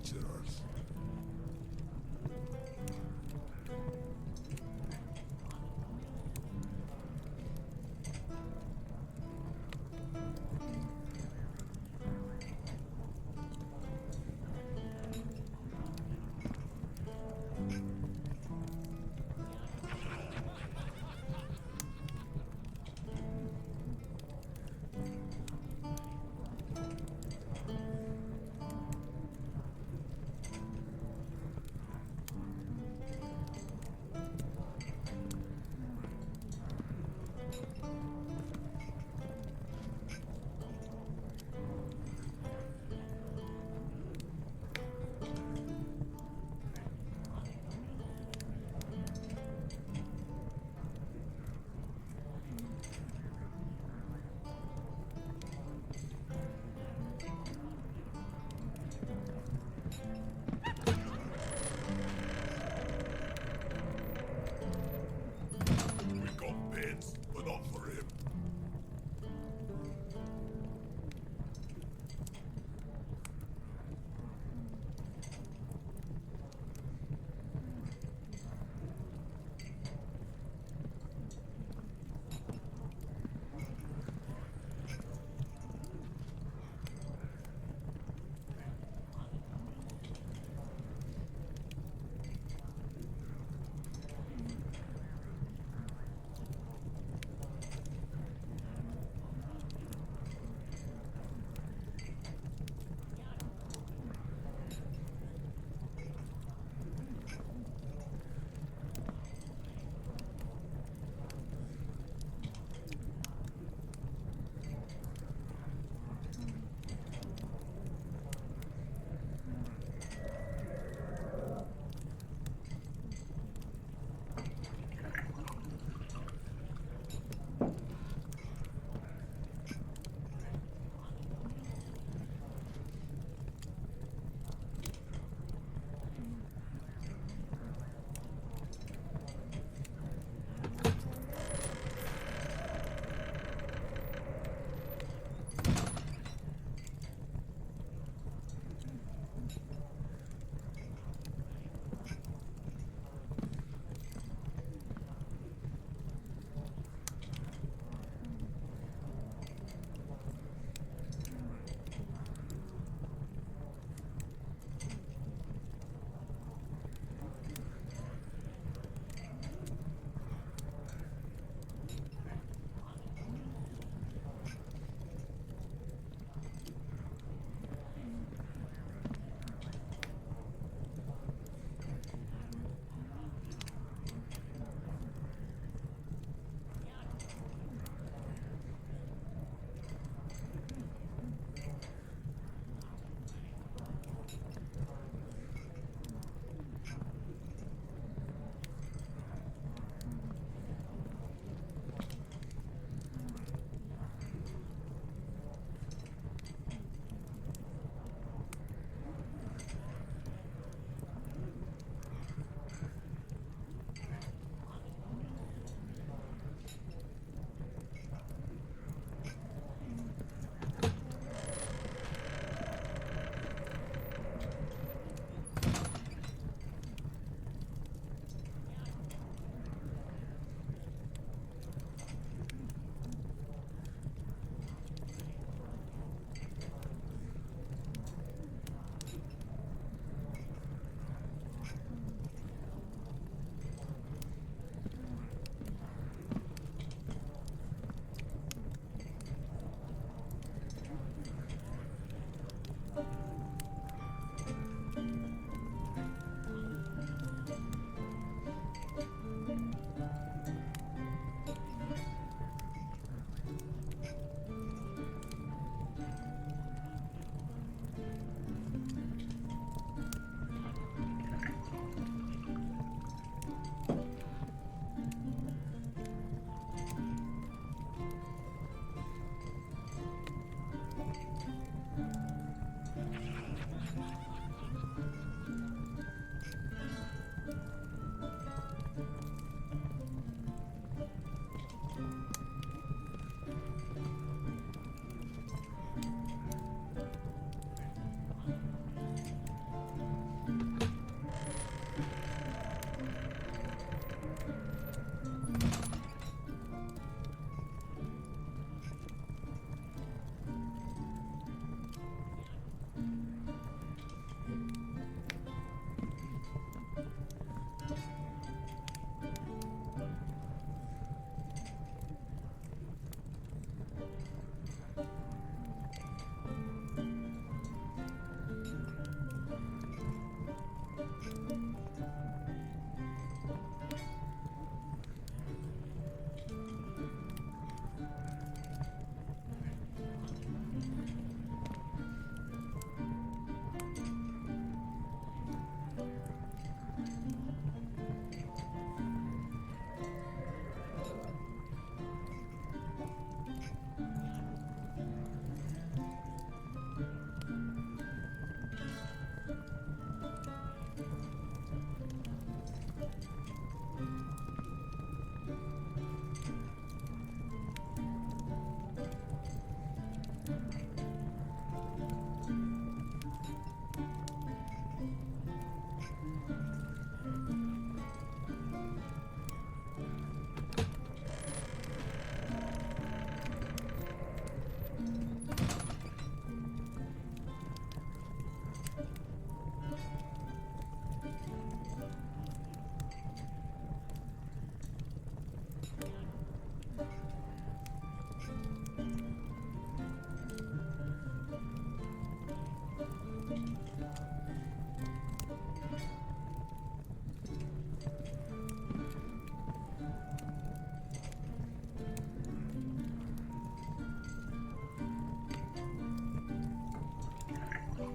creatures.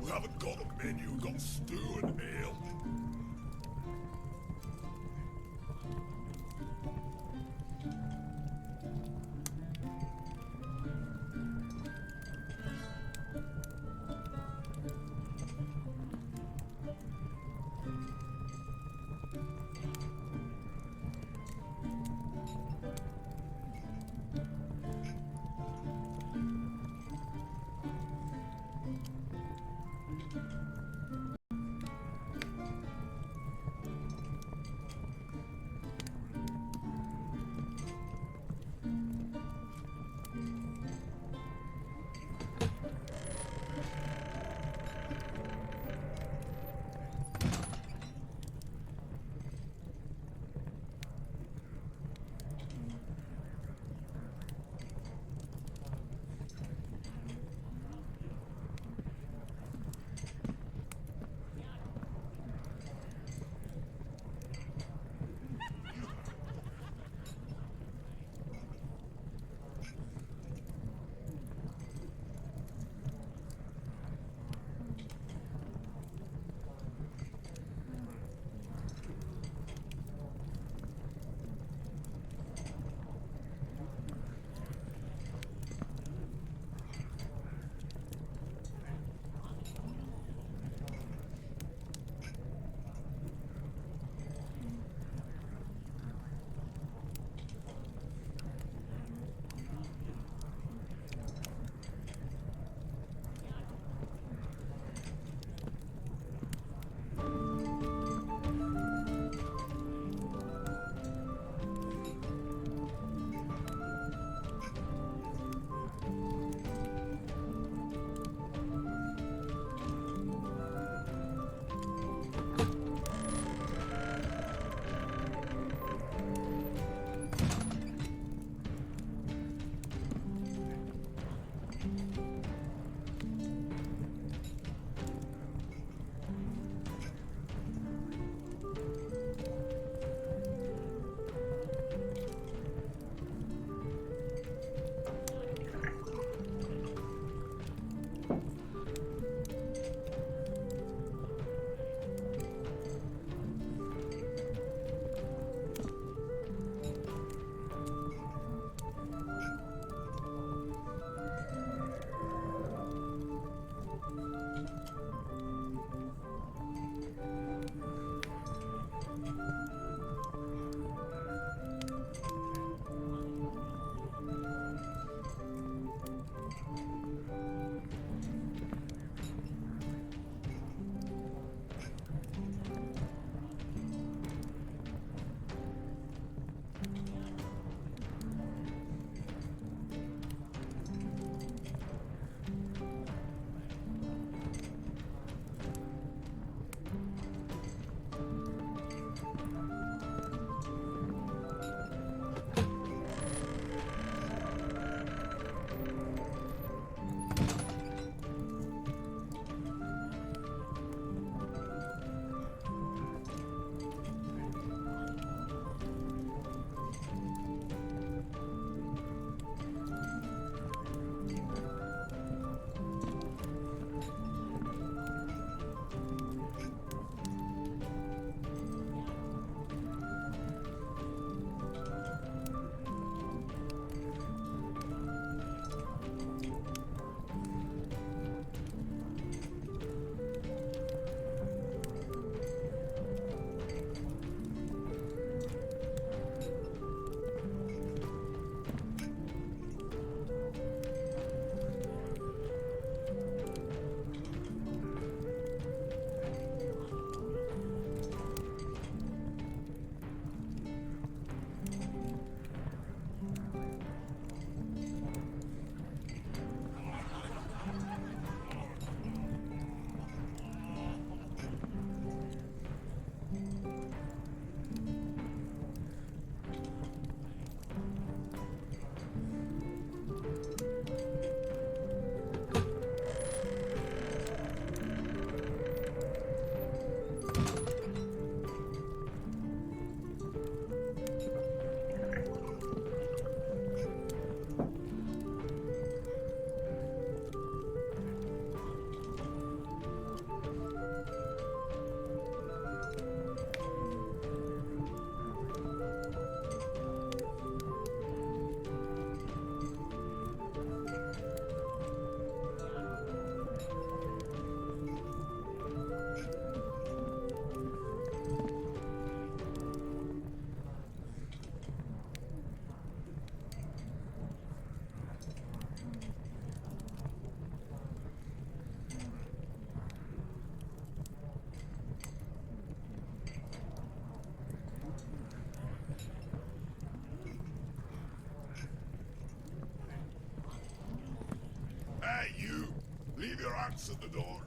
haven't got a menu, got stew and ale. Answer the door.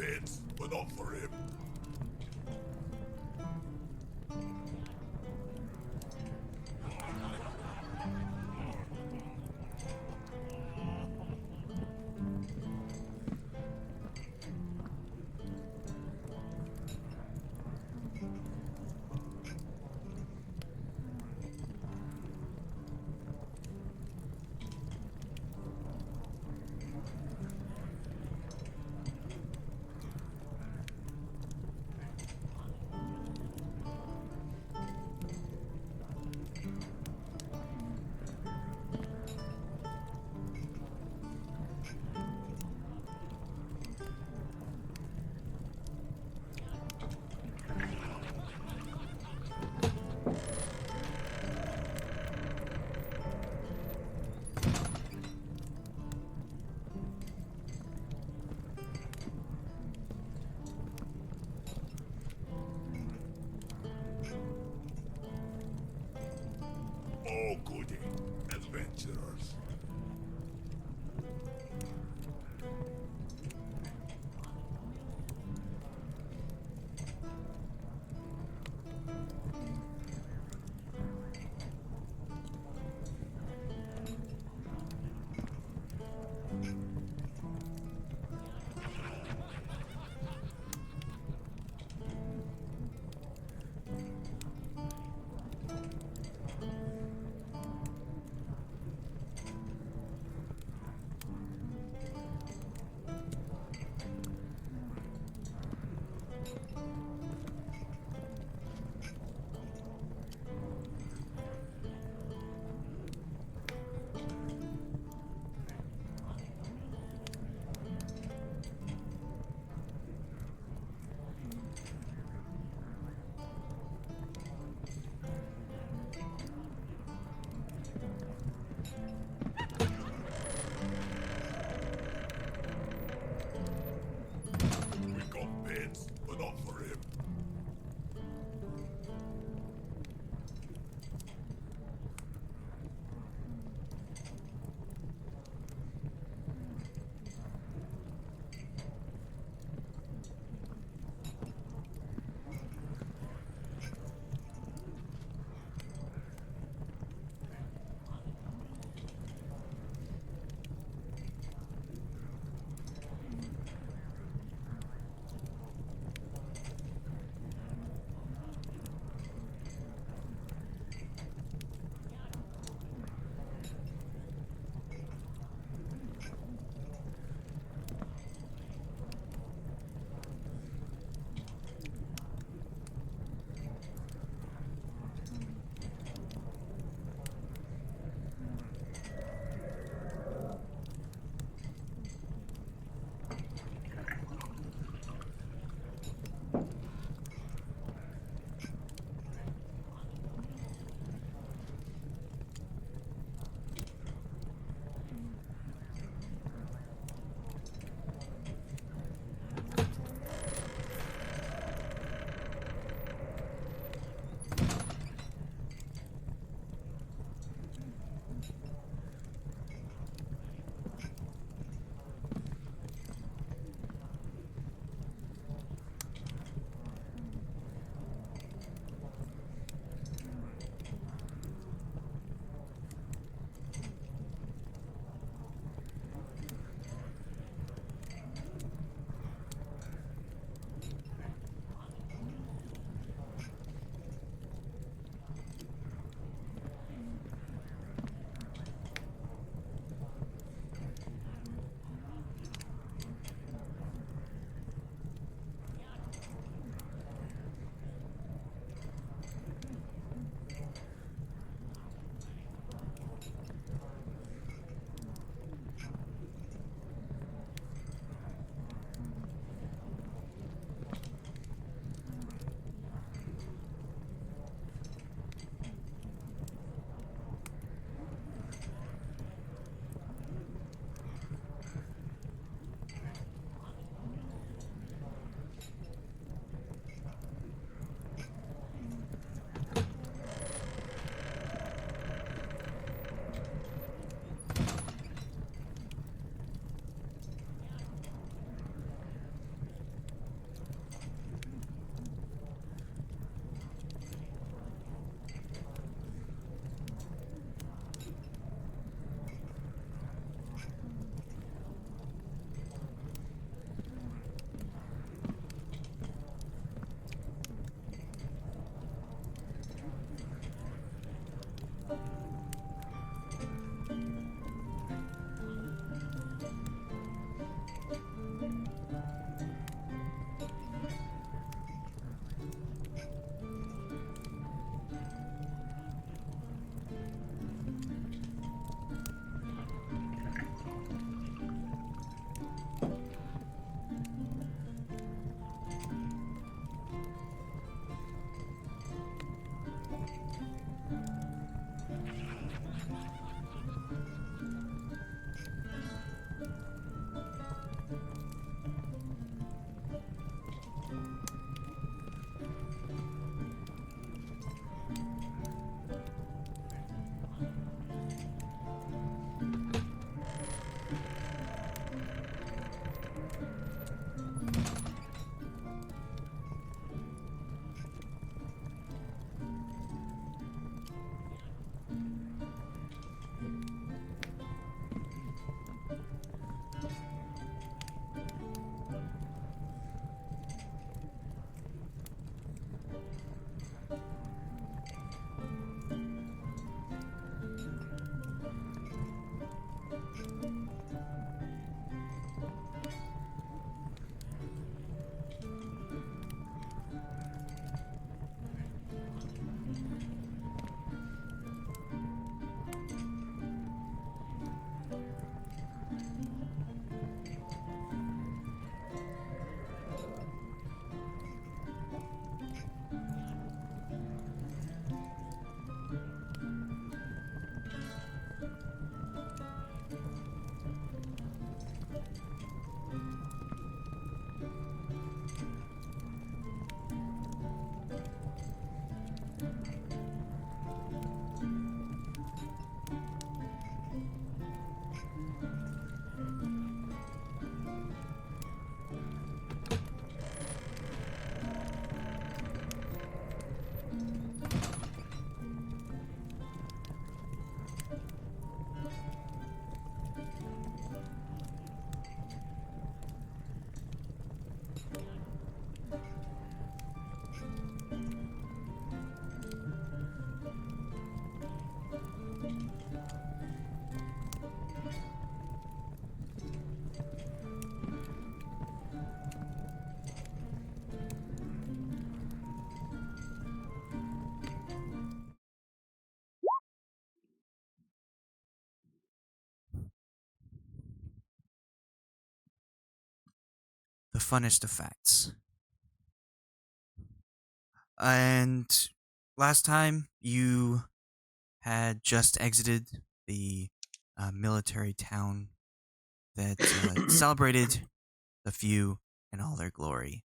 beds, but not for him. Oh, goody. Adventurers. We got beds, but not for him. funnest effects. And last time you had just exited the military town that celebrated the few in all their glory.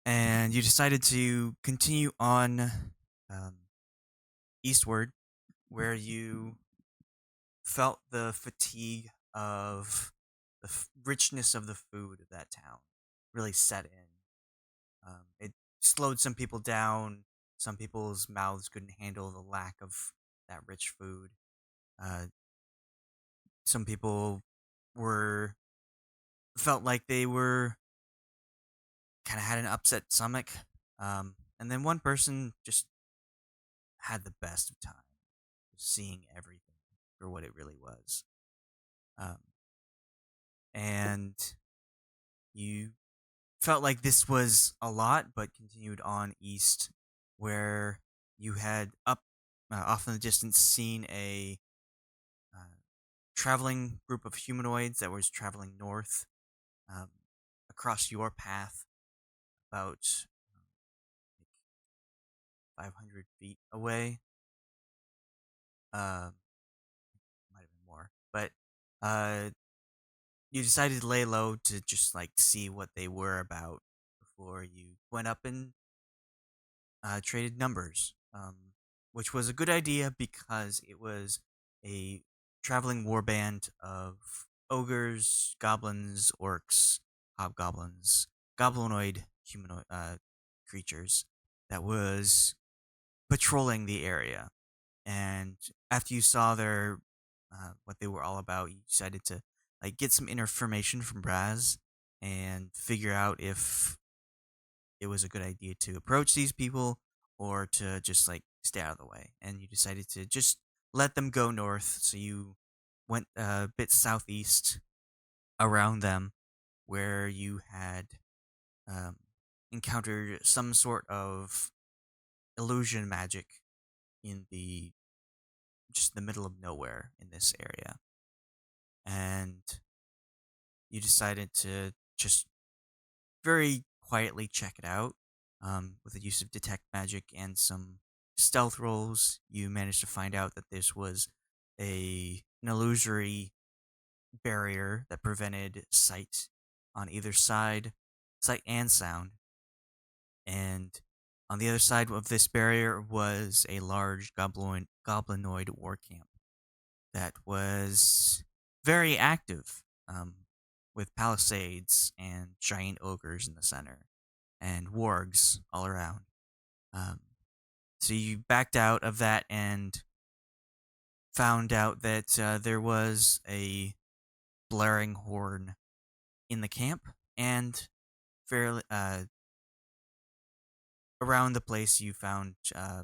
And you decided to continue on eastward, where you felt the fatigue of the richness of the food of that town really set in. It slowed some people down. Some people's mouths couldn't handle the lack of that rich food. Uh, some people were felt like they were kind of had an upset stomach. And then one person just had the best of time, seeing everything for what it really was. Um, and you felt like this was a lot, but continued on east, where you had up off in the distance seen a traveling group of humanoids that was traveling north um, across your path, about 500 feet away. Uh, might have been more, but uh, you decided to lay low to just like see what they were about before you went up and traded numbers, which was a good idea because it was a traveling warband of ogres, goblins, orcs, hobgoblins, goblinoid humanoid creatures that was patrolling the area. And after you saw their what they were all about, you decided to like get some information from Brasz and figure out if it was a good idea to approach these people or to just like stay out of the way. And you decided to just let them go north. So you went a bit southeast around them, where you had um, encountered some sort of illusion magic in the just the middle of nowhere in this area. And you decided to just very quietly check it out. With the use of detect magic and some stealth rolls, you managed to find out that this was an illusory barrier that prevented sight on either side, sight and sound. And on the other side of this barrier was a large goblinoid war camp that was very active, with palisades and giant ogres in the center and wargs all around. Um, so you backed out of that and found out that there was a blaring horn in the camp, and fairly around the place you found uh,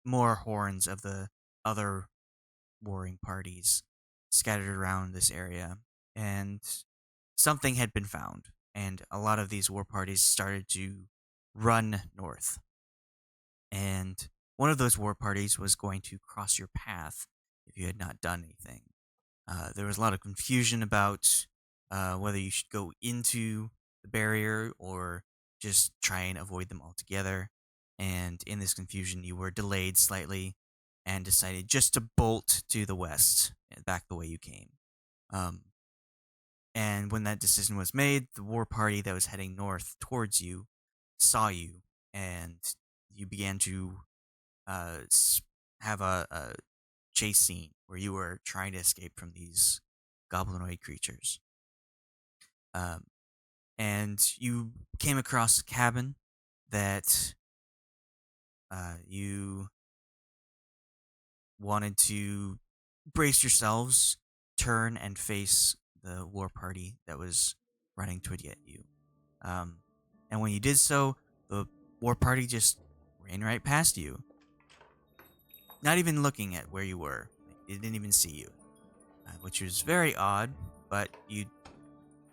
more horns of the other warring parties scattered around this area. And something had been found, and a lot of these war parties started to run north. And one of those war parties was going to cross your path if you had not done anything. There was a lot of confusion about whether you should go into the barrier or just try and avoid them altogether. And in this confusion, you were delayed slightly and decided just to bolt to the west, back the way you came. Um, and when that decision was made, the war party that was heading north towards you saw you, and you began to have a chase scene where you were trying to escape from these goblinoid creatures. Um, and you came across a cabin that you wanted to brace yourselves, turn, and face the war party that was running to get you. Um, and when you did so, the war party just ran right past you, not even looking at where you were. They didn't even see you, which was very odd, but you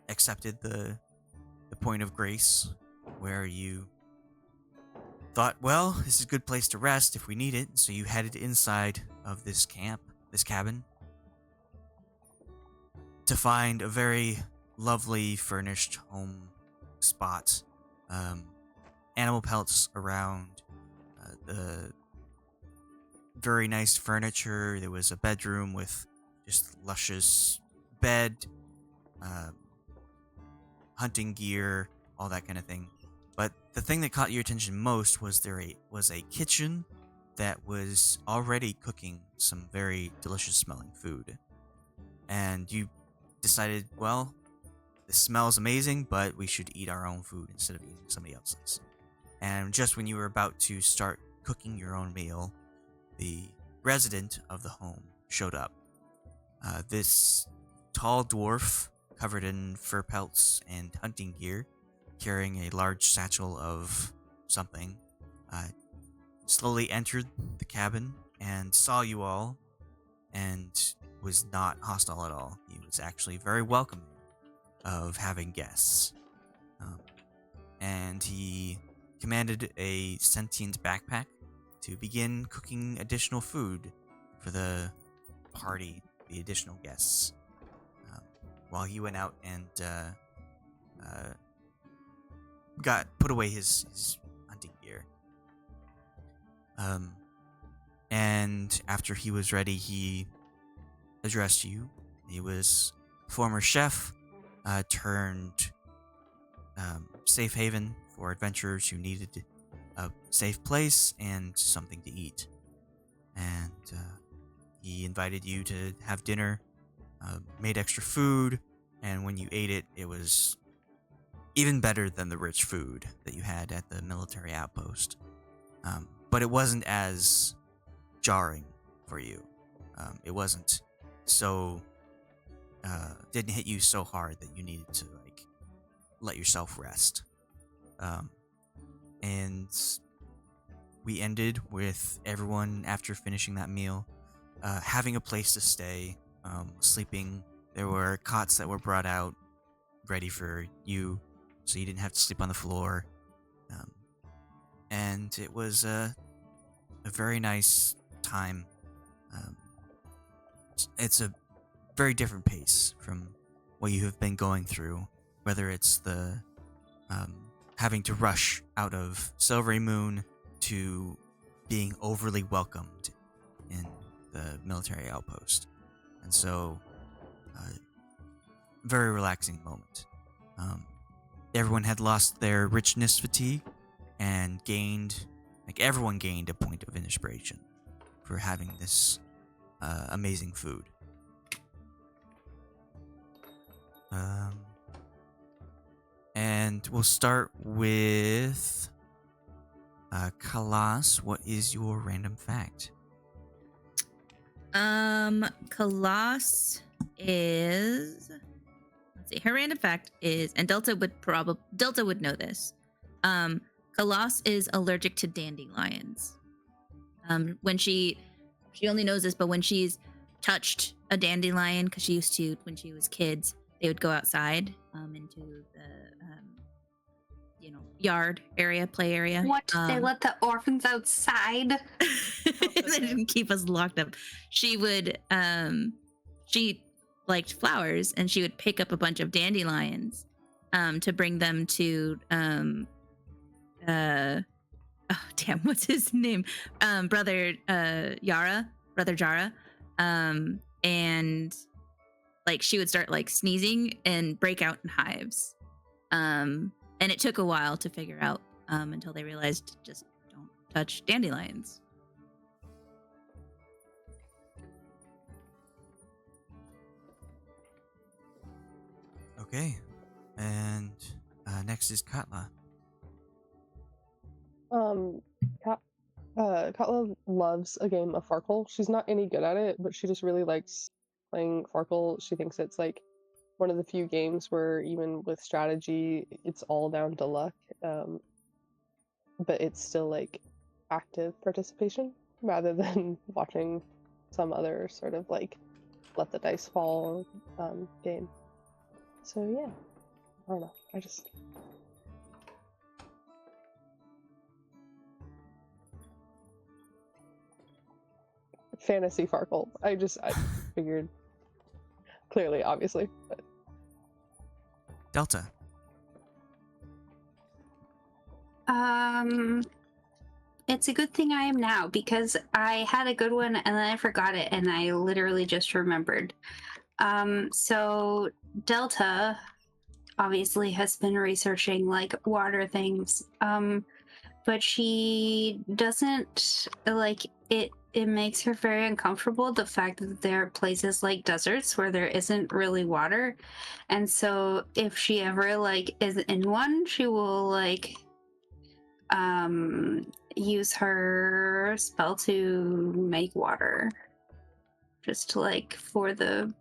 accepted the point of grace where you thought, well, this is a good place to rest if we need it. So you headed inside of this cabin, to find a very lovely furnished home spot. Animal pelts around, the very nice furniture. There was a bedroom with just luscious bed, um, hunting gear, all that kind of thing. But the thing that caught your attention most was was a kitchen that was already cooking some very delicious smelling food. And you decided, well, this smells amazing, but we should eat our own food instead of eating somebody else's. And just when you were about to start cooking your own meal, the resident of the home showed up. This tall dwarf, covered in fur pelts and hunting gear, carrying a large satchel of something, slowly entered the cabin and saw you all and was not hostile at all. He was actually very welcoming of having guests. And he commanded a sentient backpack to begin cooking additional food for the party, the additional guests, while he went out and put away his hunting gear. And after he was ready, he addressed you. He was former chef, turned safe haven for adventurers who needed a safe place and something to eat. And he invited you to have dinner, made extra food, and when you ate it, it was even better than the rich food that you had at the military outpost. But it wasn't as jarring for you. It wasn't so didn't hit you so hard that you needed to let yourself rest. And we ended with everyone, after finishing that meal, having a place to stay, sleeping. There were cots that were brought out ready for you, so you didn't have to sleep on the floor. And it was a very nice time. It's a very different pace from what you have been going through, whether it's the having to rush out of Silvery Moon to being overly welcomed in the military outpost. And so, very relaxing moment. Everyone had lost their richness fatigue and gained, everyone gained a point of inspiration for having this amazing food. And we'll start with Khalas. What is your random fact? Khalas is, let's see, her random fact is, and Delta would know this. Khalas is allergic to dandelions. When she only knows this, but when she's touched a dandelion, because she used to, when she was kids, they would go outside into the yard area, play area. What? They let the orphans outside? They didn't keep us locked up. She would she liked flowers, and she would pick up a bunch of dandelions to bring them to oh damn, what's his name? Brother Jara. And she would start sneezing and break out in hives. And it took a while to figure out until they realized, just don't touch dandelions. Okay. And next is Katla. Katla loves a game of Farkle. She's not any good at it, but she just really likes playing Farkle. She thinks it's one of the few games where even with strategy, it's all down to luck. But it's still active participation rather than watching some other sort of let the dice fall game. So yeah, I don't know. I just fantasy Farkle. I figured, clearly, obviously, but Delta. It's a good thing I am now because I had a good one and then I forgot it and I literally just remembered. So Delta obviously has been researching like water things, but she doesn't like it. It makes her very uncomfortable, the fact that there are places like deserts where there isn't really water, and so if she ever like is in one, she will like use her spell to make water, just to, like, for the,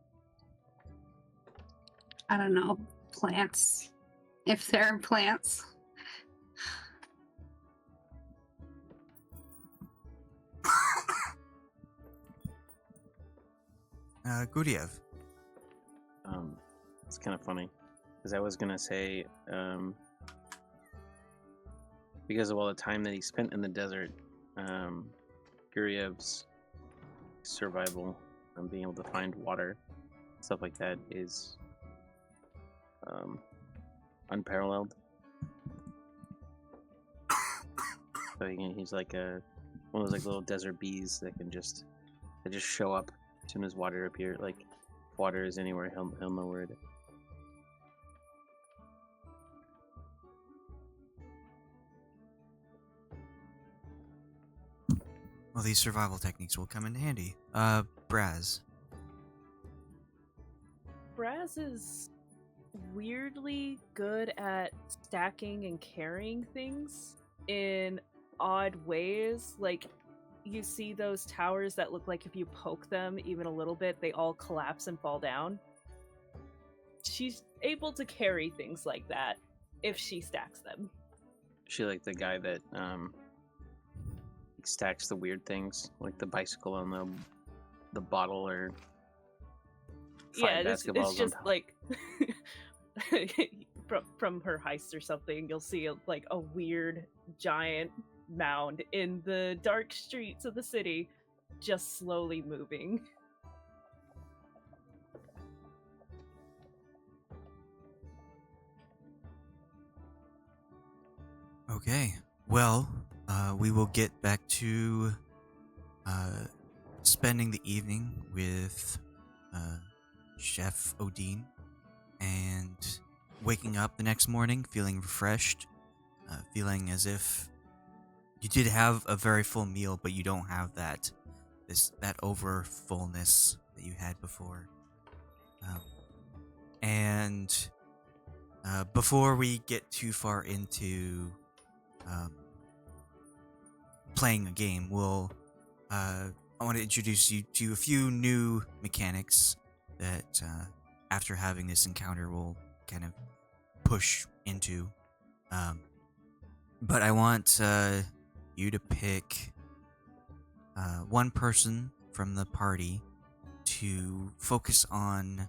I don't know, plants, if there are plants. Guryev. It's kind of funny because I was gonna say, because of all the time that he spent in the desert, Guryev's survival and being able to find water, stuff like that, is unparalleled. So he's like one of those like little desert bees that can just show up as soon as water appears. Like, if water is anywhere, he'll know where it is. Well, these survival techniques will come in handy. Brasz. Brasz is weirdly good at stacking and carrying things in odd ways. Like, you see those towers that look like if you poke them even a little bit, they all collapse and fall down. She's able to carry things like that if she stacks them. She like the guy that stacks the weird things, like the bicycle and the bottle, or yeah, it's basketballs just on top. like from her heist or something. You'll see like a weird giant mound in the dark streets of the city, just slowly moving. Okay. Well, we will get back to spending the evening with Chef Odin, and waking up the next morning feeling refreshed, feeling as if you did have a very full meal, but you don't have that over fullness that you had before. And before we get too far into playing a game, I want to introduce you to a few new mechanics that after having this encounter we'll kind of push into. But I want you to pick one person from the party to focus on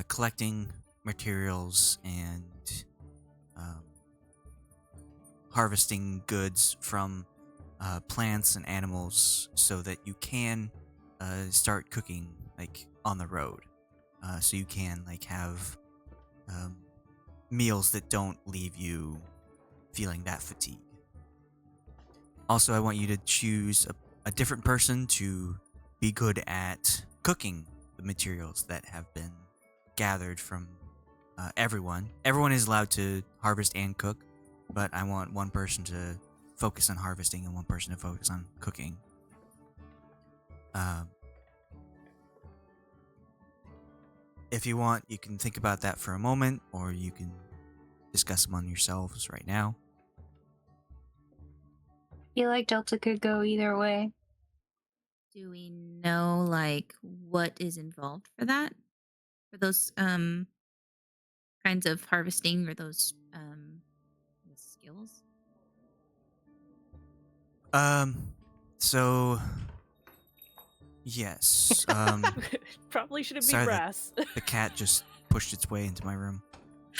collecting materials and harvesting goods from plants and animals, so that you can start cooking like on the road, so you can like have meals that don't leave you feeling that fatigue. Also, I want you to choose a different person to be good at cooking the materials that have been gathered from everyone. Everyone is allowed to harvest and cook, but I want one person to focus on harvesting and one person to focus on cooking. If you want, you can think about that for a moment, or you can discuss among yourselves right now. I feel like Delta could go either way. Do we know like what is involved for that? For those kinds of harvesting, or those skills? So yes. Probably shouldn't be Sorry, Brasz. The cat just pushed its way into my room.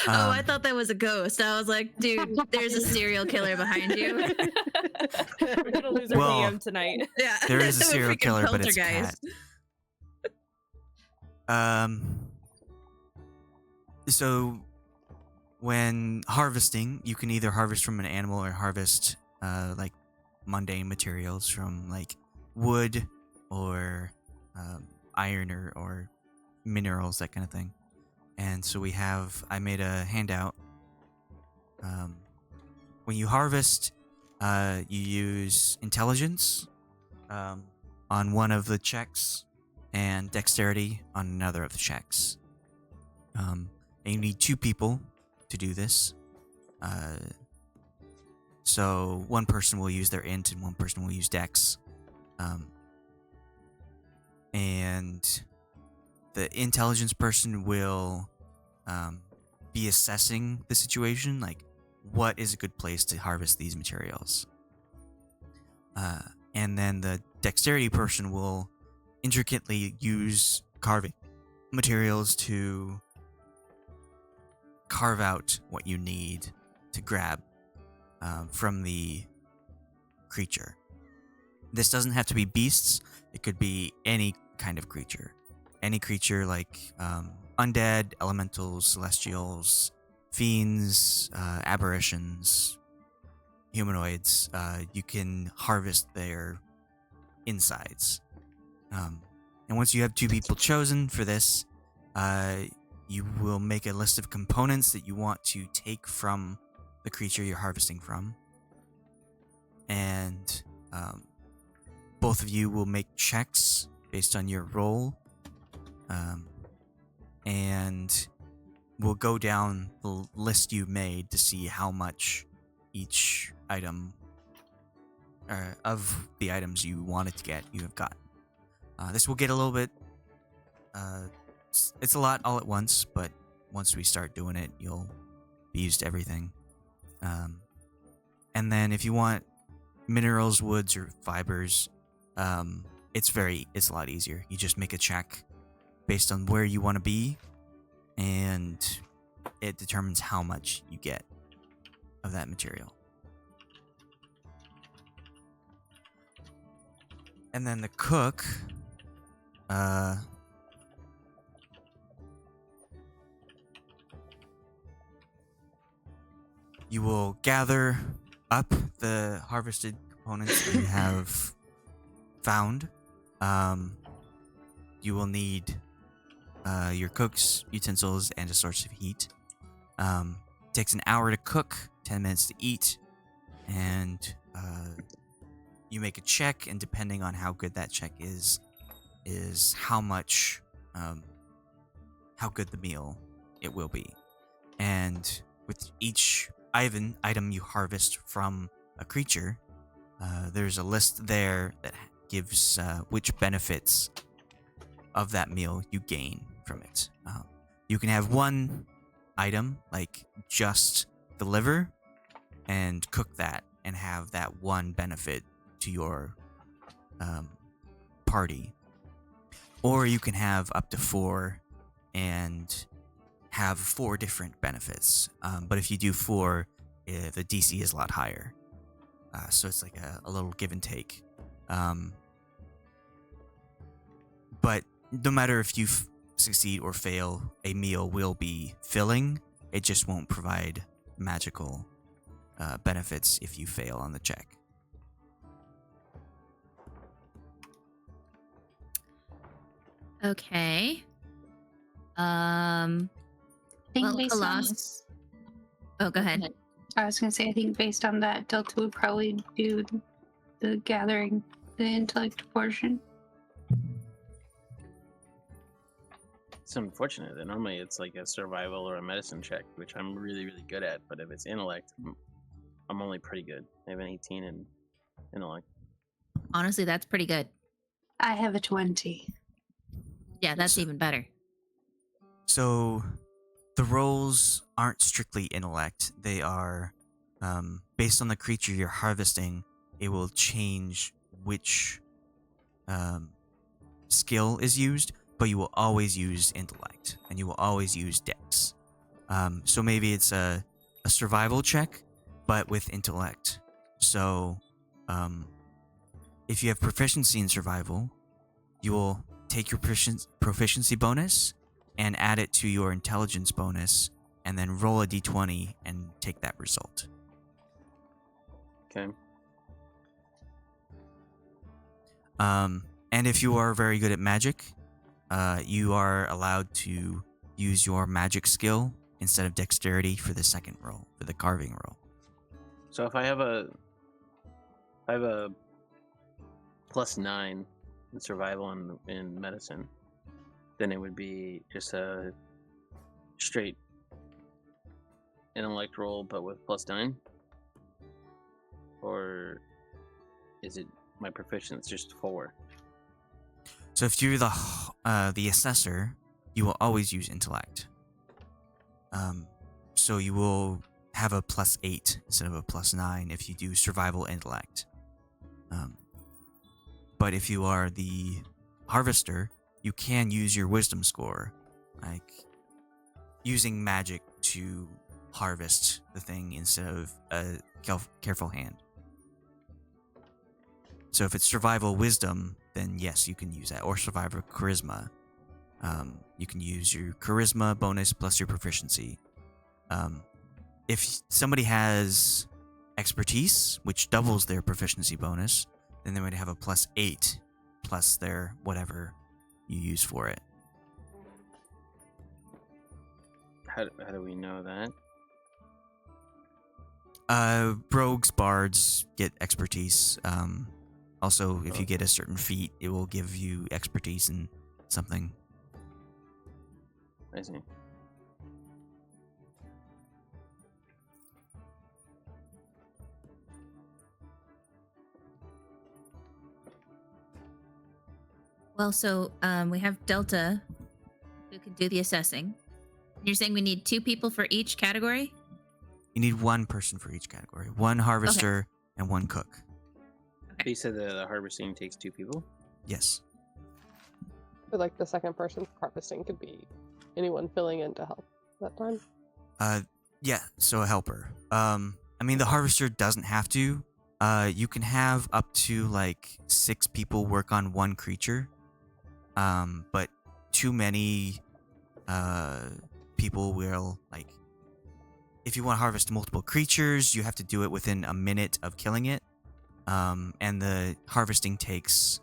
Oh, I thought that was a ghost. I was like, dude, there's a serial killer behind you. We're gonna lose our Well, DM tonight. Yeah, There is a Freaking serial killer, but it's a poltergeist. cat. So when harvesting, you can either harvest from an animal or harvest like mundane materials from like wood or iron or minerals, that kind of thing. And so I made a handout. When you harvest, you use intelligence on one of the checks and dexterity on another of the checks. And you need 2 people to do this. So one person will use their int and one person will use dex. And the intelligence person will be assessing the situation, like what is a good place to harvest these materials. And then the dexterity person will intricately use carving materials to carve out what you need to grab from the creature. This doesn't have to be beasts. It could be any kind of creature. Any creature like undead, elementals, celestials, fiends, aberrations, humanoids. You can harvest their insides. And once you have 2 people chosen for this, you will make a list of components that you want to take from the creature you're harvesting from. And both of you will make checks based on your roll. And we'll go down the list you made to see how much each item of the items you wanted to get, you have gotten. This will get a little bit... it's a lot all at once, but once we start doing it, you'll be used to everything. And then if you want minerals, woods, or fibers, it's a lot easier. You just make a check based on where you want to be, and it determines how much you get of that material. And then the cook, you will gather up the harvested components that you have found. You will need your cook's utensils and a source of heat. Takes an hour to cook, 10 minutes to eat, and you make a check, and depending on how good that check is how much, how good the meal it will be. And with each item you harvest from a creature, there's a list there that gives which benefits of that meal you gain from it. You can have one item, like just the liver, and cook that and have that one benefit to your party. Or you can have up to 4 and have 4 different benefits. But if you do 4, the DC is a lot higher. So it's like a little give and take. But no matter if you succeed or fail, a meal will be filling. It just won't provide magical benefits if you fail on the check. Okay. I think Well, based on, Khalas. Oh, go ahead. I was gonna say, I think based on that, Delta would probably do the gathering, the intellect portion. It's unfortunate that normally it's like a survival or a medicine check, which I'm really, really good at. But if it's intellect, I'm only pretty good. I have an 18 in intellect. Honestly, that's pretty good. I have a 20. Yeah, that's even better. So the rolls aren't strictly intellect. They are based on the creature you're harvesting. It will change which skill is used, but you will always use intellect and you will always use dex. So maybe it's a survival check, but with intellect. So if you have proficiency in survival, you will take your proficiency bonus and add it to your intelligence bonus and then roll a d20 and take that result. Okay. And if you are very good at magic, you are allowed to use your magic skill instead of dexterity for the second roll, for the carving roll. So if I have a +9 in survival and in medicine, then it would be just a straight intellect roll, but with +9, or is it my proficiency just 4? So if you're the assessor, you will always use intellect. So you will have a +8 instead of a +9 if you do survival intellect. But if you are the harvester, you can use your wisdom score, like using magic to harvest the thing instead of a careful hand. So if it's survival wisdom, then yes, you can use that. Or survival charisma. You can use your charisma bonus plus your proficiency. If somebody has expertise, which doubles their proficiency bonus, then they would have a +8 plus their whatever you use for it. How do we know that? Rogues, bards get expertise. Also, if you get a certain feat, it will give you expertise in something. I see. Well, so we have Delta, who can do the assessing. You're saying we need 2 people for each category? You need 1 person for each category. 1 harvester and 1 cook. But you said the harvesting takes 2 people? Yes. But like the second person harvesting could be anyone filling in to help that time. Yeah, so a helper. I mean, the harvester doesn't have to. You can have up to like 6 people work on 1 creature. But too many people will, like, if you want to harvest multiple creatures, you have to do it within a minute of killing it. And the harvesting takes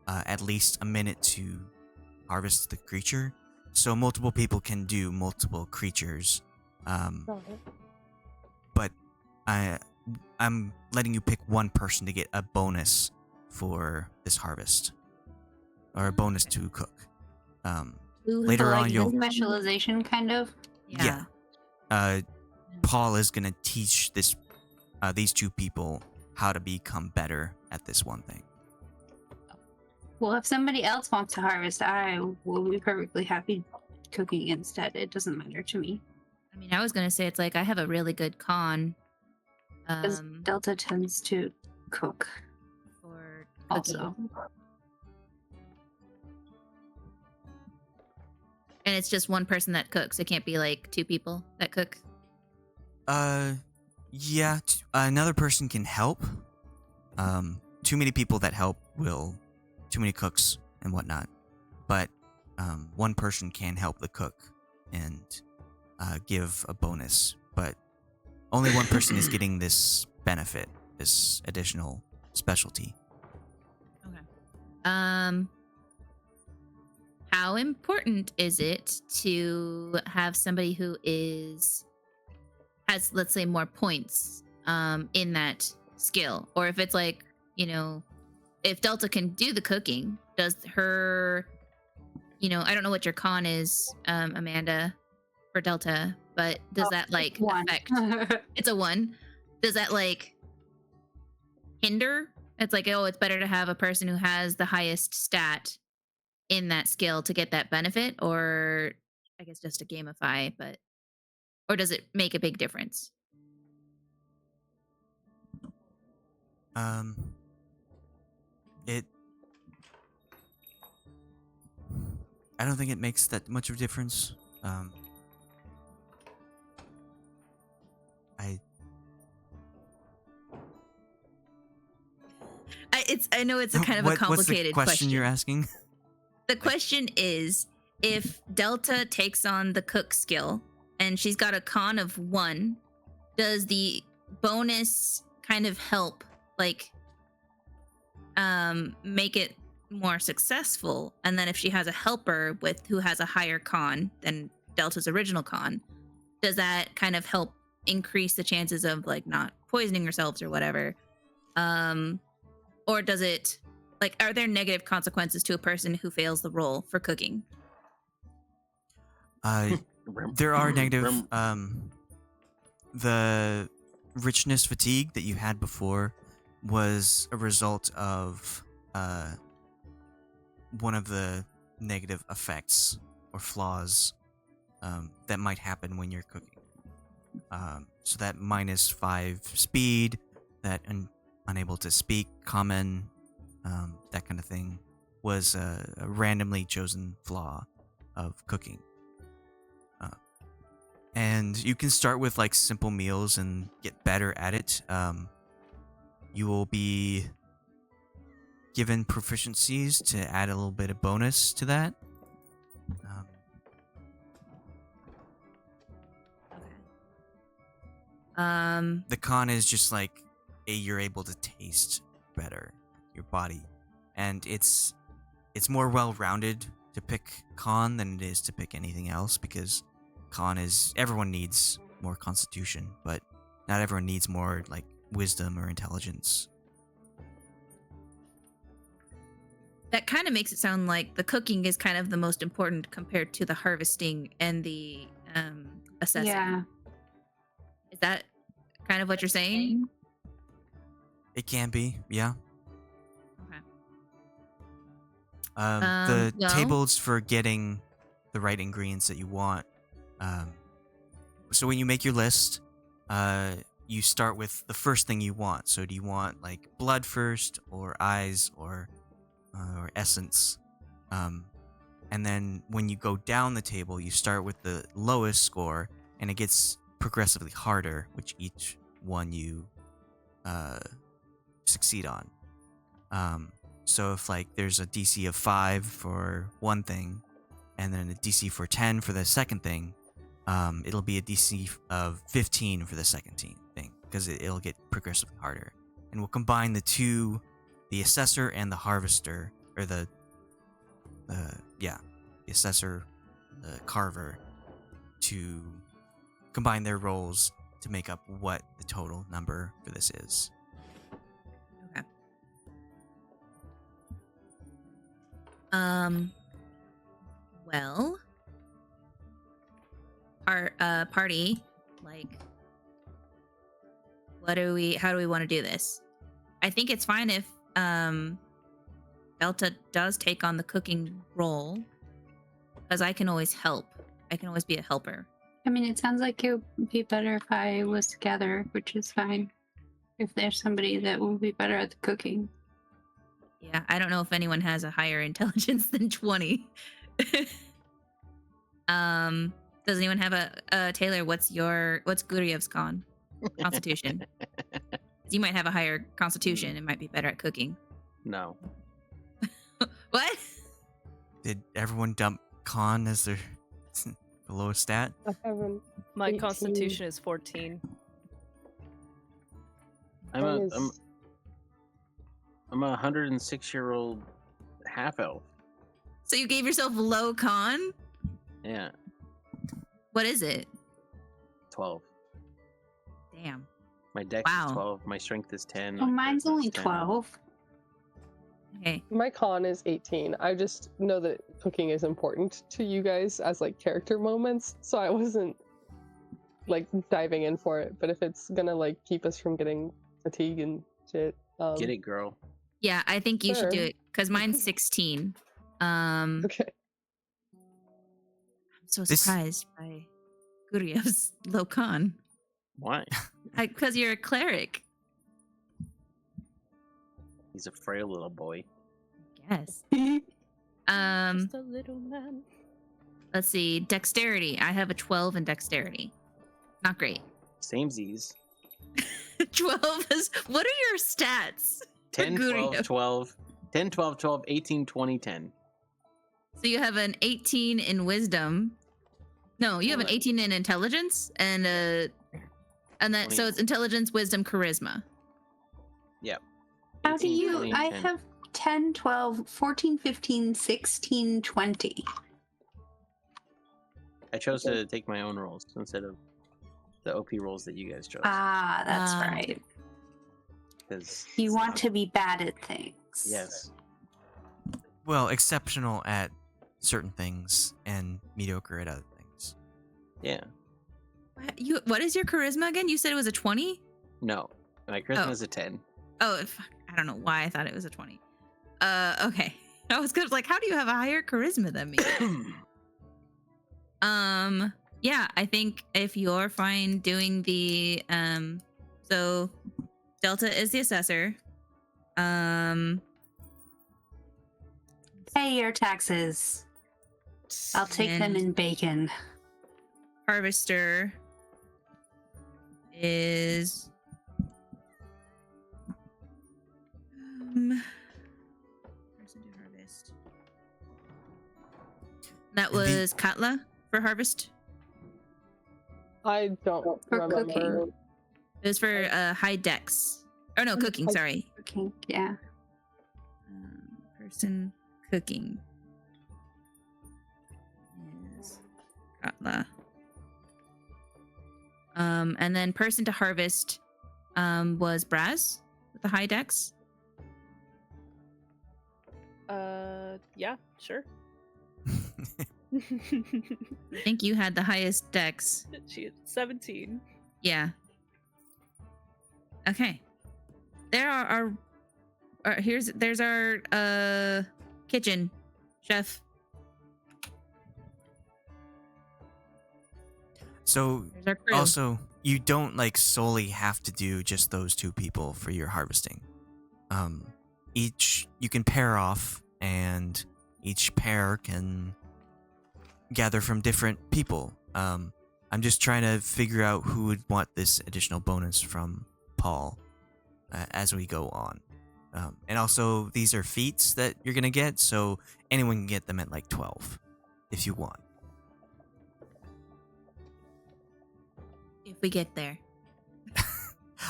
at least a minute to harvest the creature. So multiple people can do multiple creatures. But I'm letting you pick 1 person to get a bonus for this harvest. Or a bonus to cook. Later like on, you'll... specialization, kind of. Yeah. Paul is going to teach these 2 people how to become better at this one thing. Well, if somebody else wants to harvest, I will be perfectly happy cooking instead. It doesn't matter to me. I mean, I was going to say, it's like, I have a really good con. Because Delta tends to cook. For cooking. Also. And it's just 1 person that cooks. It can't be like 2 people that cook. Yeah. Another person can help. Too many people that help will... Too many cooks and whatnot. But 1 person can help the cook and give a bonus. But only 1 person is getting this benefit, this additional specialty. Okay. How important is it to have somebody who has, let's say, more points in that skill? Or if it's like, you know, if Delta can do the cooking, does her, you know, I don't know what your con is, Amanda, for Delta, but does that like 1. affect? It's a 1. Does that like hinder? It's like, oh, it's better to have a person who has the highest stat in that skill to get that benefit, or I guess just to gamify, but or does it make a big difference? I don't think it makes that much of a difference. I know it's a kind of a complicated what's the question you're asking? The question is, if Delta takes on the cook skill and she's got a con of 1. Does the bonus kind of help, like, make it more successful? And then if she has a helper who has a higher con than Delta's original con, does that kind of help increase the chances of like not poisoning yourselves or whatever? Or does it, like, are there negative consequences to a person who fails the roll for cooking? There are negative. The richness fatigue that you had before was a result of one of the negative effects or flaws that might happen when you're cooking. So that -5 speed, that unable to speak, common, that kind of thing, was a randomly chosen flaw of cooking. And you can start with like simple meals and get better at it. You will be given proficiencies to add a little bit of bonus to that. The con is just like you're able to taste better your body, and it's more well-rounded to pick con than it is to pick anything else, because con is everyone needs more constitution, but not everyone needs more like wisdom or intelligence. That kind of makes it sound like the cooking is kind of the most important compared to the harvesting and the assessing. Yeah. Is that kind of what you're saying? It can be, yeah. Okay. The well- tables for getting the right ingredients that you want. So when you make your list, you start with the first thing you want. So do you want like blood first, or eyes, or essence? And then when you go down the table, you start with the lowest score, and it gets progressively harder, which each one you succeed on. So if like there's a DC of 5 for one thing, and then a DC for 10 for the second thing, it'll be a DC of 15 for the second thing, because it'll get progressively harder. And we'll combine the two, the assessor and the harvester, or the assessor, the carver, to combine their roles to make up what the total number for this is. Okay. Well, our party, like, how do we want to do this? I think it's fine if Delta does take on the cooking role, because I can always help. I can always be a helper. I mean, it sounds like it would be better if I was together, which is fine. If there's somebody that will be better at the cooking. Yeah, I don't know if anyone has a higher intelligence than 20. Does anyone have a Taylor? What's Guryev's constitution? 'Cause you might have a higher constitution and might be better at cooking. No. What? Did everyone dump con as their the lowest stat? I haven't. My 18. constitution is 14. I'm Mine a is- I'm a 106-year-old half elf. So you gave yourself low con? Yeah, What is it? 12. Damn. My dex Wow. is 12. My strength is 10. Oh, my mine's charisma is only 10. 12. Okay. My con is 18. I just know that cooking is important to you guys as like character moments, so I wasn't like diving in for it. But if it's gonna like keep us from getting fatigue and shit, Get it, girl. Yeah, I think you should do Sure. it because mine's 16. I'm Okay. so This- surprised by Guryev's low con. Why? Because you're a cleric. He's a frail little boy. Yes. Um, Just a little man. let's see. Dexterity. I have a 12 in dexterity. Not great. Same Z's. 12 is. What are your stats? 10, 12, Guryev. 12. 10, 12, 12, 18, 20, 10. So you have an 18 in wisdom. No, you have an What? 18 in intelligence and then so it's intelligence, wisdom, charisma. Yep. How do 18, you? 20, I 10. have 10, 12, 14, 15, 16, 20. I chose to take my own rolls instead of the OP rolls that you guys chose. Ah, that's Ah. right. Because You want to be bad at things. yes, Well, exceptional at certain things and mediocre at other things. yeah. What is your charisma again? You said it was a 20? No, my charisma Oh. is a 10. Oh, fuck. I don't know why I thought it was a 20. Okay. I was kind of like, how do you have a higher charisma than me? Yeah, I think if you're fine doing the so Delta is the assessor. Pay your taxes. I'll take them And- in bacon. Harvester is person to harvest. That And the- was Katla for harvest. I don't For remember. cooking. It was for high dex. Oh no, cooking. Sorry. Okay, yeah. Person cooking is Katla. And then person to harvest was Brasz with the high dex. Yeah, sure. I think you had the highest dex. She had 17. Yeah. Okay. There are our there's our kitchen chef. So There's our crew. also, you don't like solely have to do just those two people for your harvesting. Each you can pair off, and each pair can gather from different people. I'm just trying to figure out who would want this additional bonus from Paul as we go on. And also, these are feats that you're gonna get, so anyone can get them at like 12 if you want. if we get there.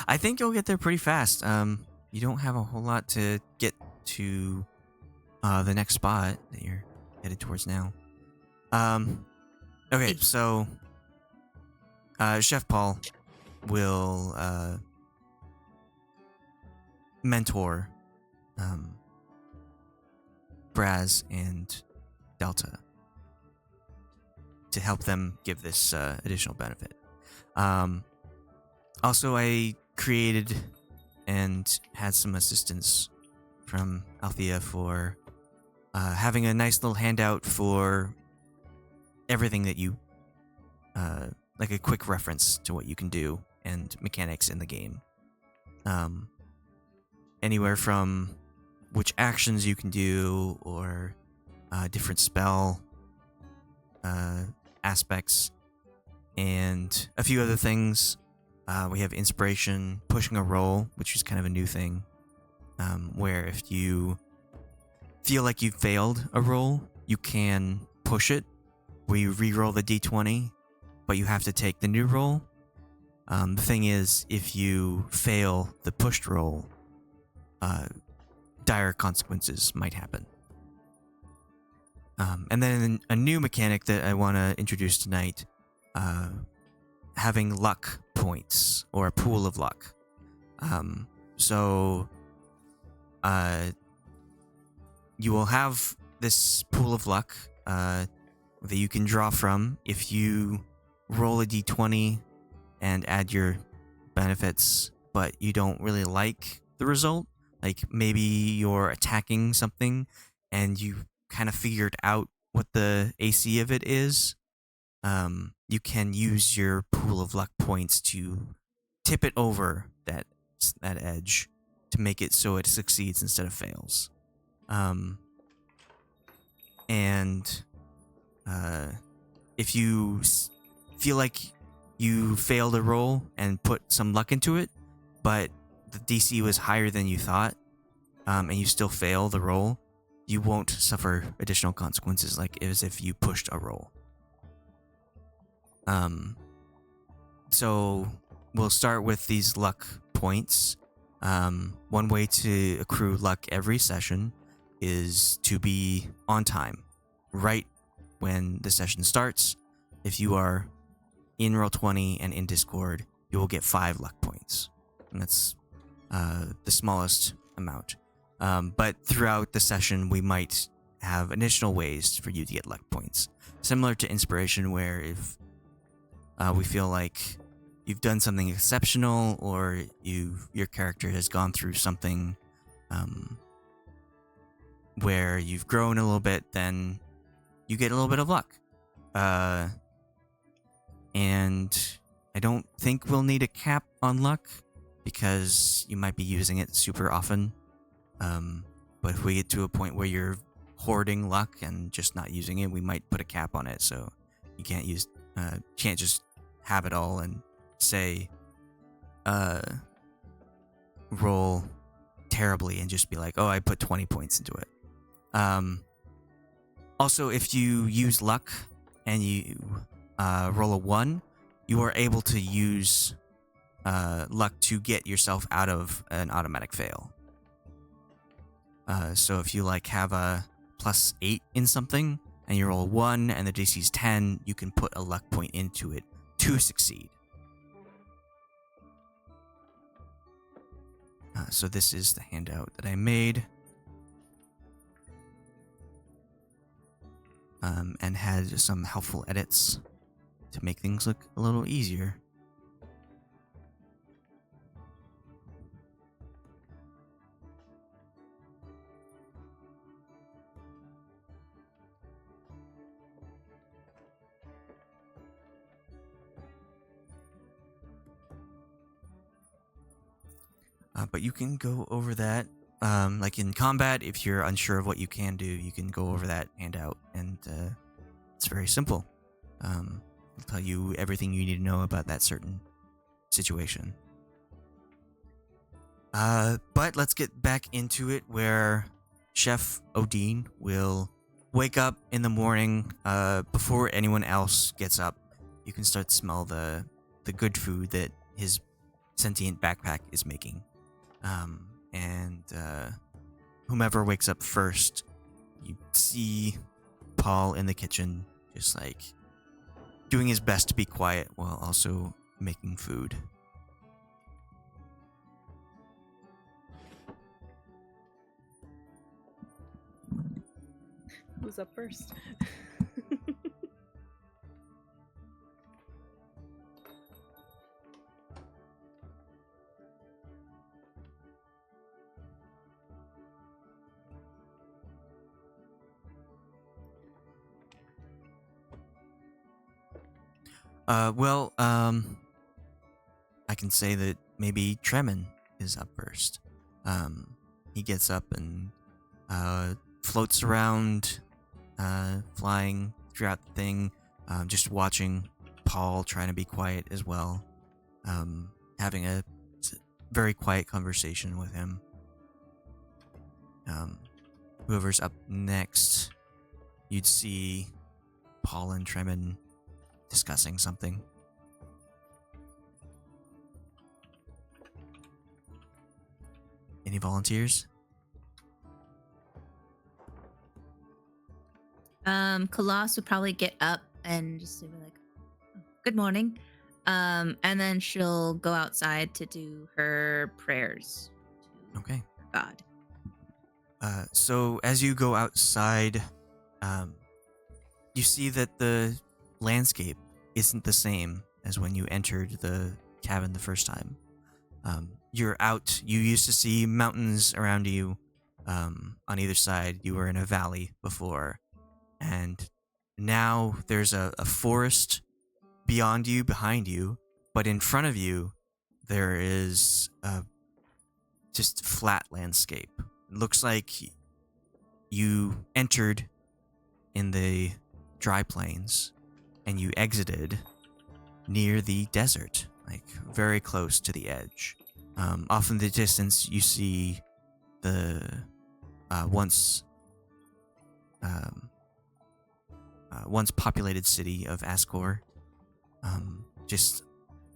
I think you'll get there pretty fast. You don't have a whole lot to get to the next spot that you're headed towards now. Okay, so Chef Paul will mentor Brasz and Delta to help them give this additional benefit. Also, I created and had some assistance from Althea for having a nice little handout for everything that you like a quick reference to what you can do and mechanics in the game. Anywhere from which actions you can do or different spell aspects and a few other things. We have inspiration, pushing a roll, which is kind of a new thing, where if you feel like you failed a roll, you can push it, where you re-roll the d20, but you have to take the new roll. The thing is, if you fail the pushed roll, dire consequences might happen. And then a new mechanic that I want to introduce tonight, having luck points or a pool of luck. So you will have this pool of luck that you can draw from if you roll a d20 and add your benefits, but you don't really like the result. Like maybe you're attacking something and you kind of figured out what the AC of it is. You can use your pool of luck points to tip it over that edge to make it so it succeeds instead of fails. And if you feel like you failed a roll and put some luck into it, but the DC was higher than you thought, and you still fail the roll, you won't suffer additional consequences like as if you pushed a roll. So we'll start with these luck points. One way to accrue luck every session is to be on time, right when the session starts. If you are in Roll20 and in Discord, you will get 5 luck points, and that's the smallest amount. But throughout the session, we might have additional ways for you to get luck points, similar to Inspiration, where if we feel like you've done something exceptional, or your character has gone through something where you've grown a little bit, then you get a little bit of luck. And I don't think we'll need a cap on luck, because you might be using it super often. But if we get to a point where you're hoarding luck and just not using it, we might put a cap on it, so you can't just have it all and say roll terribly and just be like, oh, I put 20 points into it. Also, if you use luck and you roll a 1, you are able to use luck to get yourself out of an automatic fail. So if you have a +8 in something and you roll a 1 and the DC is 10, you can put a luck point into it to succeed. So this is the handout that I made. And had some helpful edits to make things look a little easier. But you can go over that. Like in combat, if you're unsure of what you can do, you can go over that handout, and it's very simple. It'll tell you everything you need to know about that certain situation. But let's get back into it, where Chef Odin will wake up in the morning before anyone else gets up. You can start to smell the good food that his sentient backpack is making. And whomever wakes up first, you see Paul in the kitchen, just doing his best to be quiet while also making food. Who's up first? I can say that maybe Tremin is up first. He gets up and floats around, flying throughout the thing, just watching Paul trying to be quiet as well, having a very quiet conversation with him. Whoever's up next, you'd see Paul and Tremin discussing something. Any volunteers? Khalas would probably get up and just be like, good morning. And then she'll go outside to do her prayers to Okay. her God. So as you go outside, you see that the landscape isn't the same as when you entered the cabin the first time. You're out. You used to see mountains around you on either side. You were in a valley before, and now there's a forest beyond you, behind you, but in front of you there is just flat landscape. It looks like you entered in the dry plains and you exited near the desert, very close to the edge. Off in the distance, you see the once populated city of Ascor, just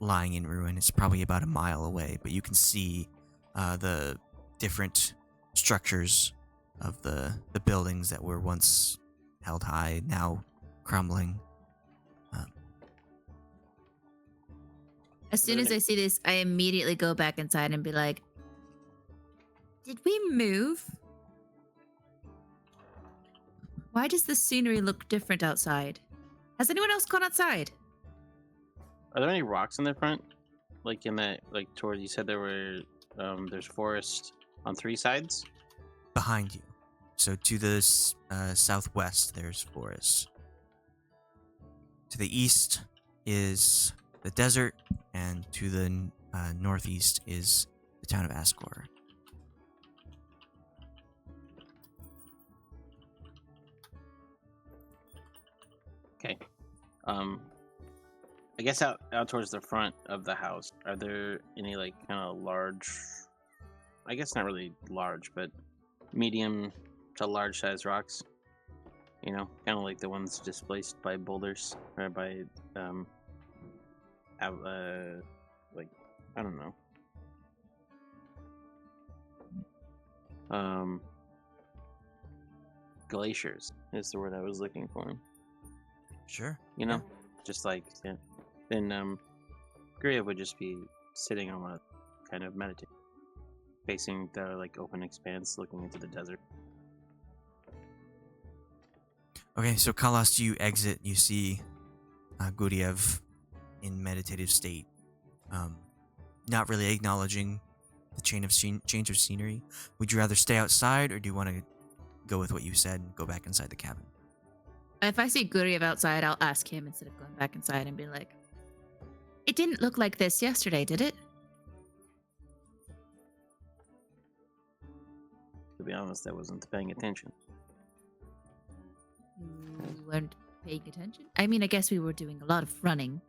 lying in ruin. It's probably about a mile away, but you can see the different structures of the buildings that were once held high, now crumbling. As soon as I see this, I immediately go back inside and be like, did we move? Why does the scenery look different outside? Has anyone else gone outside? Are there any rocks in the front? Like in that, like toward you said there were, there's forest on 3 sides? Behind you. So to the southwest, there's forest. To the east is the desert, and to the northeast is the town of Ascor. Okay. I guess out towards the front of the house, are there any like kind of large, I guess not really large, but medium to large size rocks? You know, kind of like the ones displaced by boulders or by like I don't know. Glaciers is the word I was looking for. Sure. You know, just like then Guryev would just be sitting on a kind of meditate, facing the like open expanse, looking into the desert. Okay, so Khalas, you exit. You see Guryev in meditative state, not really acknowledging the change of scenery. Would you rather stay outside, or do you want to go with what you said and go back inside the cabin? If I see Guryev outside, I'll ask him instead of going back inside and be like, it didn't look like this yesterday, did it? To be honest, I wasn't paying attention. You weren't paying attention? I mean, I guess we were doing a lot of running.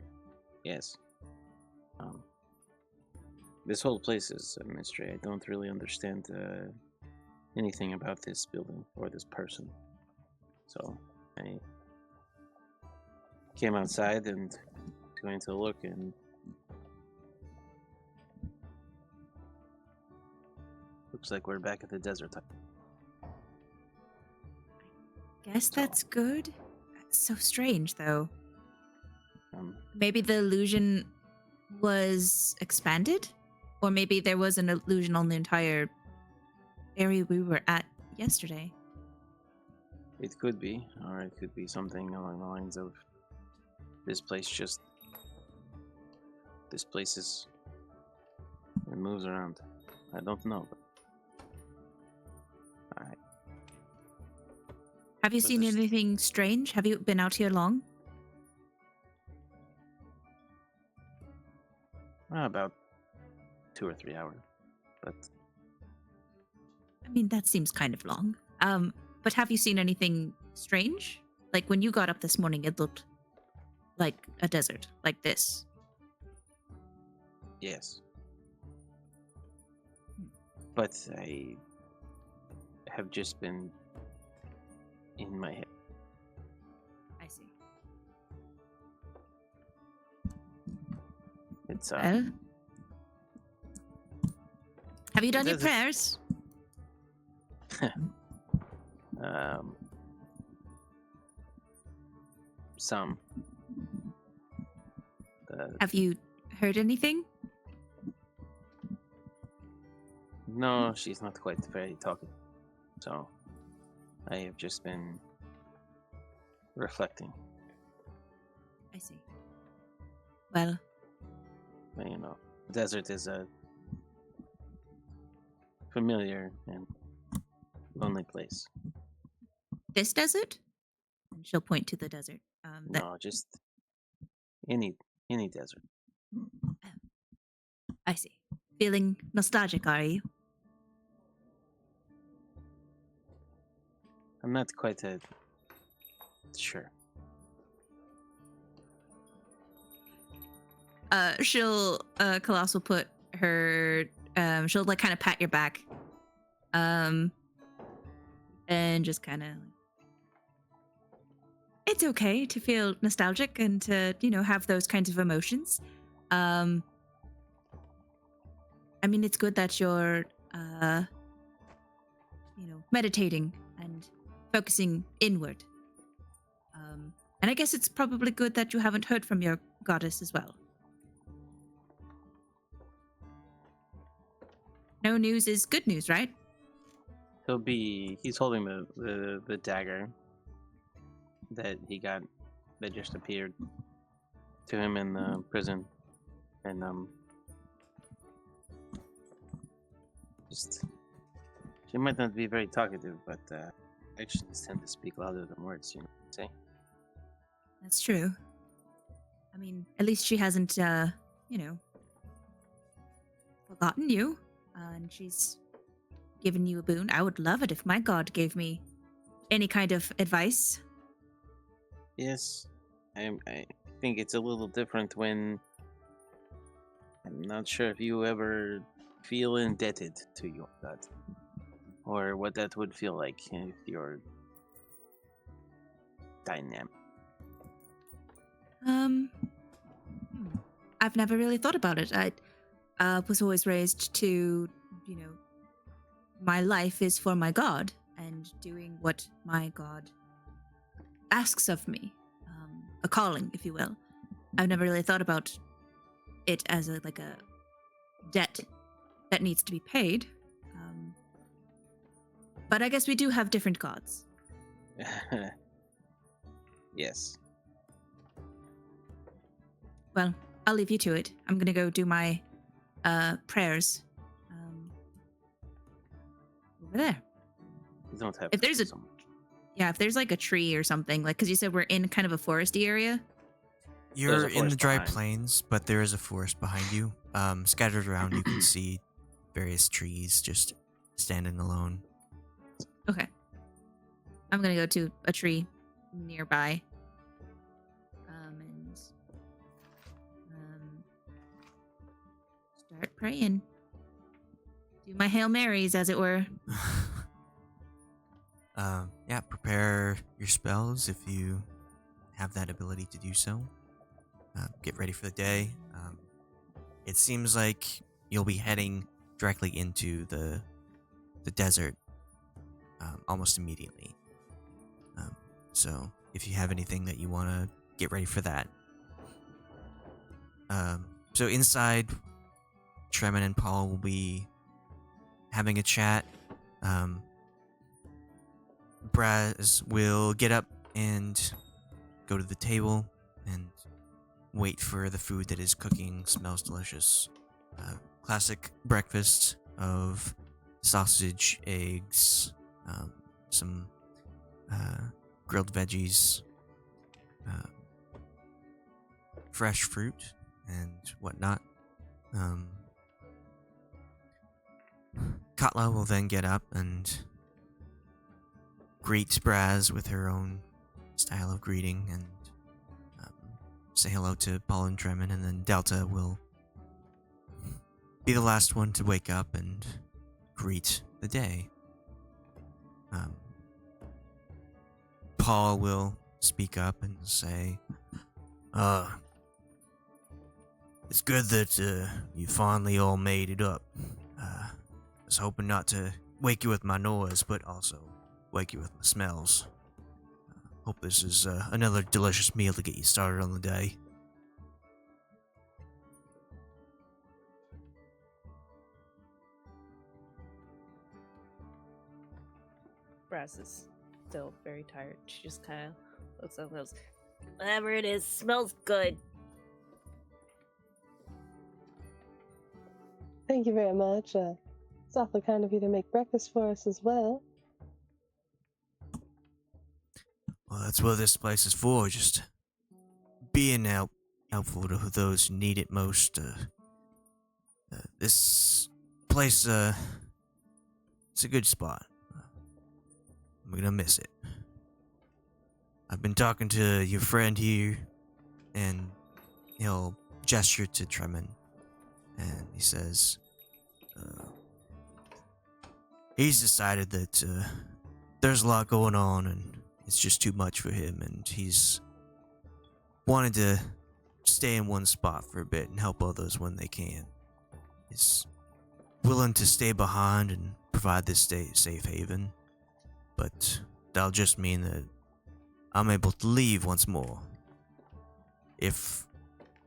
Yes. This whole place is a mystery. I don't really understand anything about this building or this person. So I came outside and going to look, and looks like we're back at the desert. Guess that's good. That's so strange, though. Um, Maybe the illusion was expanded? Or maybe there was an illusion on the entire area we were at yesterday. It could be, or it could be something along the lines of this place is, it moves around. I don't know. Alright. Have you So seen there's- anything strange? Have you been out here long? About 2 or 3 hours. But I mean, that seems kind of long. But have you seen anything strange? Like when you got up this morning, it looked like a desert, like this. yes. But I have just been in my head. I see. It's Well, have you done your Does it- prayers? Some. Have you heard anything? No, she's not quite very talkative. So I have just been reflecting. I see. Well, You know, desert is a familiar and lonely place. this desert? And she'll point to the desert. No, just any desert. I see. Feeling nostalgic, are you? I'm not quite sure. She'll Khalas will put her she'll like kind of pat your back. And just kind of it's okay to feel nostalgic and to, have those kinds of emotions. I mean, it's good that you're, meditating and focusing inward. And I guess it's probably good that you haven't heard from your goddess as well. No news is good news, right? He's holding the dagger that just appeared to him in the prison. And, she might not be very talkative, but, actions tend to speak louder than words, you know what I'm saying? That's true. I mean, at least she hasn't, forgotten you. And she's given you a boon. I would love it if my god gave me any kind of advice. Yes, I think it's a little different when I'm not sure if you ever feel indebted to your god, or what that would feel like if you're dynamic. I've never really thought about it. I was always raised to, my life is for my god and doing what my god asks of me. A calling, if you will. I've never really thought about it as a debt that needs to be paid. But I guess we do have different gods. Yes. Well, I'll leave you to it. I'm gonna go do my prayers over there. You don't have If there's so much. Yeah, if there's like a tree or something, like, because you said we're in kind of a foresty area. You're a in the forest dry behind. plains, but there is a forest behind you. Scattered around, you can see various trees just standing alone. Okay. I'm gonna go to a tree nearby. And start praying. Do my Hail Marys, as it were. Yeah, prepare your spells if you have that ability to do so. Get ready for the day. It seems like you'll be heading directly into the desert almost immediately. So if you have anything that you want to get ready for that. So inside, Tremon and Paul will be having a chat. Brasz will get up and go to the table and wait for the food that is cooking. Smells delicious. Classic breakfast of sausage, eggs, some grilled veggies, fresh fruit, and whatnot. Katla will then get up and greet Brasz with her own style of greeting and say hello to Paul and Tremon, and then Delta will be the last one to wake up and greet the day. Paul will speak up and say, it's good that you finally all made it up. I was hoping not to wake you with my noise, but also wake you with my smells. Hope this is another delicious meal to get you started on the day. Brasz is still very tired. She just kind of looks up and goes, whatever it is, smells good. Thank you very much. It's awfully kind of you to make breakfast for us as well. Well, that's what this place is for, just being helpful to those who need it most. This place, it's a good spot. I'm gonna miss it. I've been talking to your friend here, and he'll gesture to Tremon, and he says, he's decided that there's a lot going on, and it's just too much for him, and he's wanted to stay in one spot for a bit and help others when they can. He's willing to stay behind and provide this safe haven, but that'll just mean that I'm able to leave once more. If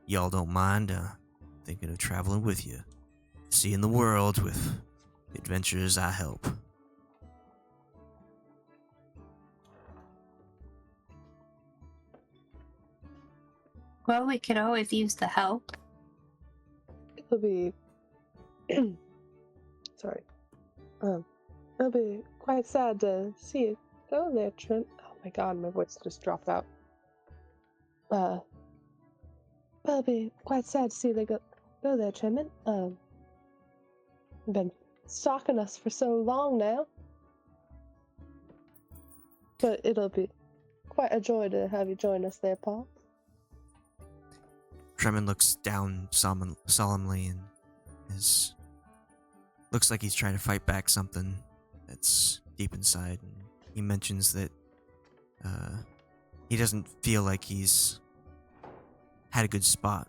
y'all don't mind, thinking of traveling with you, seeing the world with the adventures I help. Well, we could always use the help. It'll be sorry. It'll be quite sad to see it go there, Trent. Oh my god, my voice just dropped out. It'll be quite sad to see they go there, Trent. Been stalking us for so long now. But it'll be quite a joy to have you join us there, Paul. Tremon looks down solemnly and looks like he's trying to fight back something that's deep inside. And he mentions that he doesn't feel like he's had a good spot,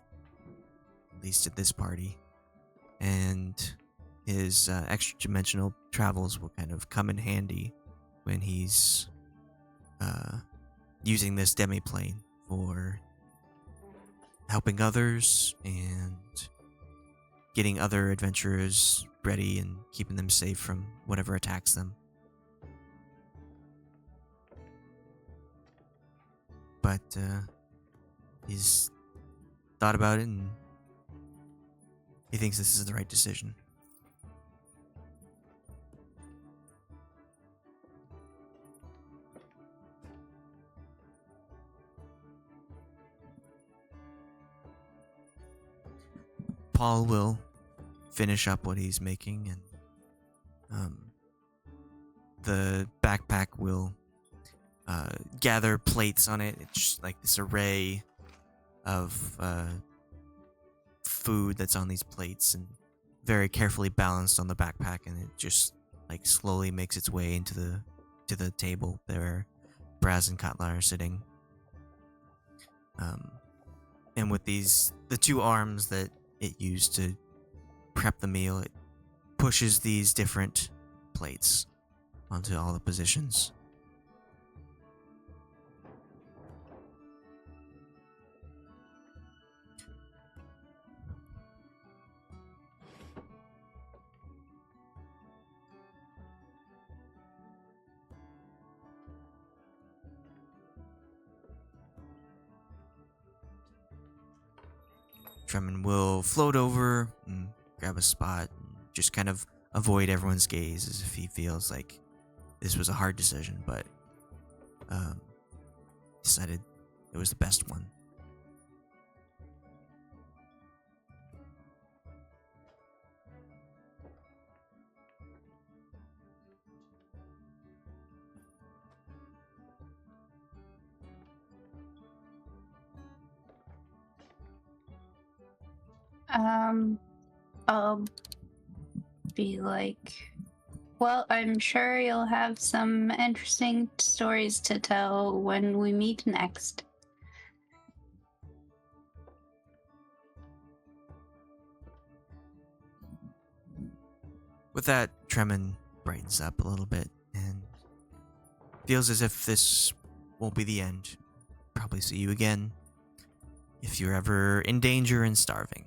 at least at this party, and his extra-dimensional travels will kind of come in handy when he's using this demi-plane for helping others and getting other adventurers ready and keeping them safe from whatever attacks them. But he's thought about it and he thinks this is the right decision. Paul will finish up what he's making, and the backpack will gather plates on it. It's just like this array of food that's on these plates and very carefully balanced on the backpack, and it just like slowly makes its way into the table where Brasz and Katla are sitting. And with the two arms that it used to prep the meal, it pushes these different plates onto all the positions. Tremon will float over and grab a spot and just kind of avoid everyone's gaze as if he feels like this was a hard decision, but decided it was the best one. I'll be like, well, I'm sure you'll have some interesting stories to tell when we meet next. With that, Tremon brightens up a little bit and feels as if this won't be the end. Probably see you again if you're ever in danger and starving.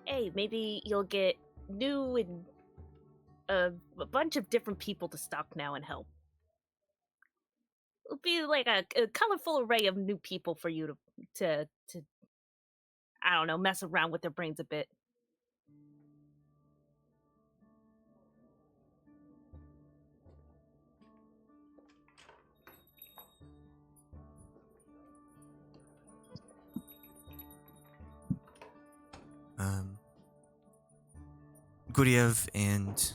Hey, maybe you'll get new and a bunch of different people to stalk now and help. It'll be like a colorful array of new people for you to I don't know, mess around with their brains a bit. Guryev and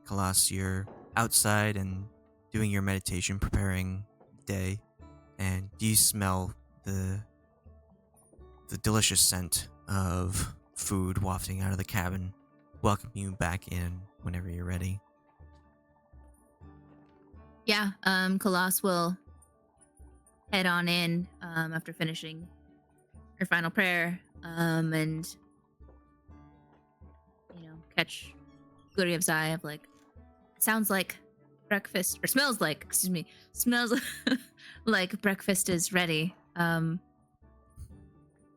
Khalas, you're outside and doing your meditation, preparing day, and you smell the delicious scent of food wafting out of the cabin, welcome you back in whenever you're ready. Yeah, Khalas will head on in after finishing her final prayer, and catch Guryev's eye of like, sounds like breakfast, or smells like, smells like breakfast is ready.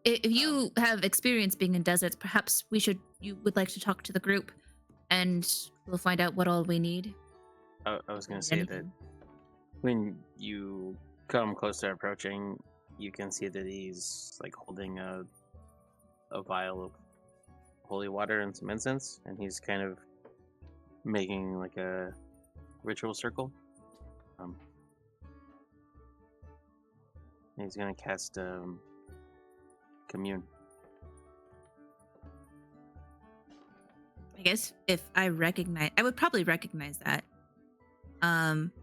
If you have experience being in deserts, perhaps you would like to talk to the group, and we'll find out what all we need. I was going to say that when you come close to approaching, you can see that he's like holding a vial of holy water and some incense, and he's kind of making like a ritual circle. He's going to cast commune. I guess if I would probably recognize that.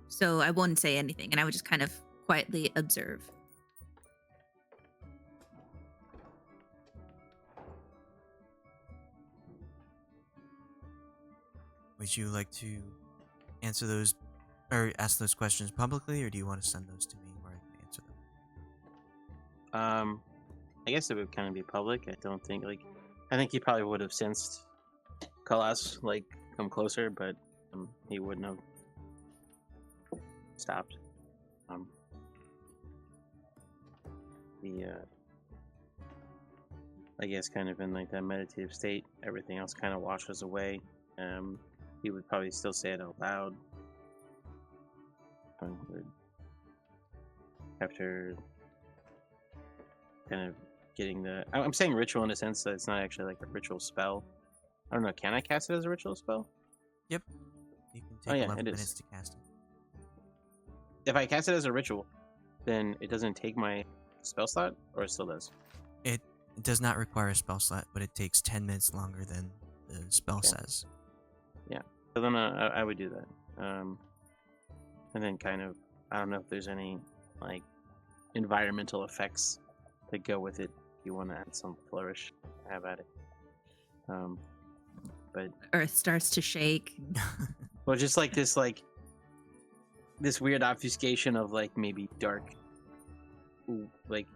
So I wouldn't say anything, and I would just kind of quietly observe. Would you like to answer those or ask those questions publicly, or do you want to send those to me where I can answer them? I guess it would kind of be public. I think he probably would have sensed Khalas come closer, but he wouldn't have stopped. I guess kind of in like that meditative state, everything else kind of washes away. He would probably still say it out loud. After kind of getting I'm saying ritual in a sense that it's not actually like a ritual spell. I don't know, can I cast it as a ritual spell? Yep. You can take 11 minutes to cast it. If I cast it as a ritual, then it doesn't take my spell slot, or it still does? It does not require a spell slot, but it takes 10 minutes longer than the spell says. Yeah. So then I would do that. And then kind of, I don't know if there's any like environmental effects that go with it. If you want to add some flourish, have at it. But Earth starts to shake. well, just like this weird obfuscation of like maybe dark, like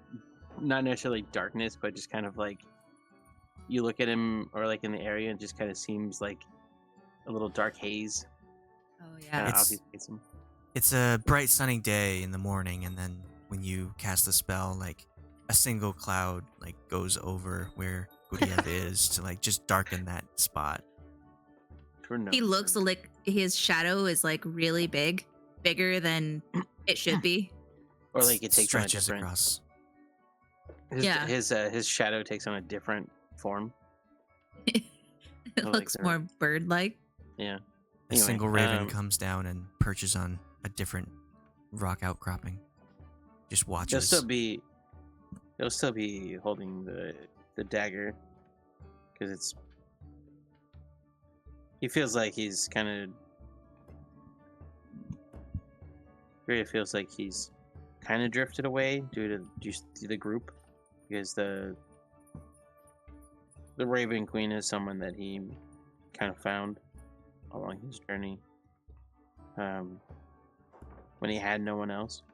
not necessarily darkness, but just kind of like you look at him or like in the area and just kind of seems like a little dark haze. Oh yeah. Obfuscates him. It's a bright sunny day in the morning, and then when you cast the spell, like a single cloud like goes over where Guryev is to like just darken that spot. He looks like his shadow is like really bigger than it should be. Or like it takes stretches on a different across. His shadow takes on a different form. It looks more bird-like. Yeah. A single raven comes down and perches on a different rock outcropping. Just watches. They'll still be holding the dagger, because he feels like he's kind of really feels like he's kind of drifted away due to the group, because the Raven Queen is someone that he kind of found along his journey when he had no one else,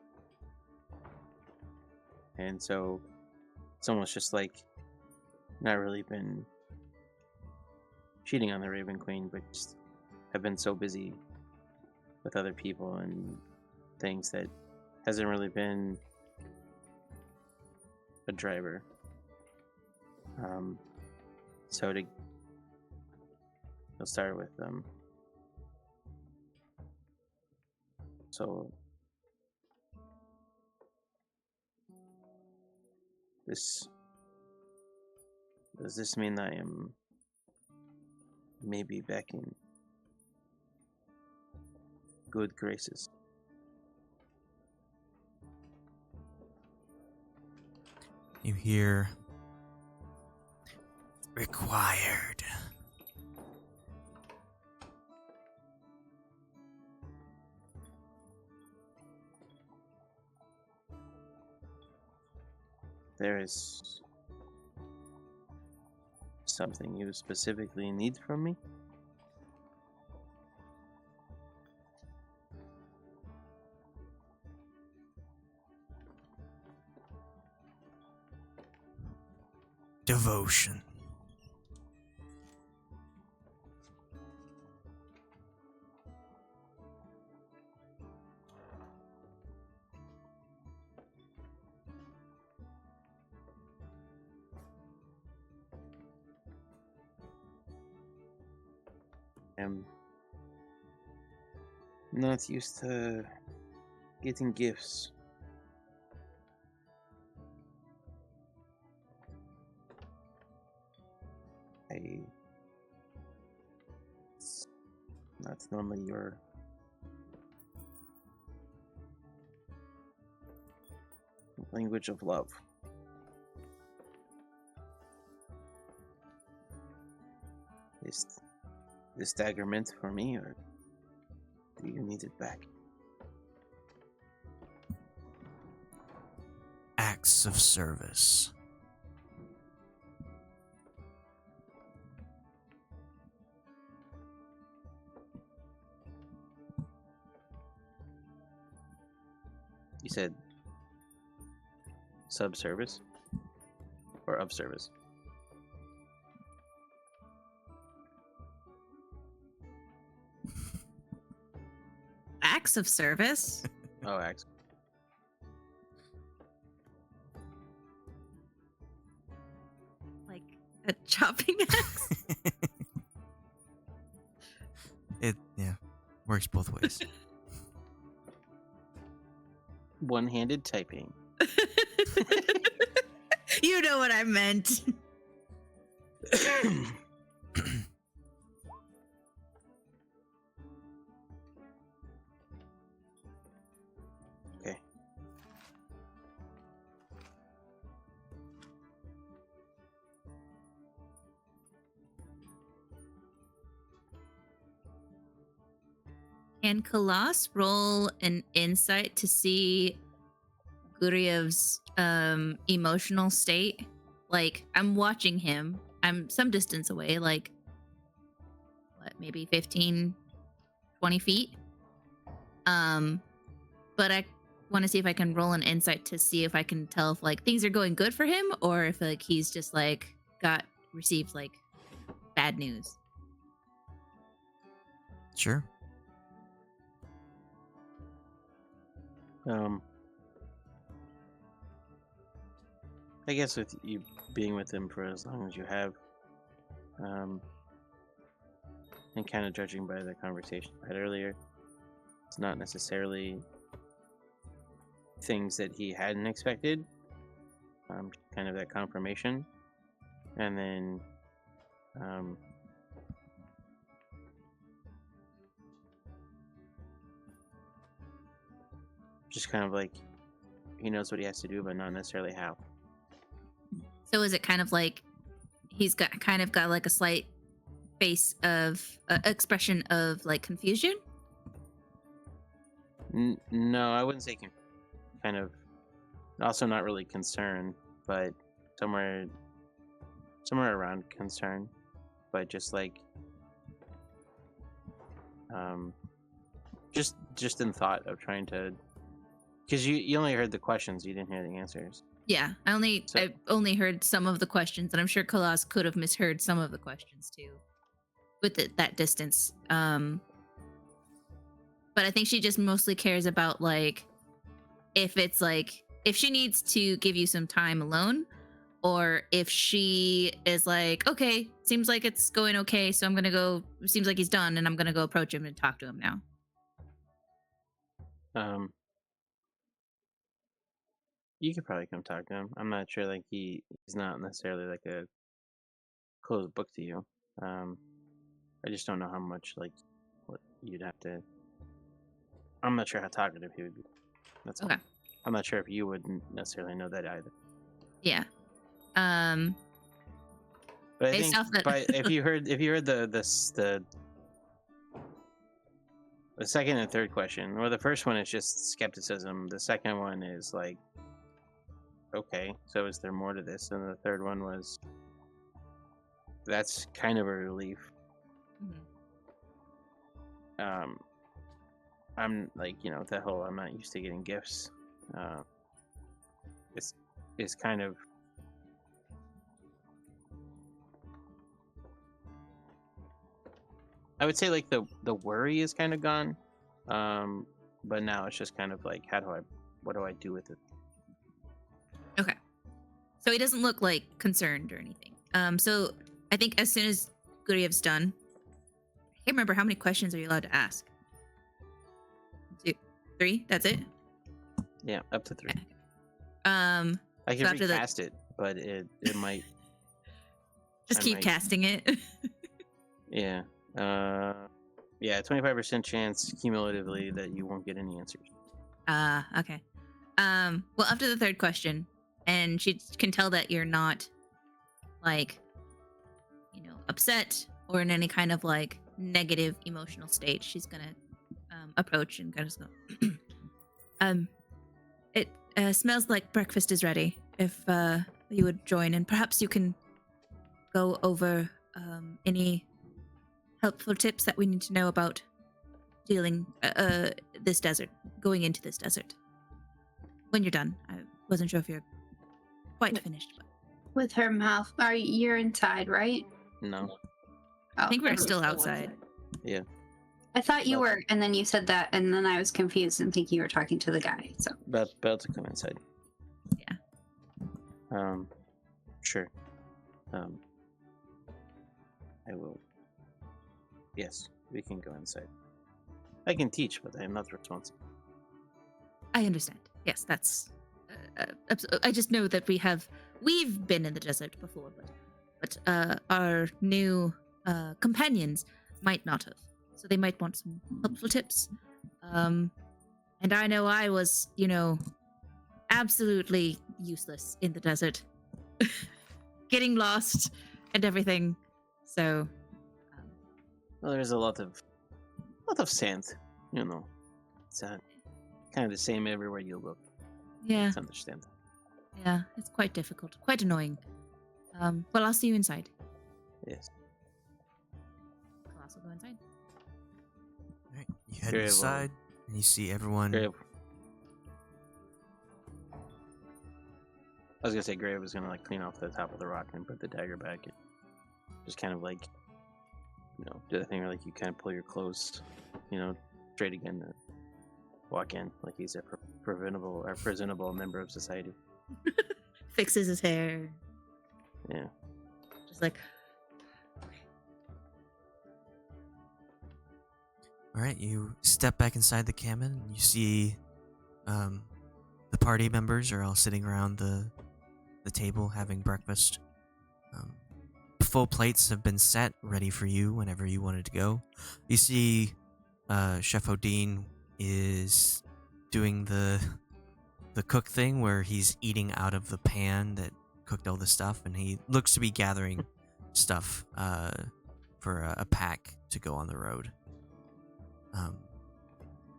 and so it's almost just like not really been cheating on the Raven Queen, but just have been so busy with other people and things that hasn't really been a driver. So we'll start with so does this mean that I am maybe back in good graces? You hear required. there is something you specifically need from me? Devotion. I'm not used to getting gifts. It's not normally your language of love. Is this dagger meant for me, or do you need it back? Acts of service. You said sub-service? Or of service? Acts of service. Oh, acts. Like a chopping axe. It works both ways. One-handed typing. You know what I meant. Okay. Can Khalas roll an insight to see Guryev's emotional state? Like, I'm watching him. I'm some distance away, like, what, maybe 15, 20 feet? But I want to see if I can roll an insight to see if I can tell if, like, things are going good for him or if, like, he's just, like, received, like, bad news. Sure. I guess with you being with him for as long as you have, and kind of judging by the conversation I had earlier, it's not necessarily things that he hadn't expected. Kind of that confirmation, and then just kind of like he knows what he has to do, but not necessarily how. So is it kind of like he's got like a slight face of expression of like confusion? No, I wouldn't say kind of. Also, not really concern, but somewhere around concern, but just like just in thought of trying to, because you only heard the questions, you didn't hear the answers. Yeah, I only heard some of the questions, and I'm sure Khalas could have misheard some of the questions too, with that distance. But I think she just mostly cares about like if it's like if she needs to give you some time alone, or if she is like, okay, seems like it's going okay, so I'm gonna go. Seems like he's done, and I'm gonna go approach him and talk to him now. You could probably come talk to him. I'm not sure, like he's not necessarily like a closed book to you. I just don't know how much like what you'd have to. I'm not sure how talkative he would be. That's Okay. all. I'm not sure if you wouldn't necessarily know that either. Yeah. But I Based think off that- if you heard the second and third question, or the first one is just skepticism. The second one is like okay, so is there more to this? And the third one was, that's kind of a relief. Mhm. I'm like, the whole I'm not used to getting gifts. It's kind of, I would say like the worry is kind of gone. But now it's just kind of like, what do I do with it? Okay. So he doesn't look like concerned or anything. So I think as soon as Guryev's done, I can't remember how many questions are you allowed to ask. 2, 3. That's it. Yeah, up to 3. Okay. I can so after recast it, but it might. Just I keep might- casting it. Yeah. Yeah, 25% chance cumulatively that you won't get any answers. Okay. Well, after the third question, and she can tell that you're not, like, upset or in any kind of like negative emotional state. She's gonna approach and kind of go. It smells like breakfast is ready. If you would join, and perhaps you can go over any helpful tips that we need to know about dealing this desert, going into this desert. When you're done, I wasn't sure if you're quite finished. But With her mouth. You're inside, right? No. I think we're okay. still outside. Yeah. I thought you Well- were, and then you said that, and then I was confused and thinking you were talking to the guy. So About to come inside. Yeah. Sure. I will. Yes, we can go inside. I can teach, but I am not responsible. I understand. Yes, that's. I just know that we've been in the desert before, but our new companions might not have, so they might want some helpful tips. And I know I was, absolutely useless in the desert, getting lost and everything. So. Well, there's a lot of sand. It's kind of the same everywhere you look. Yeah, It's understandable. yeah, it's quite difficult, quite annoying. Well, I'll see you inside. Yes. Khalas will go inside. All right, you head Very well. inside, and you see everyone. Grave. I was gonna say Grave was gonna like clean off the top of the rock and put the dagger back. And just kind of like, do the thing where like you kind of pull your clothes, straight again to walk in like he's a presentable member of society. Fixes his hair. Yeah. Just like. All right, you step back inside the cabin, and you see the party members are all sitting around the table having breakfast. Full plates have been set, ready for you whenever you wanted to go. You see Chef Odin is doing the cook thing where he's eating out of the pan that cooked all the stuff, and he looks to be gathering stuff for a pack to go on the road.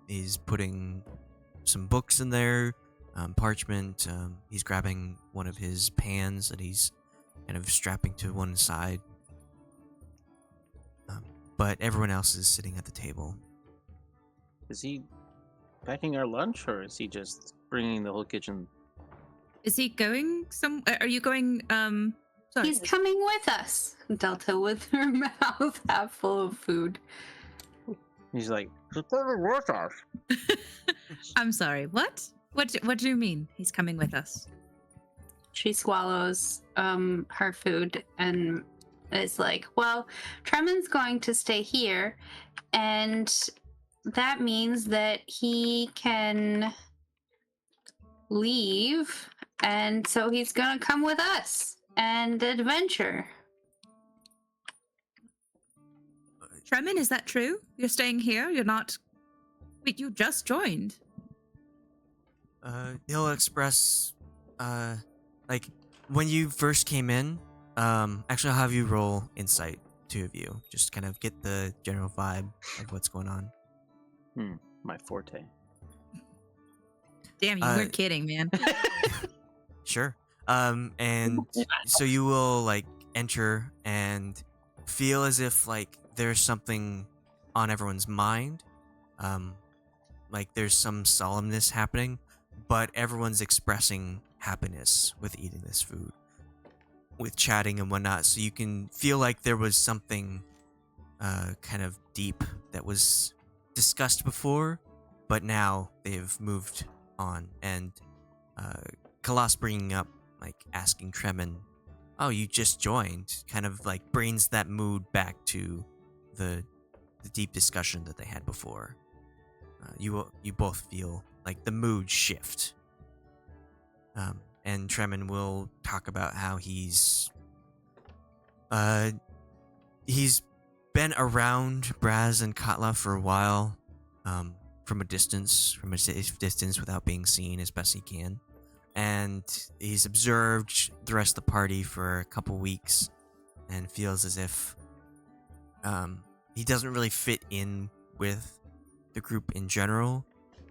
He's putting some books in there, parchment. He's grabbing one of his pans that he's kind of strapping to one side. But everyone else is sitting at the table. Is he packing our lunch, or is he just bringing the whole kitchen? Is he going some? Are you going? Sorry. he's coming with us. Delta with her mouth half full of food. He's like, "Just put the work off." I'm sorry. What? What do you mean? He's coming with us? She swallows her food and is like, well, Tremon's going to stay here, and that means that he can leave, and so he's gonna come with us and adventure. Tremin, is that true? You're staying here? You're not. Wait, you just joined. He'll express, like, when you first came in, actually I'll have you roll insight, 2 of you. Just kind of get the general vibe of what's going on. My forte. Damn, you Uh, weren't kidding, man. Sure. And so you will like enter and feel as if like there's something on everyone's mind. Like there's some solemnness happening, but everyone's expressing happiness with eating this food, with chatting and whatnot. So you can feel like there was something kind of deep that was discussed before, but now they've moved on. And Khalas bringing up, like asking Tremin, "Oh, you just joined," kind of like brings that mood back to the deep discussion that they had before. You both feel like the mood shift. And Tremin will talk about how he's been around Brasz and Katla for a while, from a safe distance without being seen as best he can. And he's observed the rest of the party for a couple weeks and feels as if he doesn't really fit in with the group in general,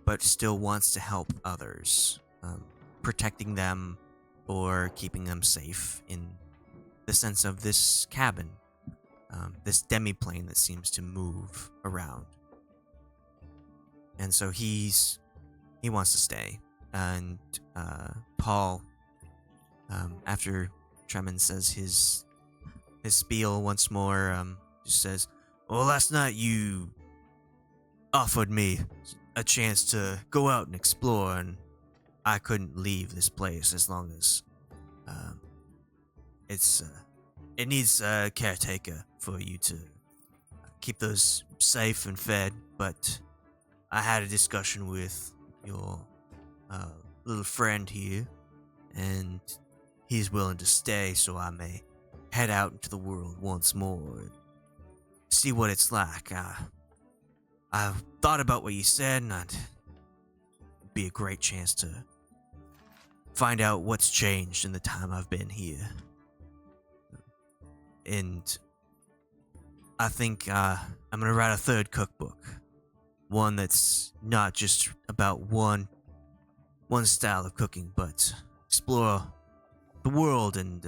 but still wants to help others, protecting them or keeping them safe in the sense of this cabin, this demi-plane that seems to move around. And so he wants to stay. And Paul, after Tremin says his spiel once more, just says, "Well, last night you offered me a chance to go out and explore, and I couldn't leave this place as long as it needs a caretaker for you to keep those safe and fed. But I had a discussion with your little friend here, and he's willing to stay, so I may head out into the world once more and see what it's like. I've thought about what you said, and it'd be a great chance to find out what's changed in the time I've been here. And I think I'm gonna write a third cookbook, one that's not just about one style of cooking, but explore the world and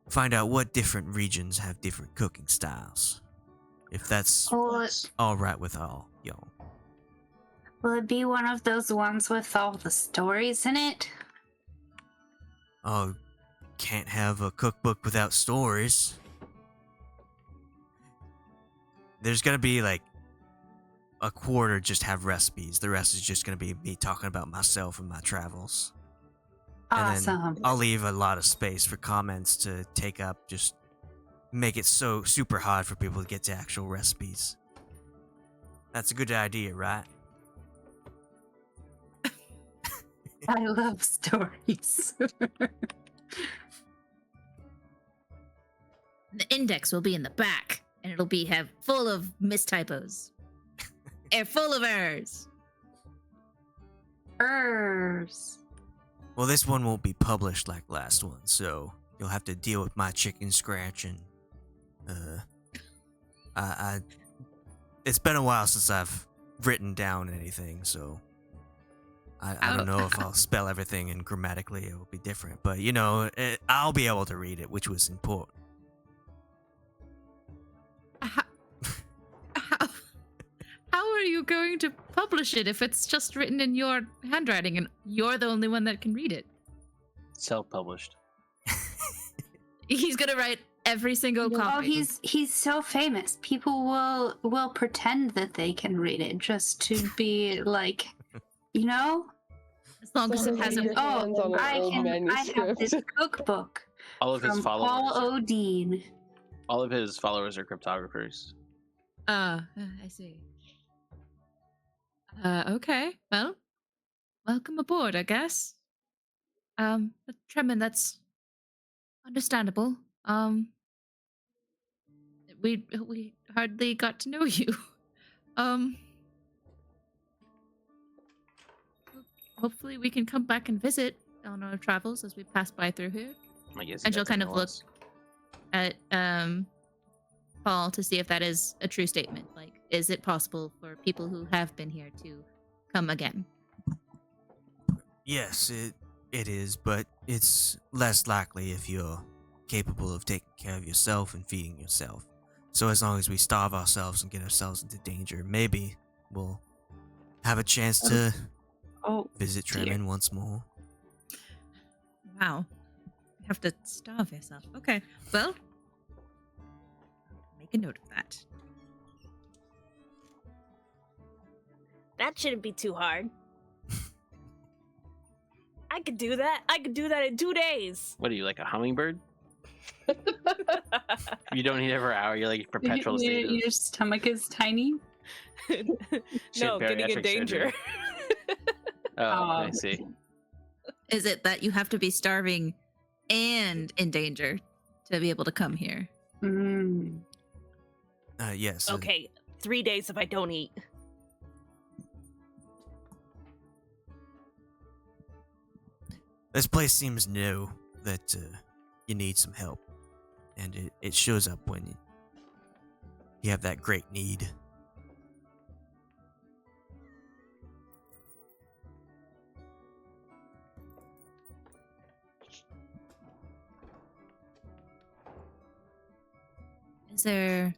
find out what different regions have different cooking styles. If that's all right with all y'all." Will it be one of those ones with all the stories in it? Oh, can't have a cookbook without stories. There's gonna be like a quarter just have recipes. The rest is just gonna be me talking about myself and my travels. And Awesome. then I'll leave a lot of space for comments to take up, just make it so super hard for people to get to actual recipes. That's a good idea, right? I love stories. The index will be in the back, and it'll be have full of mistypos. Full of errors. Ers. Well, this one won't be published like last one, so you'll have to deal with my chicken scratch and it's been a while since I've written down anything, so I don't know if I'll spell everything, and grammatically it will be different, but I'll be able to read it, which was important. How are you going to publish it if it's just written in your handwriting and you're the only one that can read it? Self-published. He's gonna write every single Oh, copy. he's so famous. People will pretend that they can read it just to be like, As long as it has a Hands on an old I have manuscript. this cookbook All of his from followers. Paul O'Dean. All of his followers are cryptographers. I see. Okay. Well, welcome aboard, I guess. But Tremin, that's understandable. We hardly got to know you. Hopefully we can come back and visit on our travels as we pass by through here. I guess. And she'll kind of look at Paul to see if that is a true statement. Like, is it possible for people who have been here to come again? Yes, It is, but it's less likely if you're capable of taking care of yourself and feeding yourself. So as long as we starve ourselves and get ourselves into danger, maybe we'll have a chance to Oh, visit dear. Tremin once more. Wow. You have to starve yourself. Okay. Well, make a note of that. That shouldn't be too hard. I could do that. I could do that in 2 days. What are you, like a hummingbird? You don't eat every hour. You're like perpetual state of Your stomach is tiny. No, getting in bariatric danger. surgery. Oh, I see. Is it that you have to be starving and in danger to be able to come here? Mm. Yes. Okay, 3 days if I don't eat. This place seems new that you need some help. And it shows up when you have that great need. Is there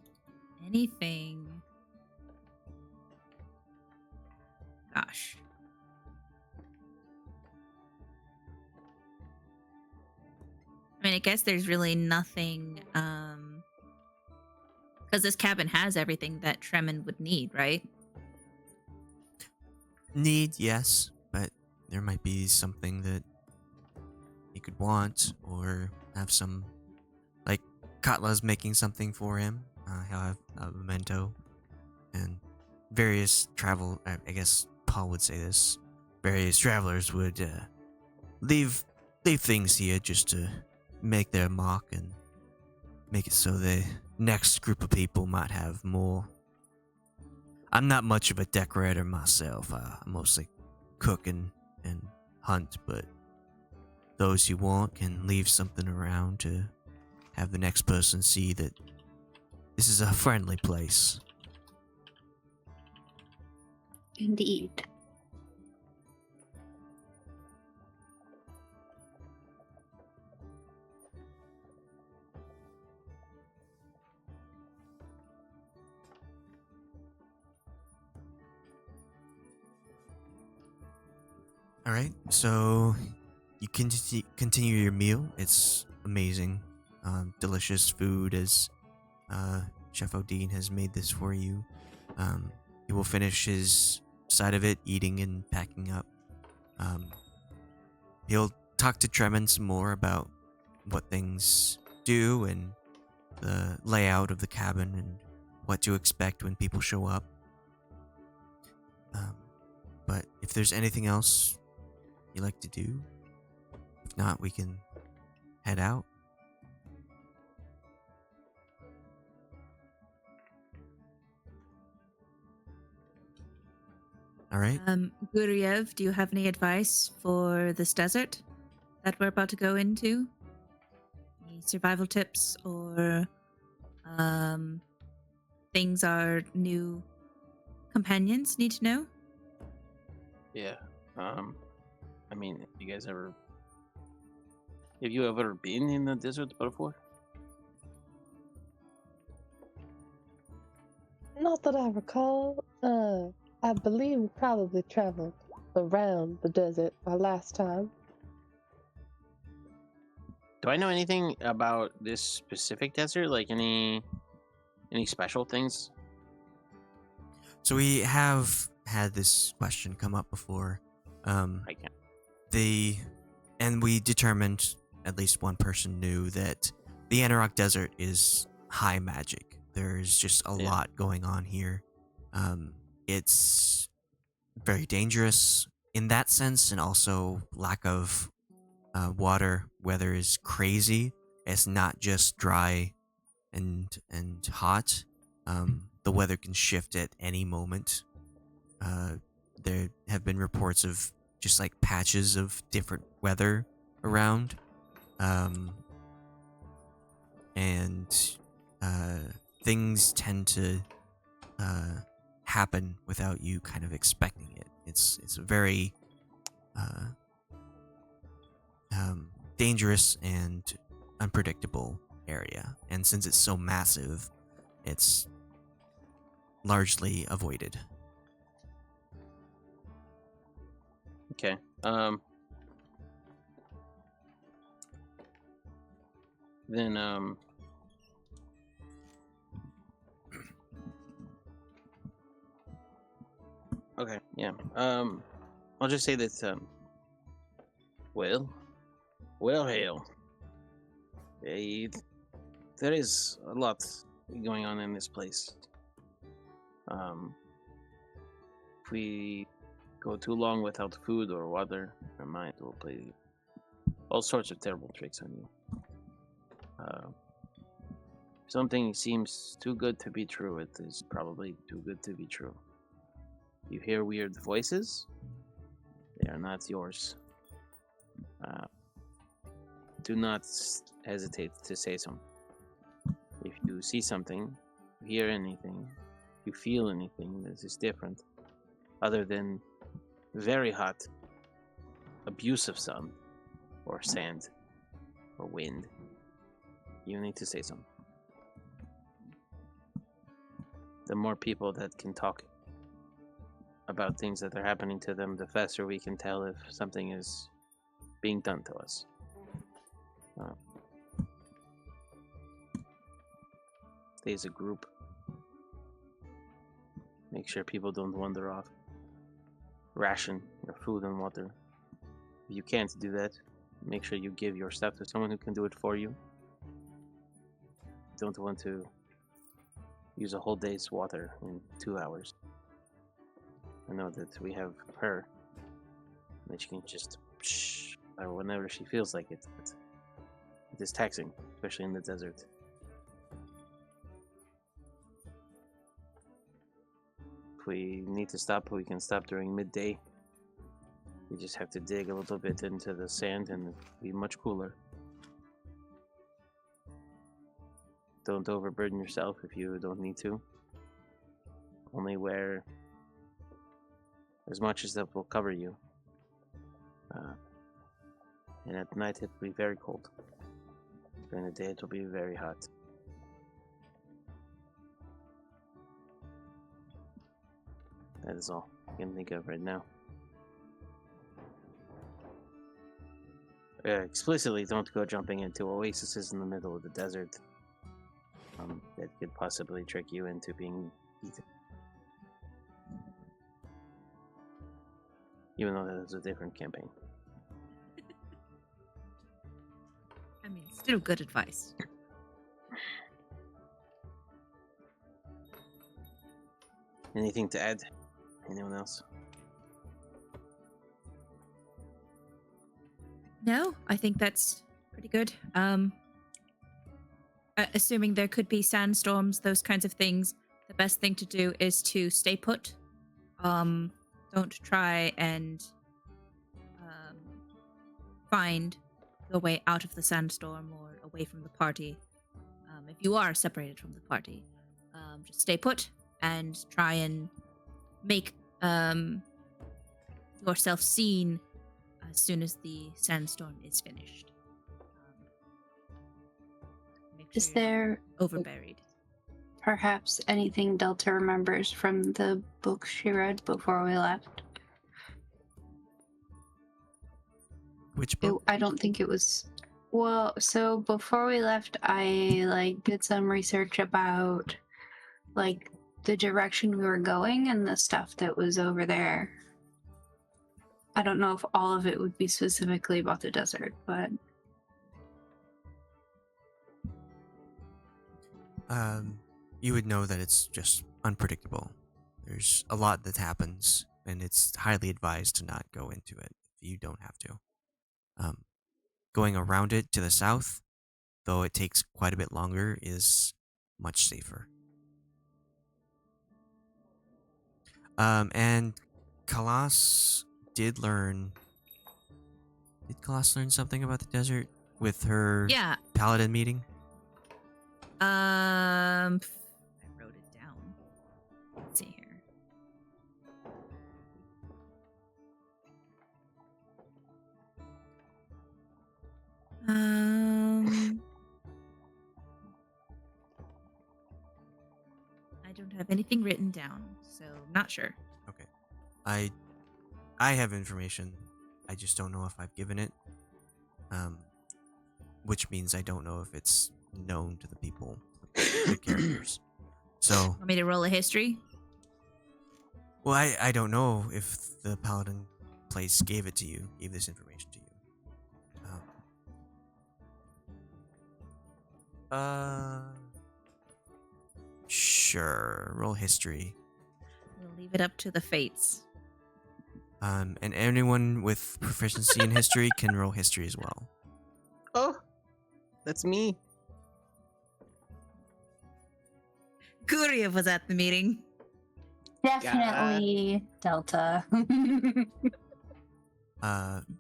anything? Gosh. I mean, I guess there's really nothing, because this cabin has everything that Tremin would need, right? Need, yes, but there might be something that he could want or have some. Like, Katla's making something for him. He'll have a memento. And various travel. I guess Paul would say this. Various travelers would leave things here just to make their mark and make it so the next group of people might have more. I'm not much of a decorator myself. I mostly cook and hunt, but those who want can leave something around to have the next person see that this is a friendly place. Indeed. All right, so you continue your meal. It's amazing, delicious food as Chef Odin has made this for you. He will finish his side of it, eating and packing up. He'll talk to Tremin some more about what things do and the layout of the cabin and what to expect when people show up. But if there's anything else you like to do, if not, we can head out. All right. Guryev, do you have any advice for this desert that we're about to go into? Any survival tips or things our new companions need to know? Yeah. I mean, have you ever been in the desert before? Not that I recall. I believe we probably traveled around the desert our last time. Do I know anything about this specific desert? Like any special things? So we have had this question come up before. I can't. And we determined, at least one person knew, that the Anauroch Desert is high magic. There's just a lot going on here. It's very dangerous in that sense, and also lack of water. Weather is crazy. It's not just dry and hot. The weather can shift at any moment. There have been reports of just like patches of different weather around. And things tend to happen without you kind of expecting it. It's a very dangerous and unpredictable area. And since it's so massive, it's largely avoided. Okay. Then okay, yeah. I'll just say that well, hail. There is a lot going on in this place. If we go too long without food or water, our mind will play all sorts of terrible tricks on you. Something seems too good to be true. It is probably too good to be true. You hear weird voices? They are not yours. Do not hesitate to say so. If you see something, you hear anything, you feel anything that is different, other than very hot, abusive sun, or sand, or wind, you need to say something. The more people that can talk about things that are happening to them, the faster we can tell if something is being done to us. Stay as a group. Make sure people don't wander off. Ration your food and water. If you can't do that, make sure you give your stuff to someone who can do it for you. Don't want to use a whole day's water in 2 hours. I know that we have her, that she can just or whenever she feels like it, but it is taxing, especially in the desert. If we need to stop, we can stop during midday. We just have to dig a little bit into the sand and it'll be much cooler. Don't overburden yourself if you don't need to. Only wear as much as that will cover you. And at night it will be very cold. During the day it will be very hot. That is all I can think of right now. Explicitly don't go jumping into oases in the middle of the desert. That could possibly trick you into being eaten. Even though that was a different campaign. I mean, still good advice. Anything to add? Anyone else? No, I think that's pretty good. Assuming there could be sandstorms, those kinds of things, the best thing to do is to stay put. Don't try and find your way out of the sandstorm or away from the party. If you are separated from the party, just stay put and try and make yourself seen as soon as the sandstorm is finished. Make sure Is you're there not overburied? perhaps anything Delta remembers from the books she read before we left? Which book? I don't think it was. Well, so before we left, I did some research about the direction we were going and the stuff that was over there. I don't know if all of it would be specifically about the desert, but You would know that it's just unpredictable. There's a lot that happens, and it's highly advised to not go into it if you don't have to. Going around it to the south, though it takes quite a bit longer, is much safer. And Khalas did learn. Did Khalas learn something about the desert with her Yeah. paladin meeting? I wrote it down. Let's see here. I don't have anything written down, so not sure. Okay. I have information. I just don't know if I've given it. Which means I don't know if it's known to the people, the characters. So, Want me to roll a history? well, I don't know if the Paladin place gave it to you, gave this information to you. Sure. Roll history. We'll leave it up to the fates. And anyone with proficiency in history can roll history as well. Oh, that's me. Guryev was at the meeting. Definitely Delta.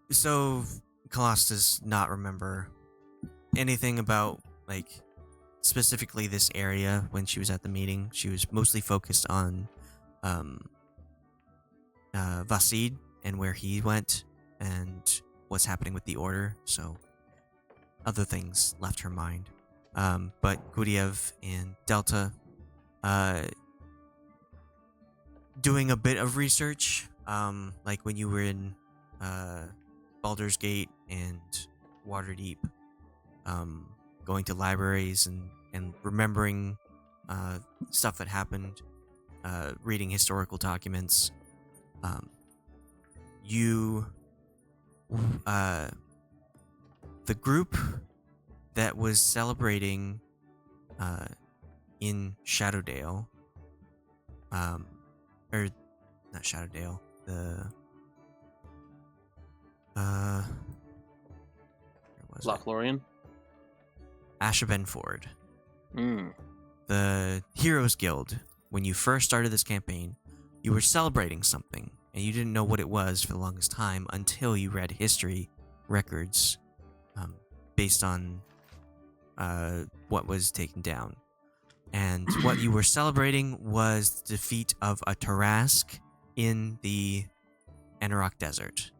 So Khalas does not remember anything about, like, specifically this area when she was at the meeting. She was mostly focused on Vasid and where he went and what's happening with the order, so other things left her mind. But Guryev and Delta doing a bit of research, like when you were in Baldur's Gate and Waterdeep, going to libraries and remembering stuff that happened, reading historical documents. The group that was celebrating in Shadowdale, or not Shadowdale, where was it? Lothlorien? Ashabenford. Mm. The Heroes Guild, when you first started this campaign, you were celebrating something, and you didn't know what it was for the longest time until you read history records based on what was taken down. And what you were celebrating was the defeat of a Tarask in the Anauroch Desert.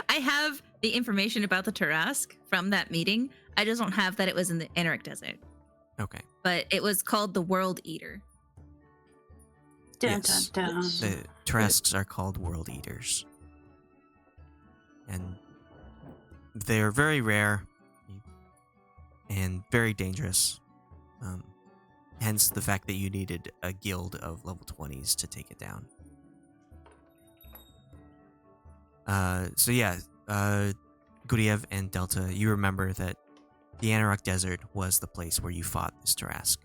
I have the information about the Tarask from that meeting. I just don't have that it was in the Anauroch Desert. Okay. But it was called the World Eater. Dun, Yes. dun, dun. The Tarasks are called World Eaters. And they're very rare and very dangerous. Hence the fact that you needed a guild of level 20s to take it down. So yeah, Guryev and Delta, you remember that the Anauroch Desert was the place where you fought this Tarask.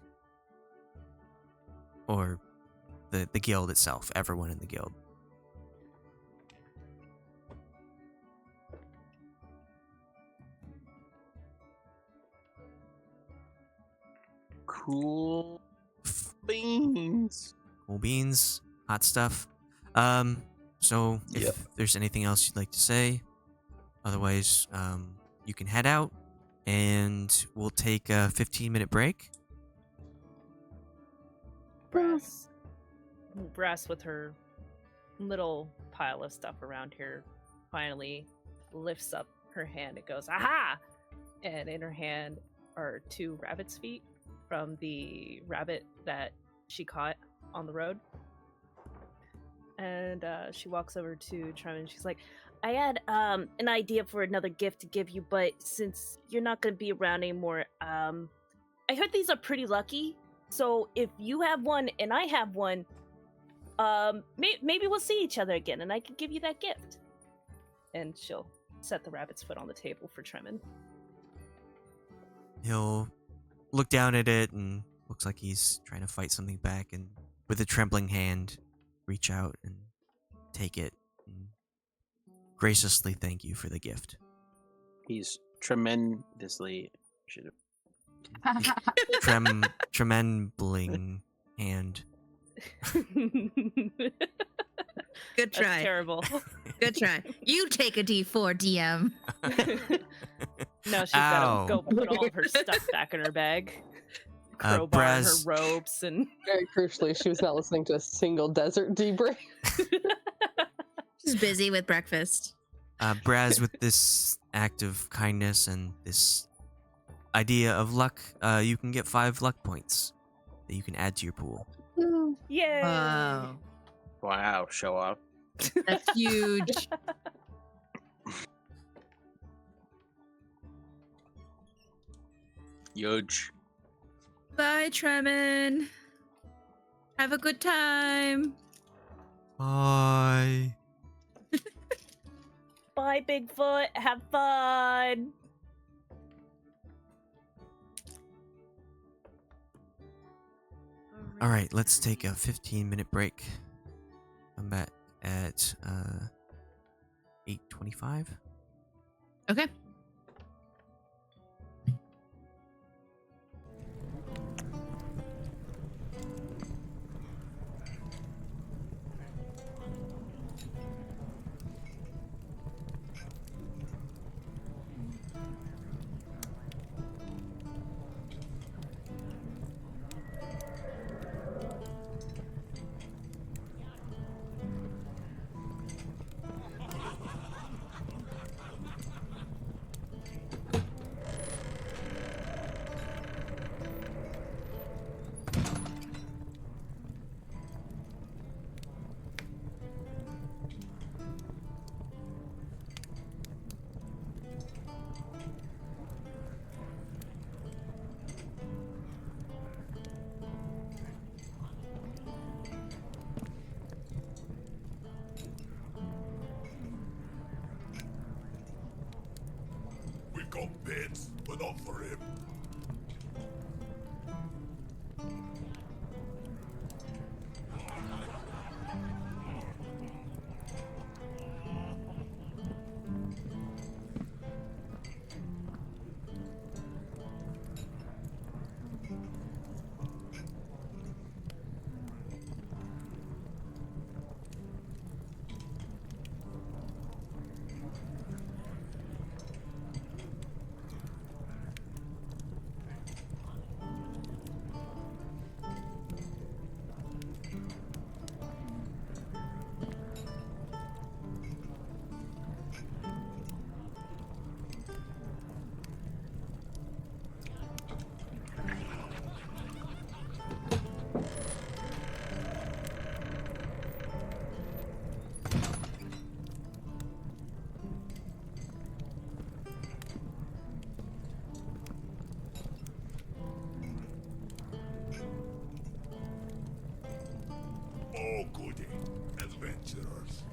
Or the guild itself, everyone in the guild. Cool beans. Cool beans, hot stuff. So if Yep. there's anything else you'd like to say, otherwise, you can head out, and we'll take a 15-minute break. Brasz with her little pile of stuff around here finally lifts up her hand. It goes, aha! And in her hand are 2 rabbit's feet from the rabbit that she caught on the road. And she walks over to Trevin and she's like, I had an idea for another gift to give you, but since you're not going to be around anymore, I heard these are pretty lucky. So if you have one and I have one, maybe we'll see each other again and I can give you that gift. And she'll set the rabbit's foot on the table for Trevin. He'll look down at it and looks like he's trying to fight something back, and with a trembling hand, reach out and take it and graciously thank you for the gift. He's tremendously. Should have. Trembling hand. Good That's try. terrible. Good try. You take a D4, DM. No, she's Ow. gotta go put all of her stuff back in her bag. Crowbar, Brasz- her robes, and Very crucially, she was not listening to a single desert debrief. She's busy with breakfast. Brasz, with this act of kindness and this idea of luck, you can get 5 luck points that you can add to your pool. Ooh. Yay! Wow. Wow, show off. That's huge. Huge. Bye, Tremin. Have a good time. Bye. Bye, Bigfoot. Have fun. All right, let's take a 15-minute break. I'm back at 8:25. Okay. We got bits, but not for him. Oh, goody. Adventurers.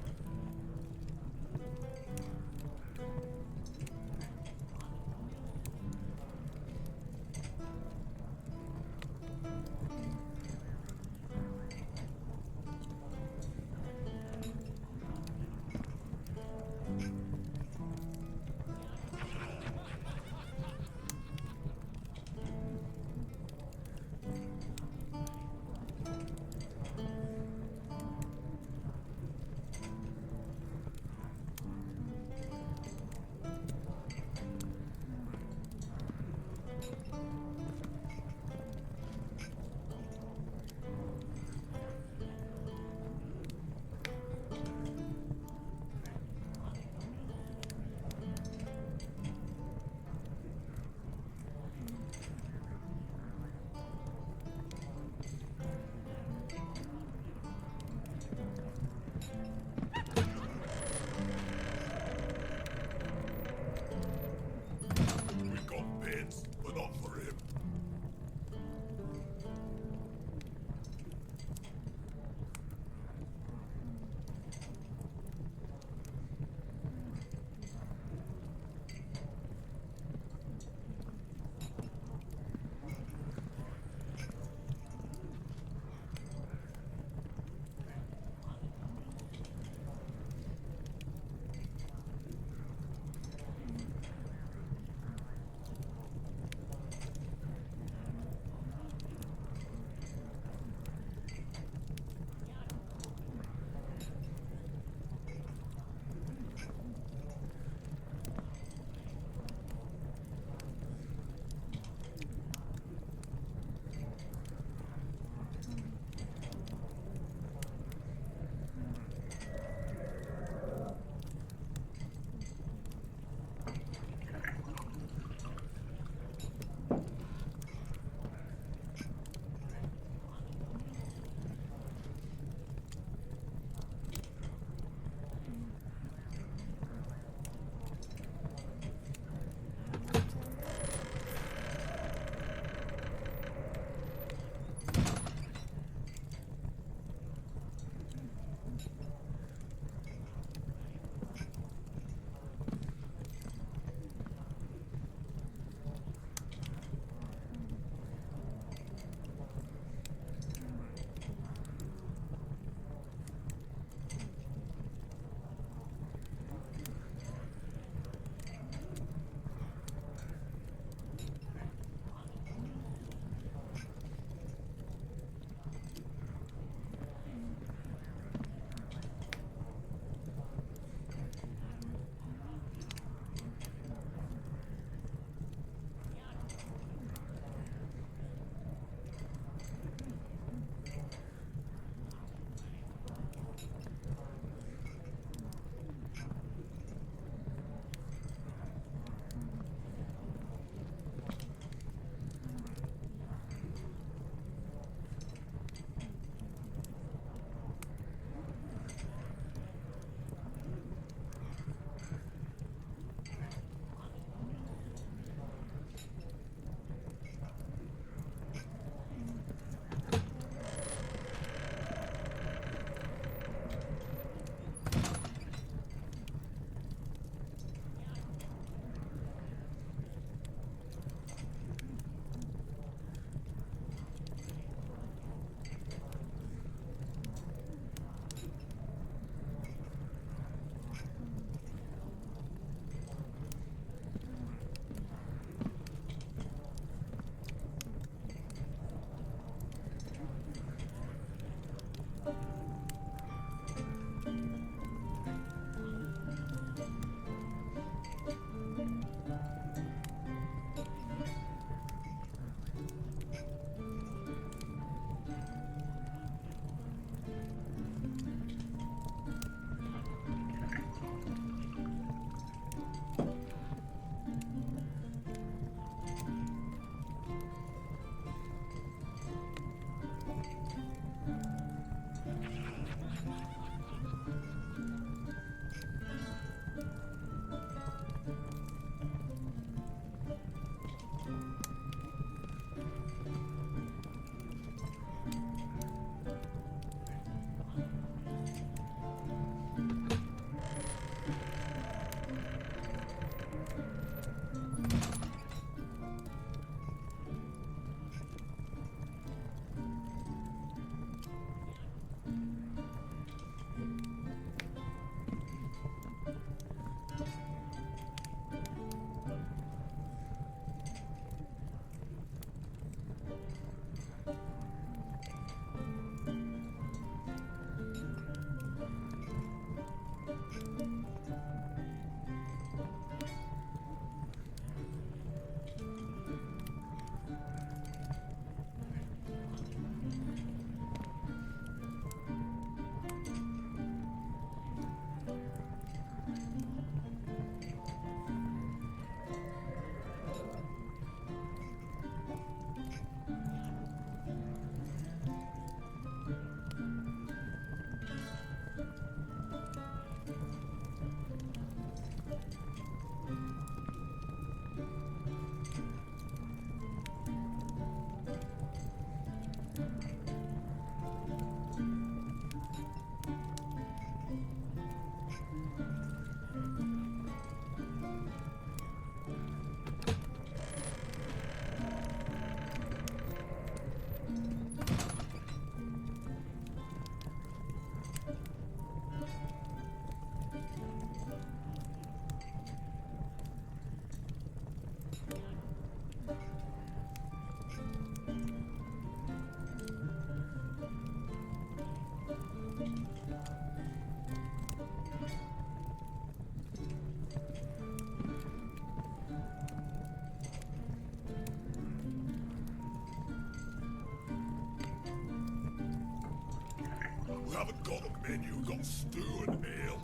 haven't got a menu, got stew and ale.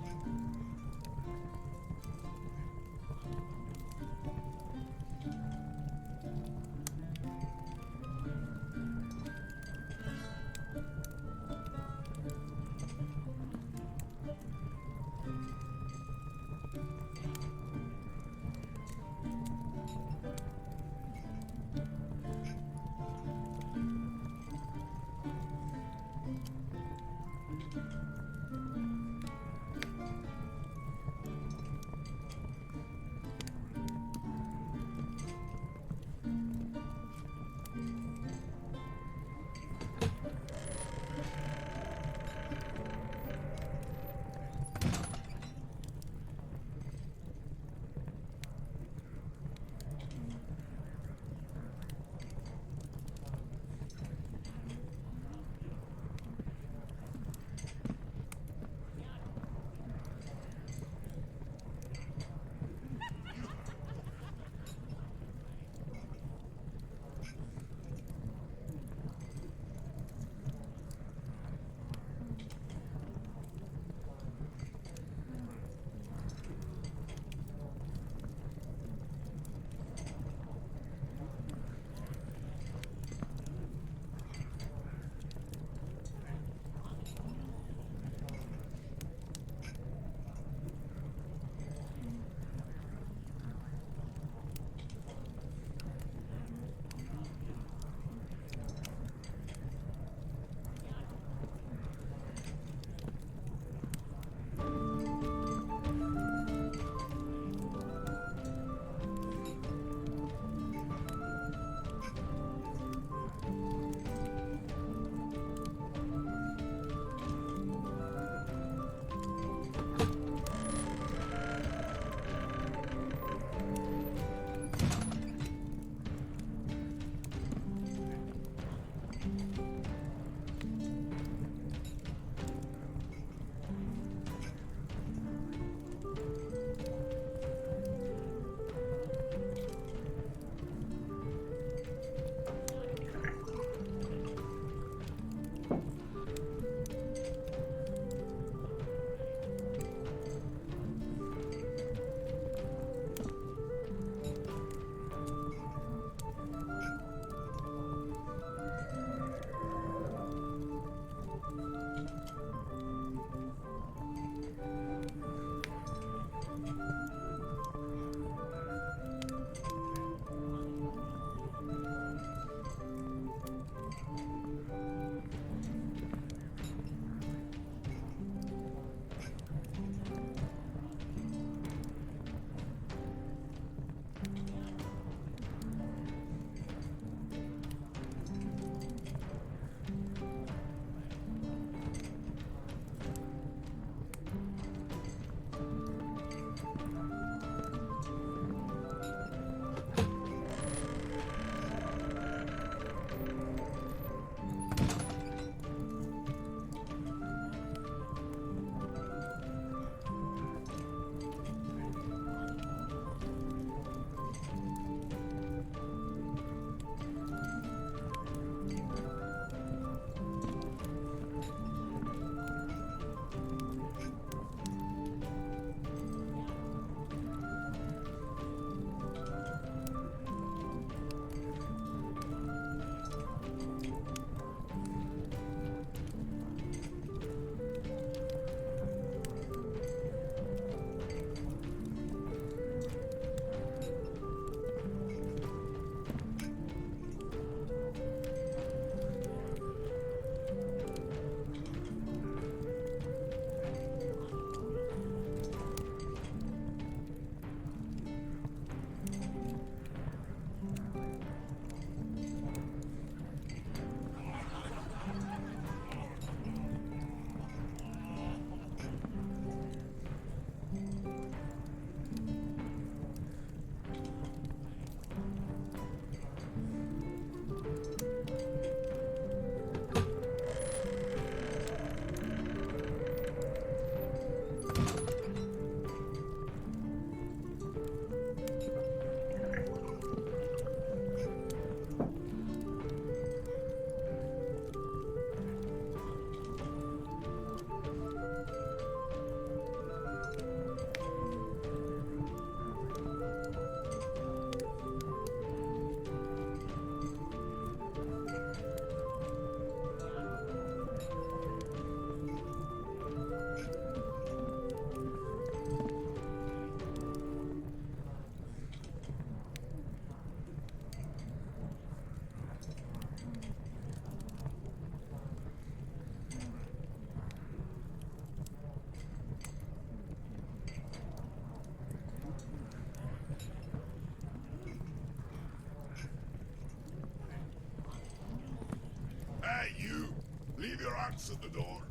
Hey, you! Leave your axe at the door.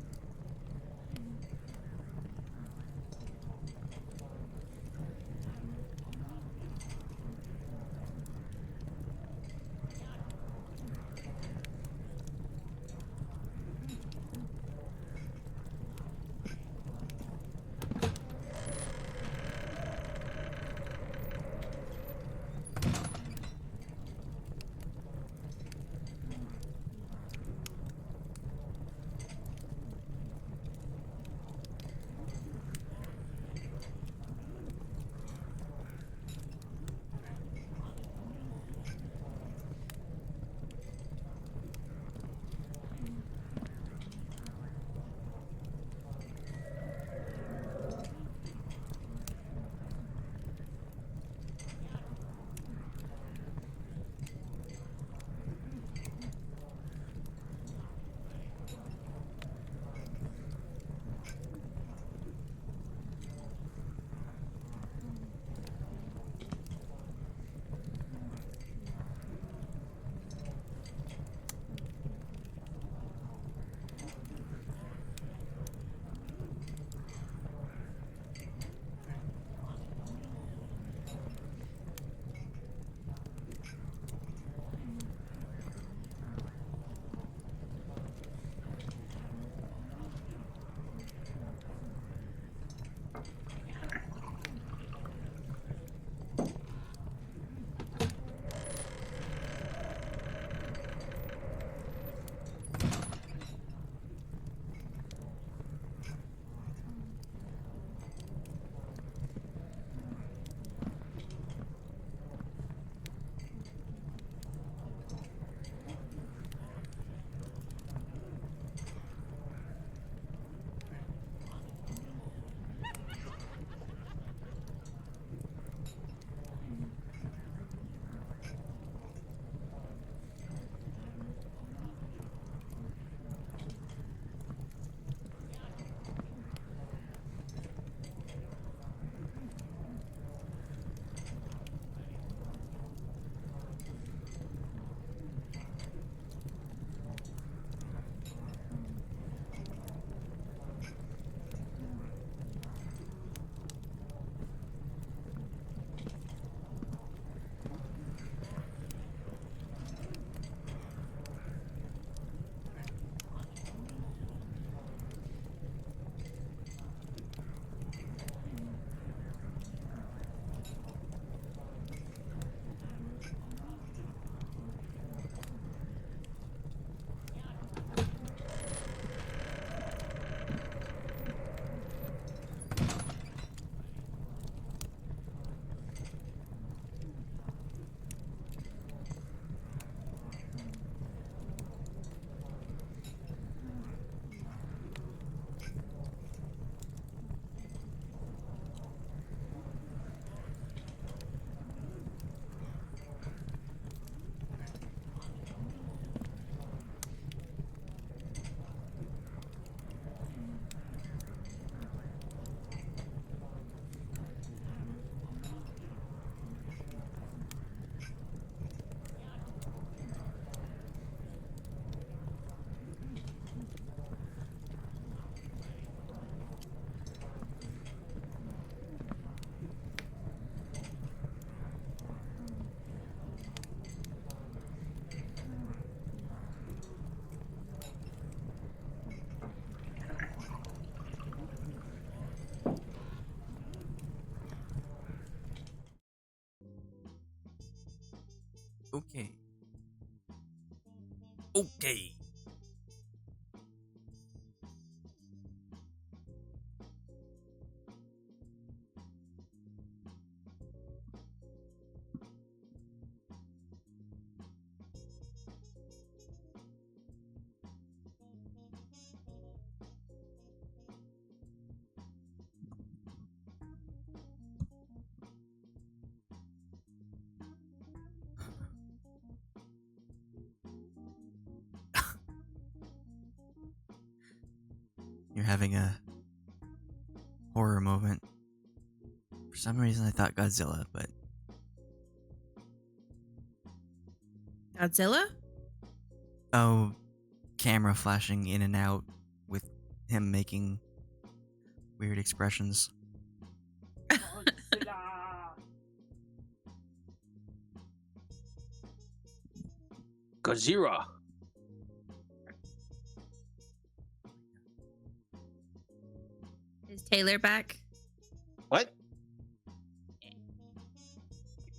Okay. Okay. You're having a horror moment. For some reason, I thought Godzilla, but Godzilla? oh, camera flashing in and out with him making weird expressions. Gojira. Is Taylor back? What?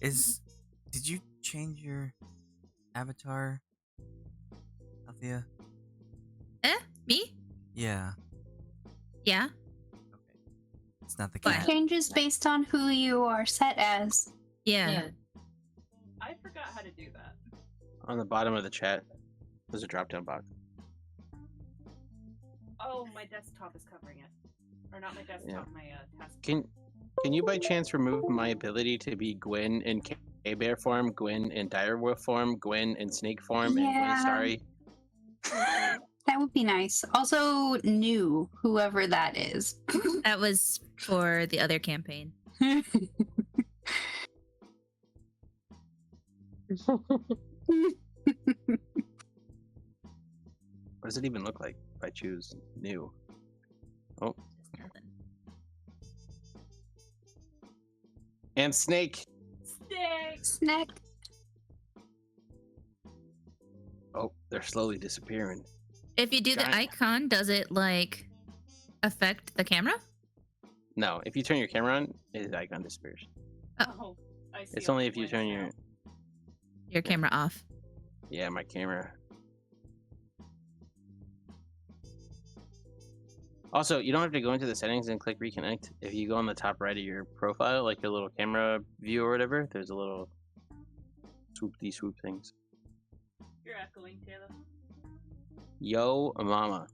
Did you change your avatar, Althea? Me? Yeah. Yeah. Okay. It's not the What? cat. Changes based on who you are set as. Yeah. I forgot how to do that. On the bottom of the chat, there's a drop-down box. Oh, my desktop is covering it. Or not my desktop, my task. Can you by chance remove my ability to be Gwen in K-Bear form, Gwen in Direwolf form, Gwen in Snake form, and Gwen Yeah. Starry? That would be nice. Also, new, whoever that is. That was for the other campaign. What does it even look like if I choose new? Oh, Just nothing. and Snake. Snake! Snack. Oh, they're slowly disappearing. If you do the Giant. icon, does it like affect the camera? No, if you turn your camera on, his icon disappears. Oh, I see. It's all only the if you blanks turn now. Your camera off. Yeah, my camera. Also, you don't have to go into the settings and click reconnect. If you go on the top right of your profile, like your little camera view or whatever, there's a little swoop things. You're echoing, Taylor. Yo, mama.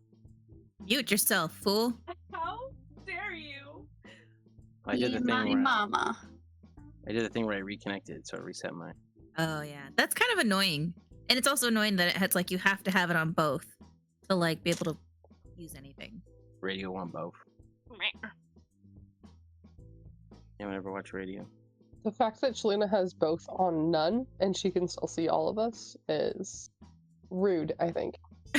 Mute yourself, fool. How dare you? I did the Be my thing where mama. I did the thing where I reconnected, so it reset my. Oh yeah, that's kind of annoying, and it's also annoying that it has like you have to have it on both to like be able to use anything. Radio on both. Anyone ever watch radio? The fact that Shalina has both on none and she can still see all of us is rude, I think.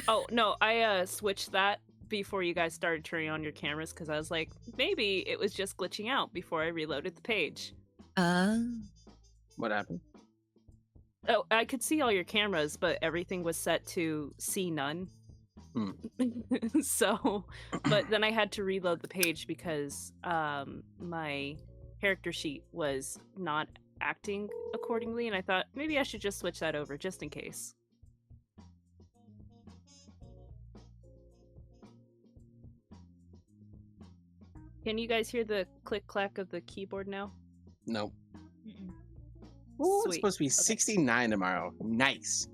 Oh no, I switched that before you guys started turning on your cameras because I was like, maybe it was just glitching out before I reloaded the page. What happened? Oh, I could see all your cameras, but everything was set to see none. Hmm. So, but then I had to reload the page because my character sheet was not acting accordingly, and I thought maybe I should just switch that over just in case. Can you guys hear the click clack of the keyboard now? No. Ooh, it's Sweet. supposed to be Okay. 69 tomorrow. Nice.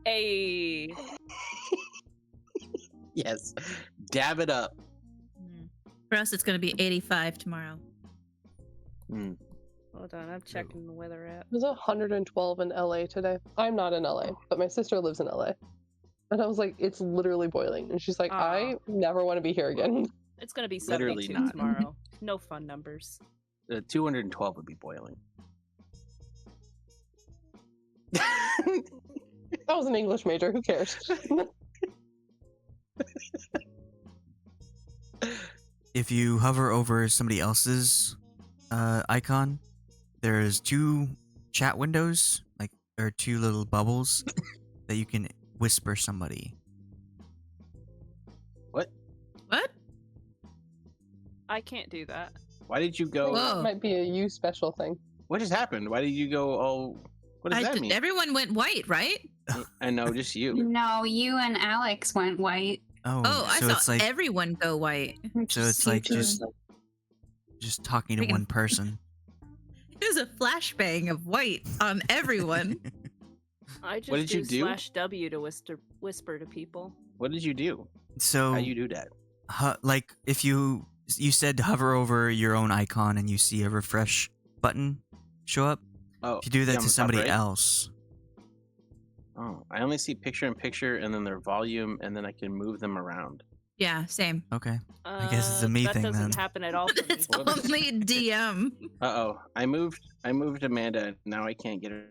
Hey. Yes. Dab it up. For us, it's going to be 85 tomorrow. Hmm. Hold on, I'm checking the weather app. It was 112 in LA today. I'm not in LA, but my sister lives in LA. And I was like, it's literally boiling. And she's like, I never want to be here again. It's gonna be Literally 72 not. tomorrow. No fun numbers. 212 would be boiling. I was an English major. Who cares? If you hover over somebody else's icon, there's two chat windows, like or two little bubbles that you can whisper somebody. What? What? I can't do that. Why did you go? Whoa. That might be a you special thing. What just happened? Why did you go all? What does that mean? Everyone went white, right? I know, just you. No, you and Alex went white. Oh, Oh, I so saw it's like everyone go white. so it's like just talking to Freaking- one person. It was a flashbang of white on everyone. I just What did you do? /W to whisper to people. What did you do? So How you do that? like if you said hover over your own icon and you see a refresh button show up. Oh, If you do that yeah, on to the top somebody right? else, Oh, I only see picture in picture and then their volume, and then I can move them around. Yeah, same. okay. I guess it's a me that thing doesn't then. happen at all for me. It's Whoops. only DM. I moved Amanda. Now I can't get her.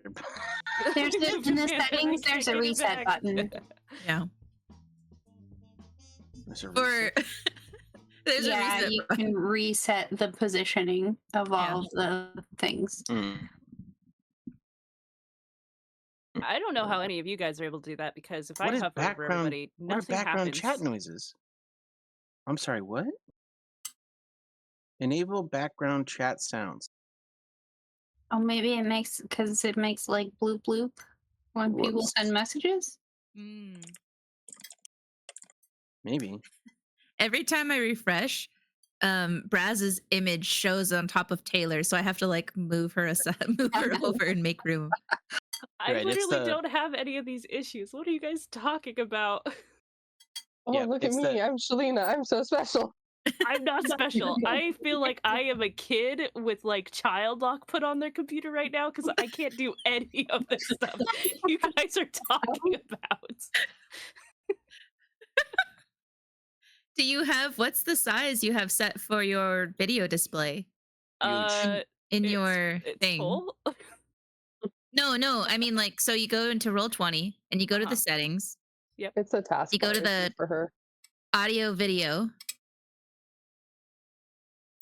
There's in the settings, there's a reset button. Yeah. There's a For reset? there's a yeah, reset you button. can reset the positioning of Yeah. all of the things. Mm. I don't know how any of you guys are able to do that because if What I is hover over background? everybody, What are nothing background happens. chat noises? I'm sorry, what? Enable background chat sounds. Oh, maybe it makes like bloop bloop when people Whoops. send messages. Maybe. Every time I refresh, Braz's image shows on top of Taylor, so I have to like move her aside, move her over, and make room. I Right, it's literally the- don't have any of these issues. What are you guys talking about? Oh, Yeah, look at it's me. the- I'm Shalina. I'm so special. I'm not special. I feel like I am a kid with like child lock put on their computer right now because I can't do any of this stuff you guys are talking about. Do you have what's the size you have set for your video display in It's- your it's thing? full. No. I mean, like, so you go into Roll20 and you go to Uh-huh. the settings, It's a task. You go to the- for her. audio, video,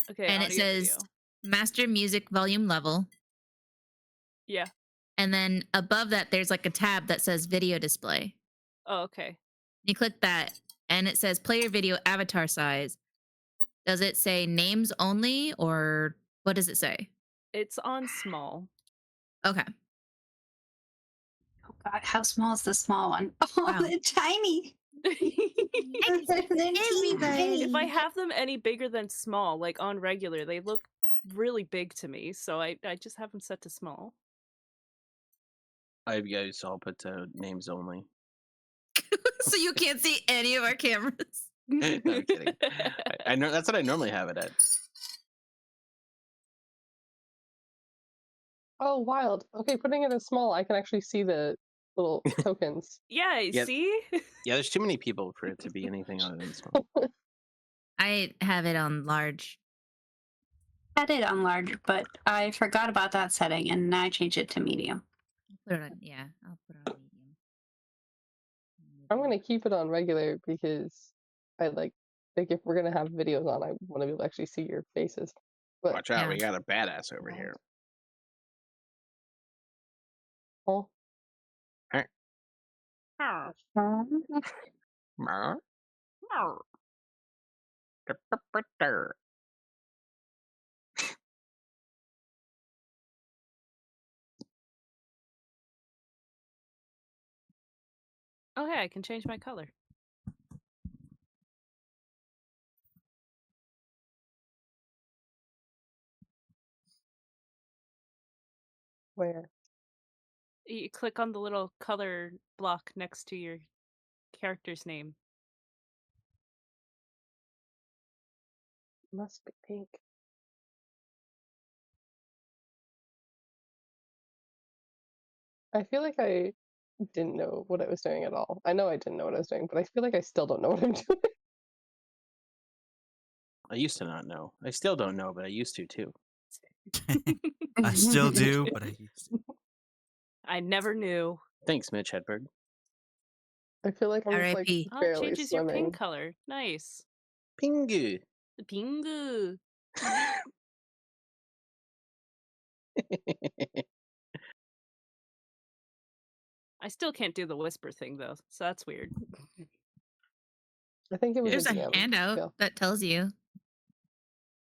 Okay, and it audio, says video. master music volume level. Yeah. And then above that, there's like a tab that says video display. Oh, okay. You click that, and it says player video avatar size. Does it say names only, or what does it say? It's on small. Okay. Oh God, how small is the small one? Oh, Wow. they're tiny. They're teeny. If I have them any bigger than small, like on regular, they look really big to me. So I just have them set to small. I guys all put names only. So you can't see any of our cameras. No, I'm kidding. I know that's what I normally have it at. Oh, wild. Okay, putting it as small, I can actually see the little tokens. Yeah, Yeah. see? Yeah, there's too many people for it to be anything other than small. I have it on large. I had it on large, but I forgot about that setting, and now I changed it to medium. Put it on, yeah, I'll put it on medium. I'm gonna keep it on regular because I like if we're gonna have videos on, I want to be able to actually see your faces. But Watch out, Yeah. we got a badass over here. oh, Okay, I can change my color. where? You click on the little color block next to your character's name. Must be pink. I feel like I didn't know what I was doing at all. I know I didn't know what I was doing, but I feel like I still don't know what I'm doing. I used to not know. I still don't know, but I used to too. I still do, but I used to. I never knew. Thanks, Mitch Hedberg. I feel like I'm just, like R.I.P.. Oh, it barely changes your swimming. pink color. Nice. Pingu. The pingu. I still can't do the whisper thing though, so that's weird. I think it was There's a DM handout skill. that tells you.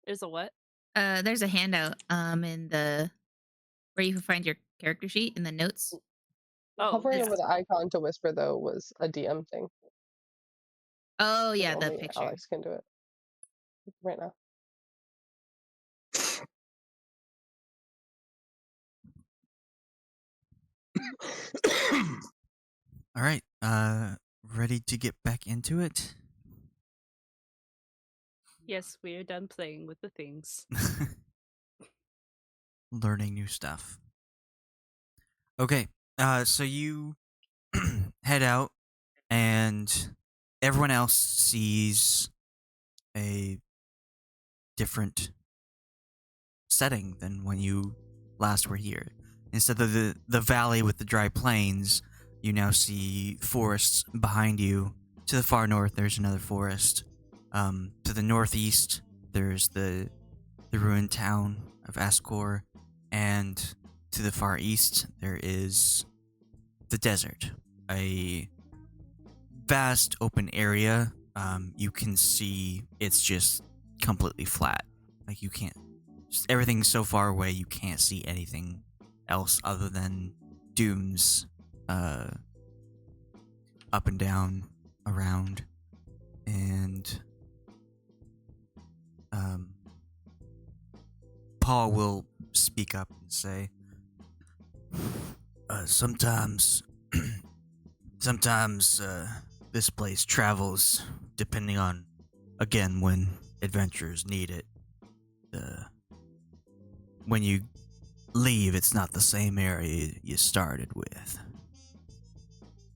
There's a what? There's a handout in the where you can find your character sheet in the notes. Oh, Hovering yeah. over the icon to whisper though was a DM thing. Oh So yeah, the only picture. Alex can do it right now. All right. Ready to get back into it? Yes, we are done playing with the things. Learning new stuff. Okay. So you head out, and everyone else sees a different setting than when you last were here. Instead of the valley with the dry plains, you now see forests behind you, to the far north, there's another forest. To the northeast, there's the ruined town of Ascor, and to the far east, there is the desert, a vast open area. You can see it's just completely flat. Like you can't, just everything's so far away you can't see anything else other than dunes, up and down, around, and Paul will speak up and say, sometimes this place travels depending on, again, when adventurers need it. When you leave, it's not the same area you started with.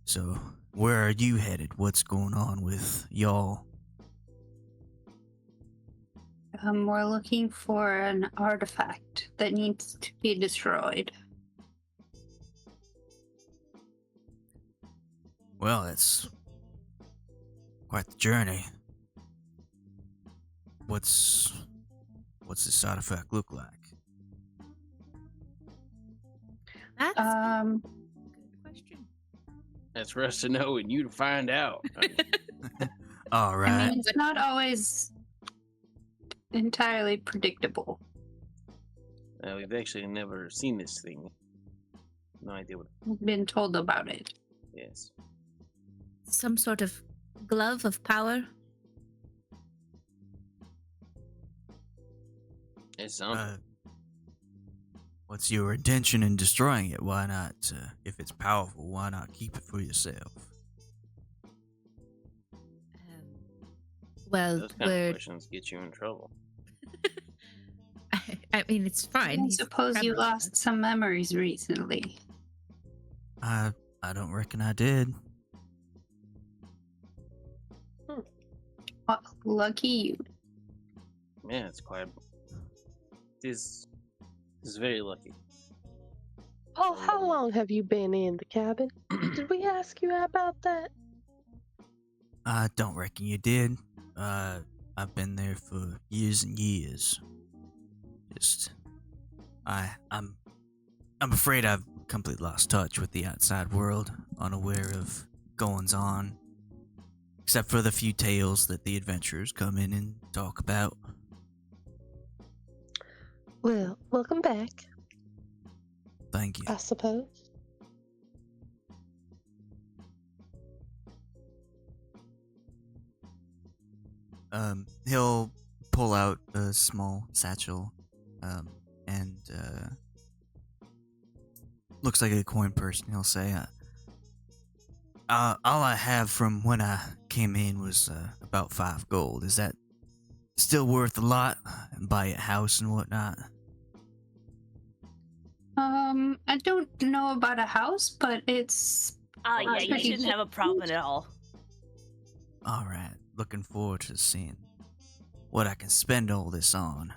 So, where are you headed? What's going on with y'all? We're looking for an artifact that needs to be destroyed. Well, it's quite the journey. What's this artifact look like? That's a good question. That's for us to know and you to find out. All right. I mean, it's not always entirely predictable. We've actually never seen this thing. No idea what We've been told about it. it is. Some sort of glove of power. It's something. What's your intention in destroying it? Why not? If it's powerful, why not keep it for yourself? Well, Those kind of questions get you in trouble. I mean, it's fine. I He's suppose you clever. lost some memories recently. I don't reckon I did. Well, lucky you. Yeah, it's quite. This is very lucky. Paul, how long have you been in the cabin? Did we ask you about that? I don't reckon you did. I've been there for years and years. I'm afraid I've completely lost touch with the outside world, unaware of goings on, except for the few tales that the adventurers come in and talk about. Well, welcome back, Thank you. I suppose. He'll pull out a small satchel, and looks like a coin purse, and he'll say, all I have from when I came in was about 5 gold. Is that still worth a lot? And buy a house and whatnot? I don't know about a house, but it's Oh, yeah, you pretty shouldn't have a problem at all. Alright, looking forward to seeing what I can spend all this on.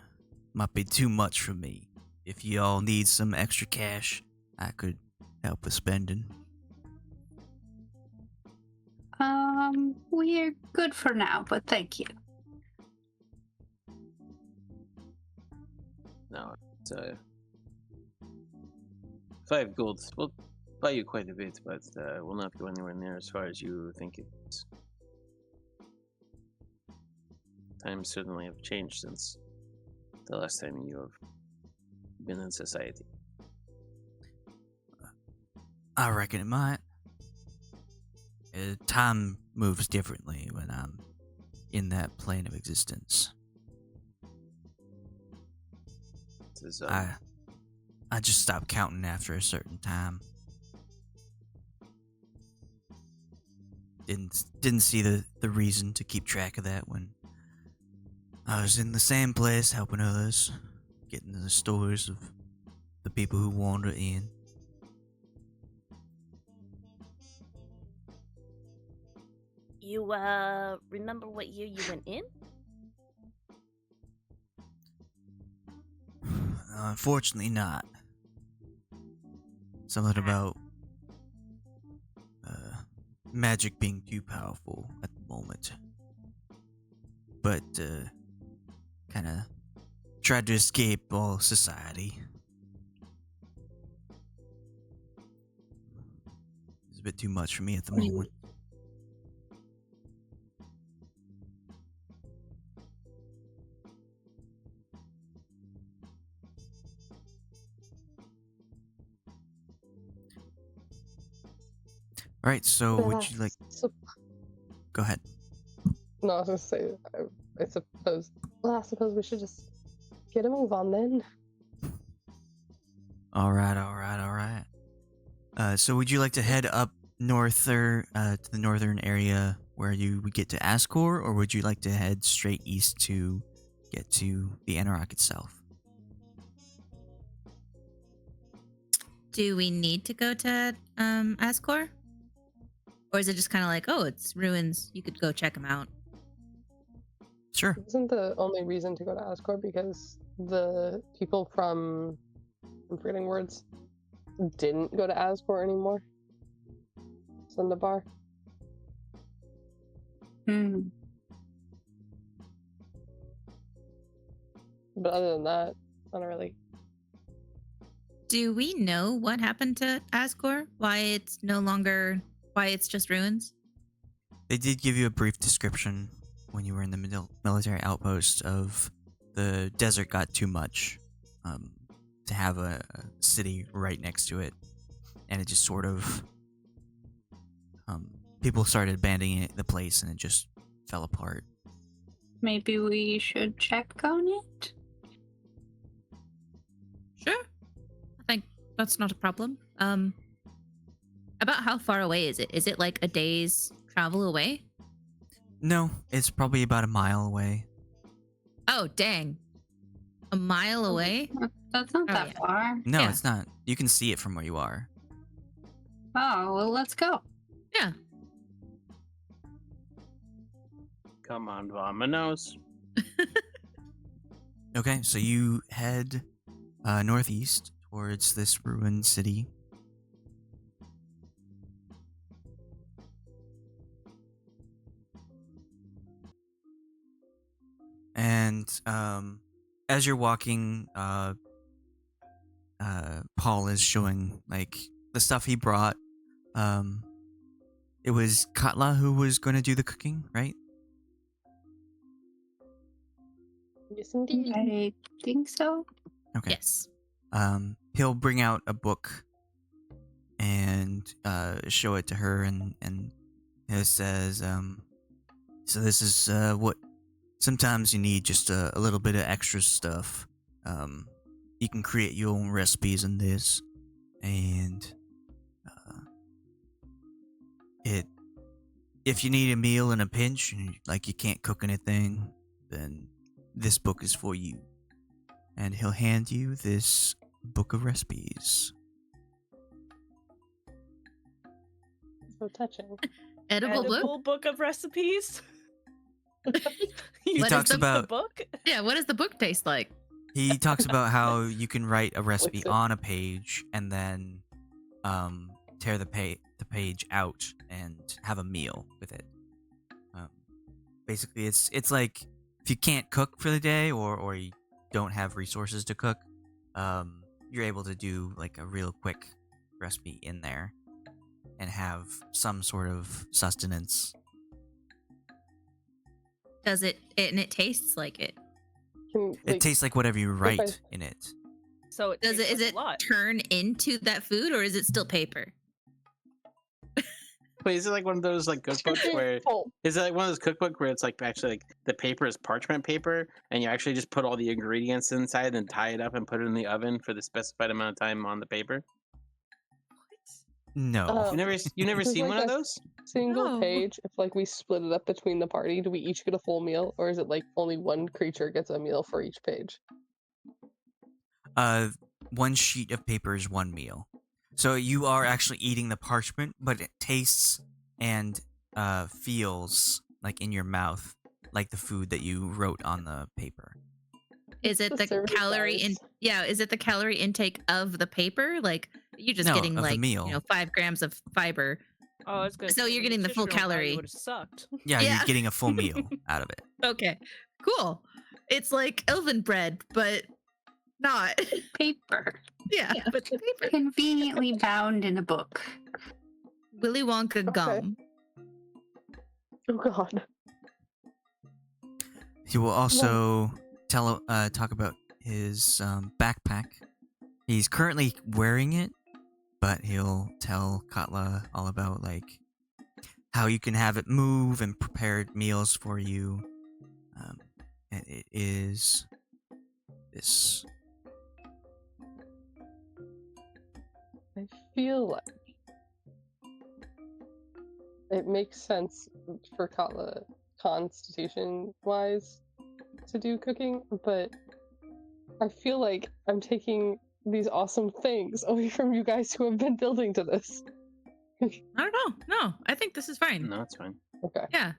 Might be too much for me. If you all need some extra cash, I could help with spending. We're good for now, but thank you. No, it's 5 gold. We'll buy you quite a bit, but we'll not go anywhere near as far as you think it is. Times certainly have changed since the last time you have been in society. I reckon it might. Time moves differently when I'm in that plane of existence. This is, I just stop counting after a certain time. Didn't see the reason to keep track of that when I was in the same place helping others, getting the stories of the people who wander in. You, remember what year you went in? Unfortunately not. Something about magic being too powerful at the moment. But, kind of tried to escape all society. It's a bit too much for me at the moment. All right, so would you like? Go ahead. No, I was gonna say, I suppose. Well, I suppose we should just get a move on then. All right. So would you like to head up to the northern area where you would get to Ascor, or would you like to head straight east to get to the Anauroch itself? Do we need to go to Ascor? Or is it just kind of like, oh, it's ruins, you could go check them out? Sure. Isn't the only reason to go to Ascor because the people from, I'm forgetting words, didn't go to Ascor anymore? Sundabar? But other than that, I don't really. Do we know what happened to Ascor? Why it's just ruins? They did give you a brief description when you were in the military outpost of the desert got too much to have a city right next to it, and it just sort of people started abandoning the place, and it just fell apart. Maybe we should check on it? Sure. I think that's not a problem. About how far away is it? Is it like a day's travel away? No, it's probably about a mile away. Oh, dang. A mile away? That's not that yeah. far. No, Yeah. it's not. You can see it from where you are. Oh, well, let's go. Yeah. Come on, Vamonos. Okay, so you head northeast towards this ruined city. And as you're walking, Paul is showing like the stuff he brought. It was Katla who was going to do the cooking, right? Yes, indeed. I think so. Okay. Yes. He'll bring out a book and show it to her, and it says, so this is what sometimes you need, just a little bit of extra stuff. You can create your own recipes in this, and if you need a meal in a pinch, and like you can't cook anything, then this book is for you. And he'll hand you this book of recipes. So touching. Edible book? book of recipes. He What is talks the about book. Yeah, what does the book taste like? he talks about how you can write a recipe What's it? on a page and then tear the page out and have a meal with it. Basically, it's like if you can't cook for the day or you don't have resources to cook, you're able to do like a real quick recipe in there and have some sort of sustenance. Does it and it tastes like it? It tastes like whatever you write in it. So it Does it tastes is like it a lot. turn into that food, or is it still paper? Wait, is it like one of those like cookbooks where is it like one of those cookbooks where it's like actually like the paper is parchment paper and you actually just put all the ingredients inside and tie it up and put it in the oven for the specified amount of time on the paper? No. You never This seen is one like of a those? Single No. page. If like we split it up between the party, do we each get a full meal, or is it like only one creature gets a meal for each page? One sheet of paper is one meal. So you are actually eating the parchment, but it tastes and feels like in your mouth like the food that you wrote on the paper. Is it the serving calorie size. is it the calorie intake of the paper? Like you're just No, getting of the like meal. 5 grams of fiber Oh, I was gonna So say, you're the getting the full nutritional value calorie. would have sucked. Yeah, Yeah. you're getting a full meal out of it. Okay, cool. It's like elven bread, but not. Paper. Yeah, but the paper. Conveniently bound in a book. Willy Wonka gum. Oh god. He will also talk about his backpack. He's currently wearing it, but he'll tell Katla all about like how you can have it move and prepared meals for you. And it is this. I feel like it makes sense for Katla constitution-wise to do cooking, but I feel like I'm taking these awesome things away from you guys who have been building to this. I don't know. No, I think this is fine. No, it's fine. Okay. Yeah,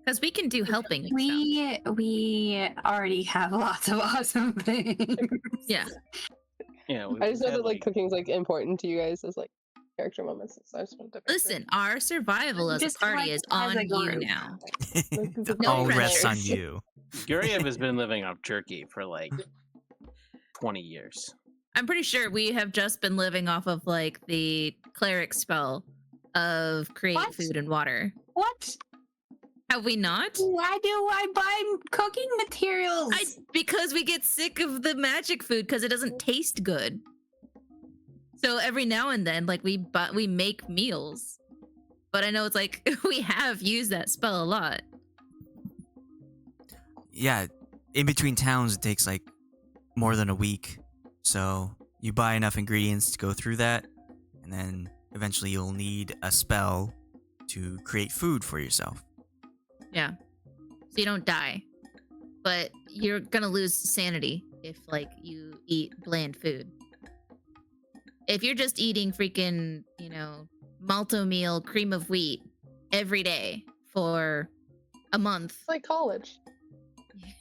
because we can do helping. stuff. We already have lots of awesome things. Yeah. Yeah, I just know had, that like cooking's like important to you guys as like character moments. So I just wanted to make sure. Listen, our survival as a Just, party like, is as on a you group. now. It No all rests on pressure. you. Guryev has been living off jerky for like 20 years. I'm pretty sure we have just been living off of like the cleric spell of create What? food and water. What? Have we not? Why do I buy cooking materials? Because we get sick of the magic food because it doesn't taste good. So every now and then, like we make meals. But I know it's like we have used that spell a lot. Yeah, in between towns, it takes like more than a week. So you buy enough ingredients to go through that, and then eventually you'll need a spell to create food for yourself. Yeah. So you don't die. But you're gonna lose sanity if like you eat bland food. If you're just eating freaking, malto meal, cream of wheat every day for a month. It's like college.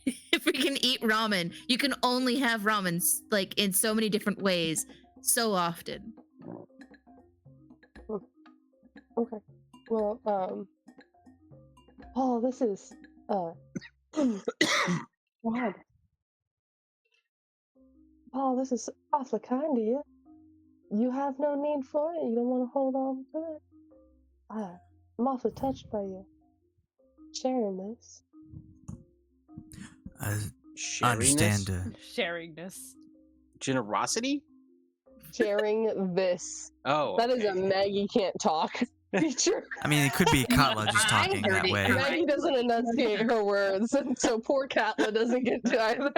If we can eat ramen, you can only have ramen like in so many different ways, so often. Okay. Well, oh, this is God. Oh, this is awfully kind of you. You have no need for it. You don't want to hold on to it. I'm awfully touched by you sharing this. I Shariness? understand. Sharingness. Generosity? Sharing this. Oh, That is a okay. Maggie can't talk feature. I mean, it could be Katla just I talking heard that it way. correct. Maggie doesn't enunciate her words, and so poor Katla doesn't get to either.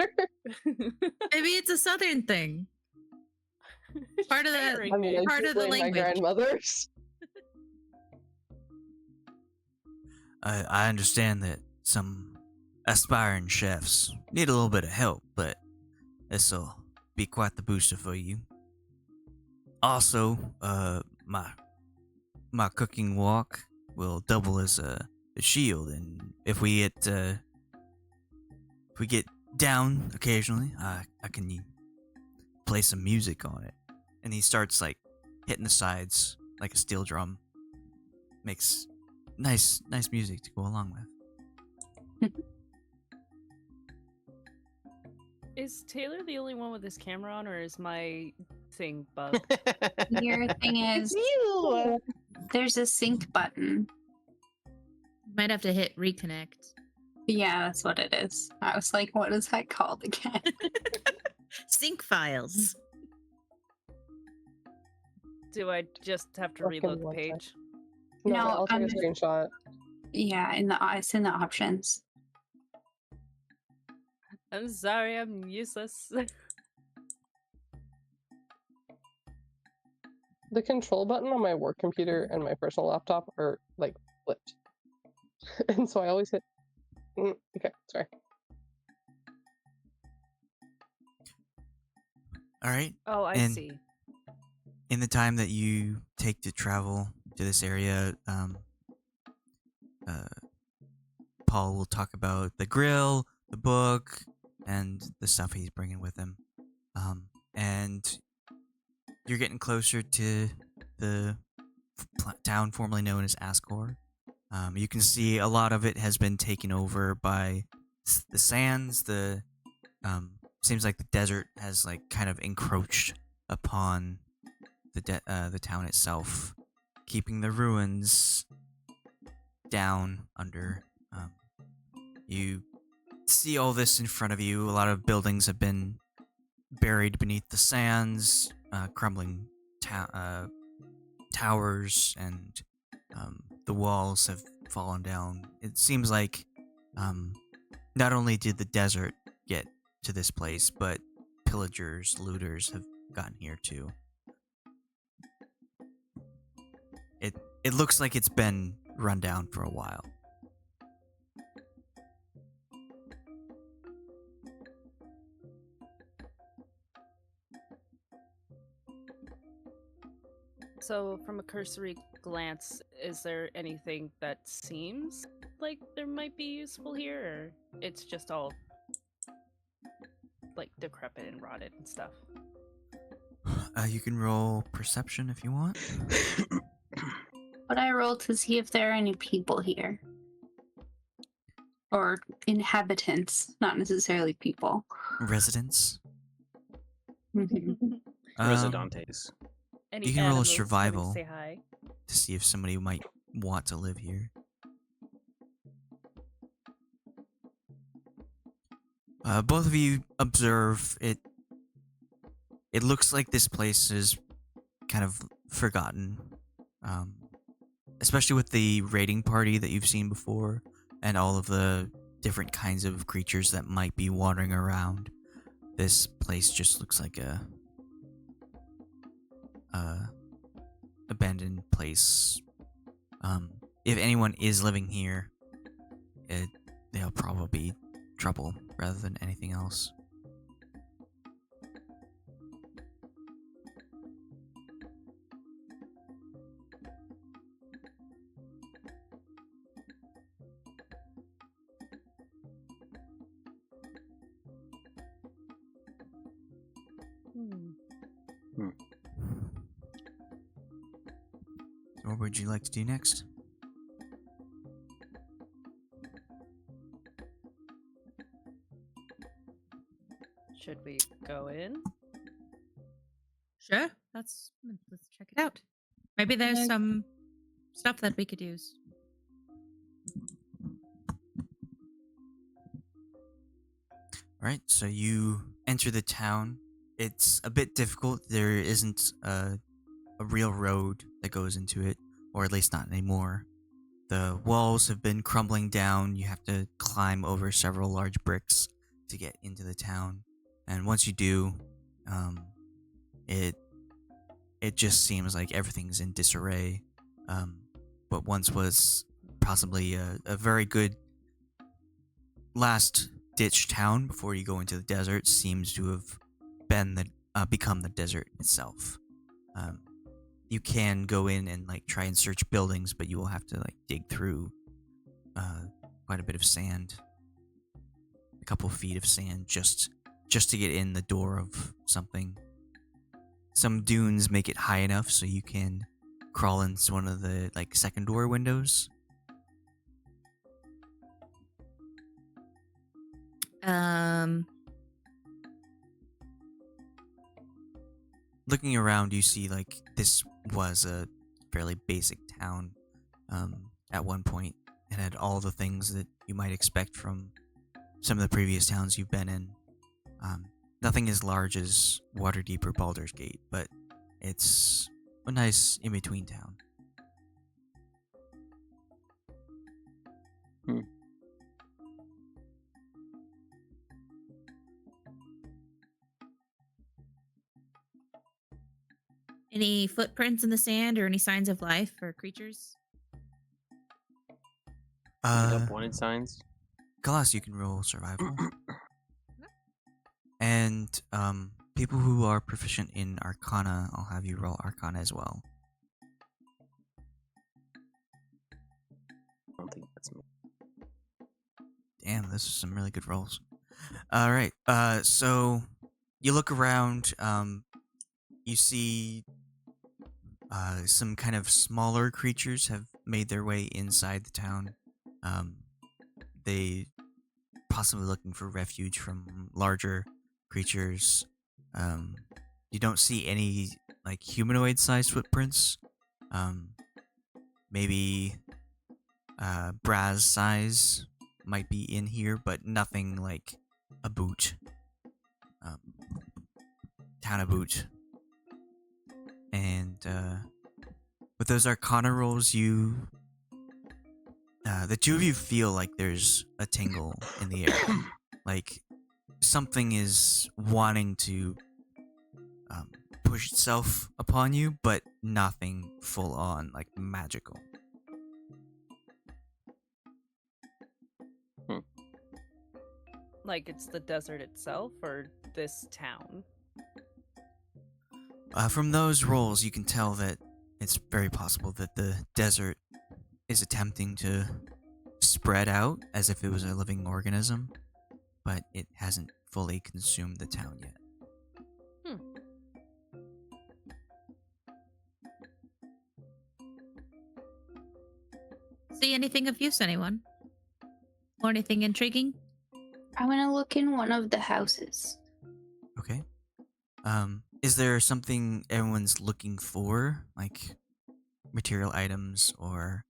Maybe it's a southern thing. Part of that. I mean, I Part do of the blame my language. grandmothers. I understand that some aspiring chefs need a little bit of help, but this'll be quite the booster for you. Also, my cooking wok will double as a shield, and if we get down occasionally, I can play some music on it. And he starts like hitting the sides like a steel drum. Makes nice music to go along with. Is Taylor the only one with his camera on, or is my thing bugged? Your thing is, You. there's a sync button. Might have to hit reconnect. Yeah, that's what it is. I was like, what is that called again? Sync files. Do I just have to Fucking reload the one sec. page? No, No, I'll take a screenshot. Yeah, it's in the options. I'm sorry, I'm useless. The control button on my work computer and my personal laptop are like flipped, and so I always hit. Okay, sorry. All right. Oh, I And- see. In the time that you take to travel to this area, Paul will talk about the grill, the book, and the stuff he's bringing with him. And you're getting closer to the town formerly known as Ascor. You can see a lot of it has been taken over by the sands. The seems like the desert has like kind of encroached upon the town itself, keeping the ruins down under. You see all this in front of you. A lot of buildings have been buried beneath the sands, crumbling towers, and the walls have fallen down. It seems like not only did the desert get to this place, but pillagers, looters have gotten here too. It looks like it's been run down for a while. So, from a cursory glance, is there anything that seems like there might be useful here, or it's just all like decrepit and rotted and stuff? You can roll perception if you want. Would I roll to see if there are any people here? Or inhabitants, not necessarily people. Residents. Mhm. Residantes. Any You can roll a animals coming to survival. say hi? To see if somebody might want to live here. Both of you observe it. It looks like this place is kind of forgotten, especially with the raiding party that you've seen before, and all of the different kinds of creatures that might be wandering around. This place just looks like a abandoned place. If anyone is living here, they'll probably be trouble rather than anything else. What would you like to do next? Should we go in? Sure. Let's check it out. Maybe there's some stuff that we could use. Alright, so you enter the town. It's a bit difficult. There isn't a real road that goes into it, or at least not anymore. The walls have been crumbling down. You have to climb over several large bricks to get into the town. And once you do, it just seems like everything's in disarray. What once was possibly a very good last ditch town before you go into the desert seems to have been become the desert itself. You can go in and like try and search buildings, but you will have to like dig through quite a bit of sand, a couple feet of sand just to get in the door of something. Some dunes make it high enough so you can crawl into one of the like second door windows. Looking around, you see like this was a fairly basic town at one point. It had all the things that you might expect from some of the previous towns you've been in. Nothing as large as Waterdeep or Baldur's Gate, but it's a nice in-between town. Any footprints in the sand or any signs of life or creatures? Pick up wanted signs. Khalas, you can roll survival. And people who are proficient in Arcana, I'll have you roll Arcana as well. I don't think that's me. Damn, this is some really good rolls. All right. So you look around. You see some kind of smaller creatures have made their way inside the town. They possibly looking for refuge from larger creatures. You don't see any like humanoid-sized footprints. Maybe Brasz size might be in here, but nothing like a boot. Town of boot. And with those Arcana rolls, the two of you feel like there's a tingle in the air. Like something is wanting to push itself upon you, but nothing full on, like magical. Like it's the desert itself or this town? From those rolls, you can tell that it's very possible that the desert is attempting to spread out as if it was a living organism, but it hasn't fully consumed the town yet. See anything of use, anyone? Or anything intriguing? I want to look in one of the houses. Okay. Is there something everyone's looking for, like material items or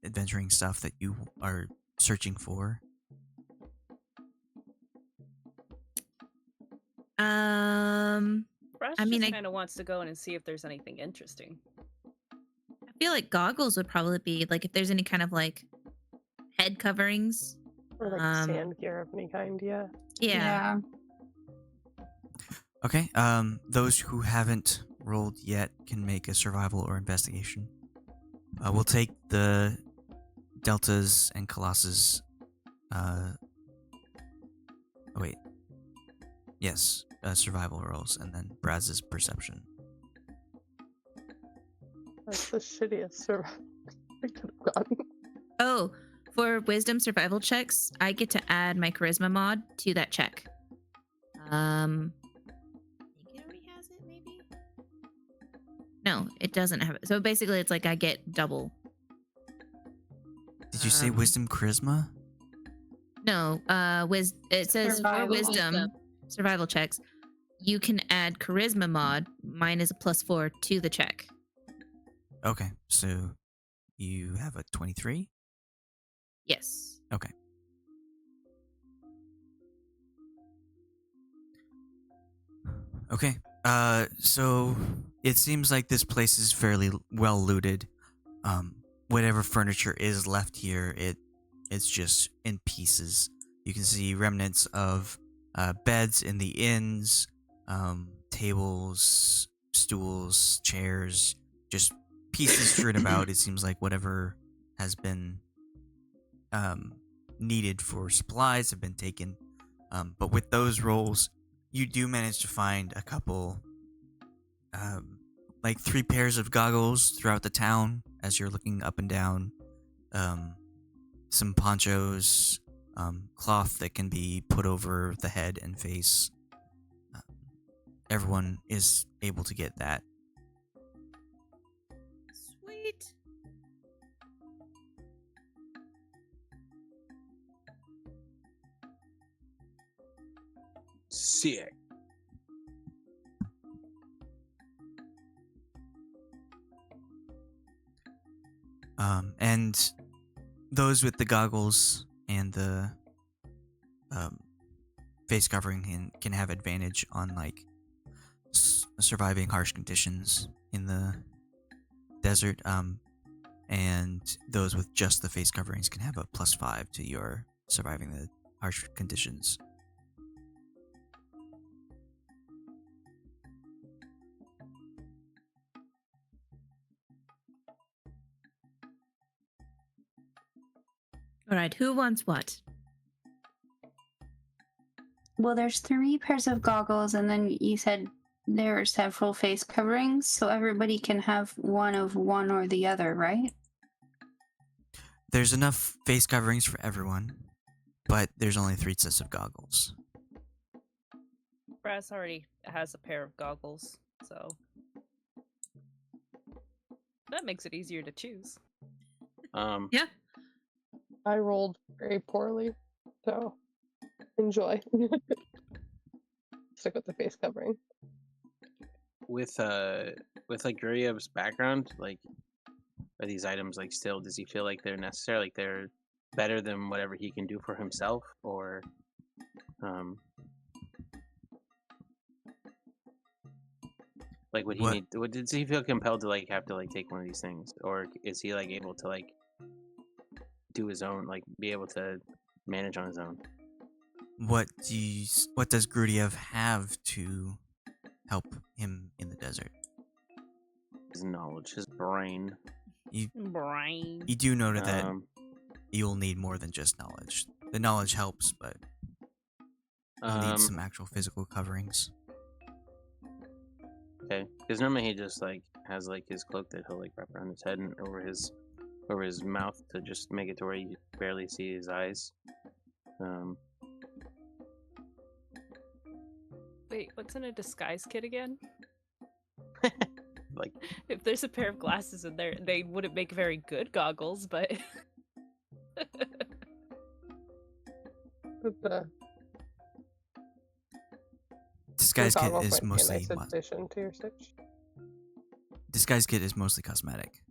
adventuring stuff that you are searching for? Brasz I mean, just I kind of wants to go in and see if there's anything interesting. feel like goggles would probably be like if there's any kind of like head coverings. Or like sand gear of any kind, yeah. Yeah. Okay. Those who haven't rolled yet can make a survival or investigation. We'll take the deltas and Khalas's. Survival rolls, and then Braz's perception. That's the shittiest survival I could have gotten. Oh, for wisdom survival checks, I get to add my charisma mod to that check. I think it already has it, maybe? No, it doesn't have it. So basically, it's like I get double. Did you say wisdom charisma? No, it says Survival. for wisdom survival checks, you can add charisma mod. Mine is a +4 to the check. Okay, so you have a 23? Yes. Okay. Okay. So it seems like this place is fairly well looted. Whatever furniture is left here, it's just in pieces. You can see remnants of beds in the inns, tables, stools, chairs, just pieces strewn about. It seems like whatever has been needed for supplies have been taken. But with those rolls, you do manage to find a couple, like 3 pairs of goggles throughout the town as you're looking up and down. Some ponchos, cloth that can be put over the head and face. Everyone is able to get that. Sweet. Sick. And those with the goggles and the face covering can have advantage on like surviving harsh conditions in the desert. And those with just the face coverings can have a +5 to your surviving the harsh conditions. All right, who wants what? Well, there's 3 pairs of goggles, and then you said there are several face coverings, so everybody can have one of one or the other, right? There's enough face coverings for everyone, but there's only 3 sets of goggles. Brasz already has a pair of goggles. So that makes it easier to choose. Yeah. I rolled very poorly, so enjoy. Stick with the face covering. With like Guryev's background, like, are these items like still? Does he feel like they're necessary? Like they're better than whatever he can do for himself, or like would he What- need? Does he feel compelled to like have to like take one of these things, or is he like able to like do his own, like be able to manage on his own? What does Guryev have to help him in the desert? His knowledge, his brain. Brain. You do know that Um, you'll need more than just knowledge. The knowledge helps, but you'll need some actual physical coverings. Okay, because normally he just like has like his cloak that he'll like wrap around his head and over his mouth to just make it to where you barely see his eyes. Wait, what's in a disguise kit again? Like If there's a pair of glasses in there, they wouldn't make very good goggles, but But the Disguise kit goggles is might be a mostly nice addition to your stitch. disguise kit is mostly cosmetic.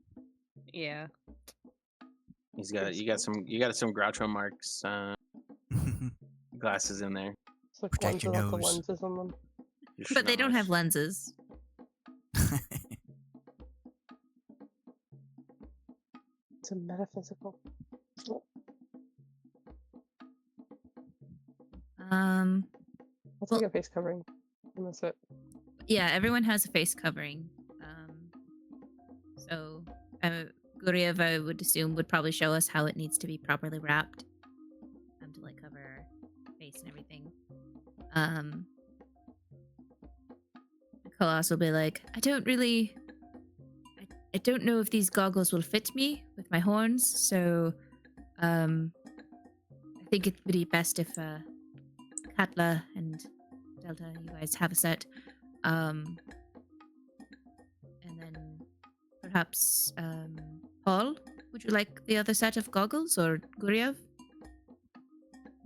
yeah. you got some Groucho Marx glasses in there. It's like Protect ones your without the nose. lenses on them. Your But they don't have schnoz. lenses. It's a metaphysical. Um. I'll Well- take a face covering. And that's it. Yeah, everyone has a face covering. So Guryev, I would assume, would probably show us how it needs to be properly wrapped, to like cover our face and everything. Khalas will be like, I don't know if these goggles will fit me with my horns, so I think it would be best if Katla and Delta, you guys have a set. And then perhaps Paul, would you like the other set of goggles, or Guryev?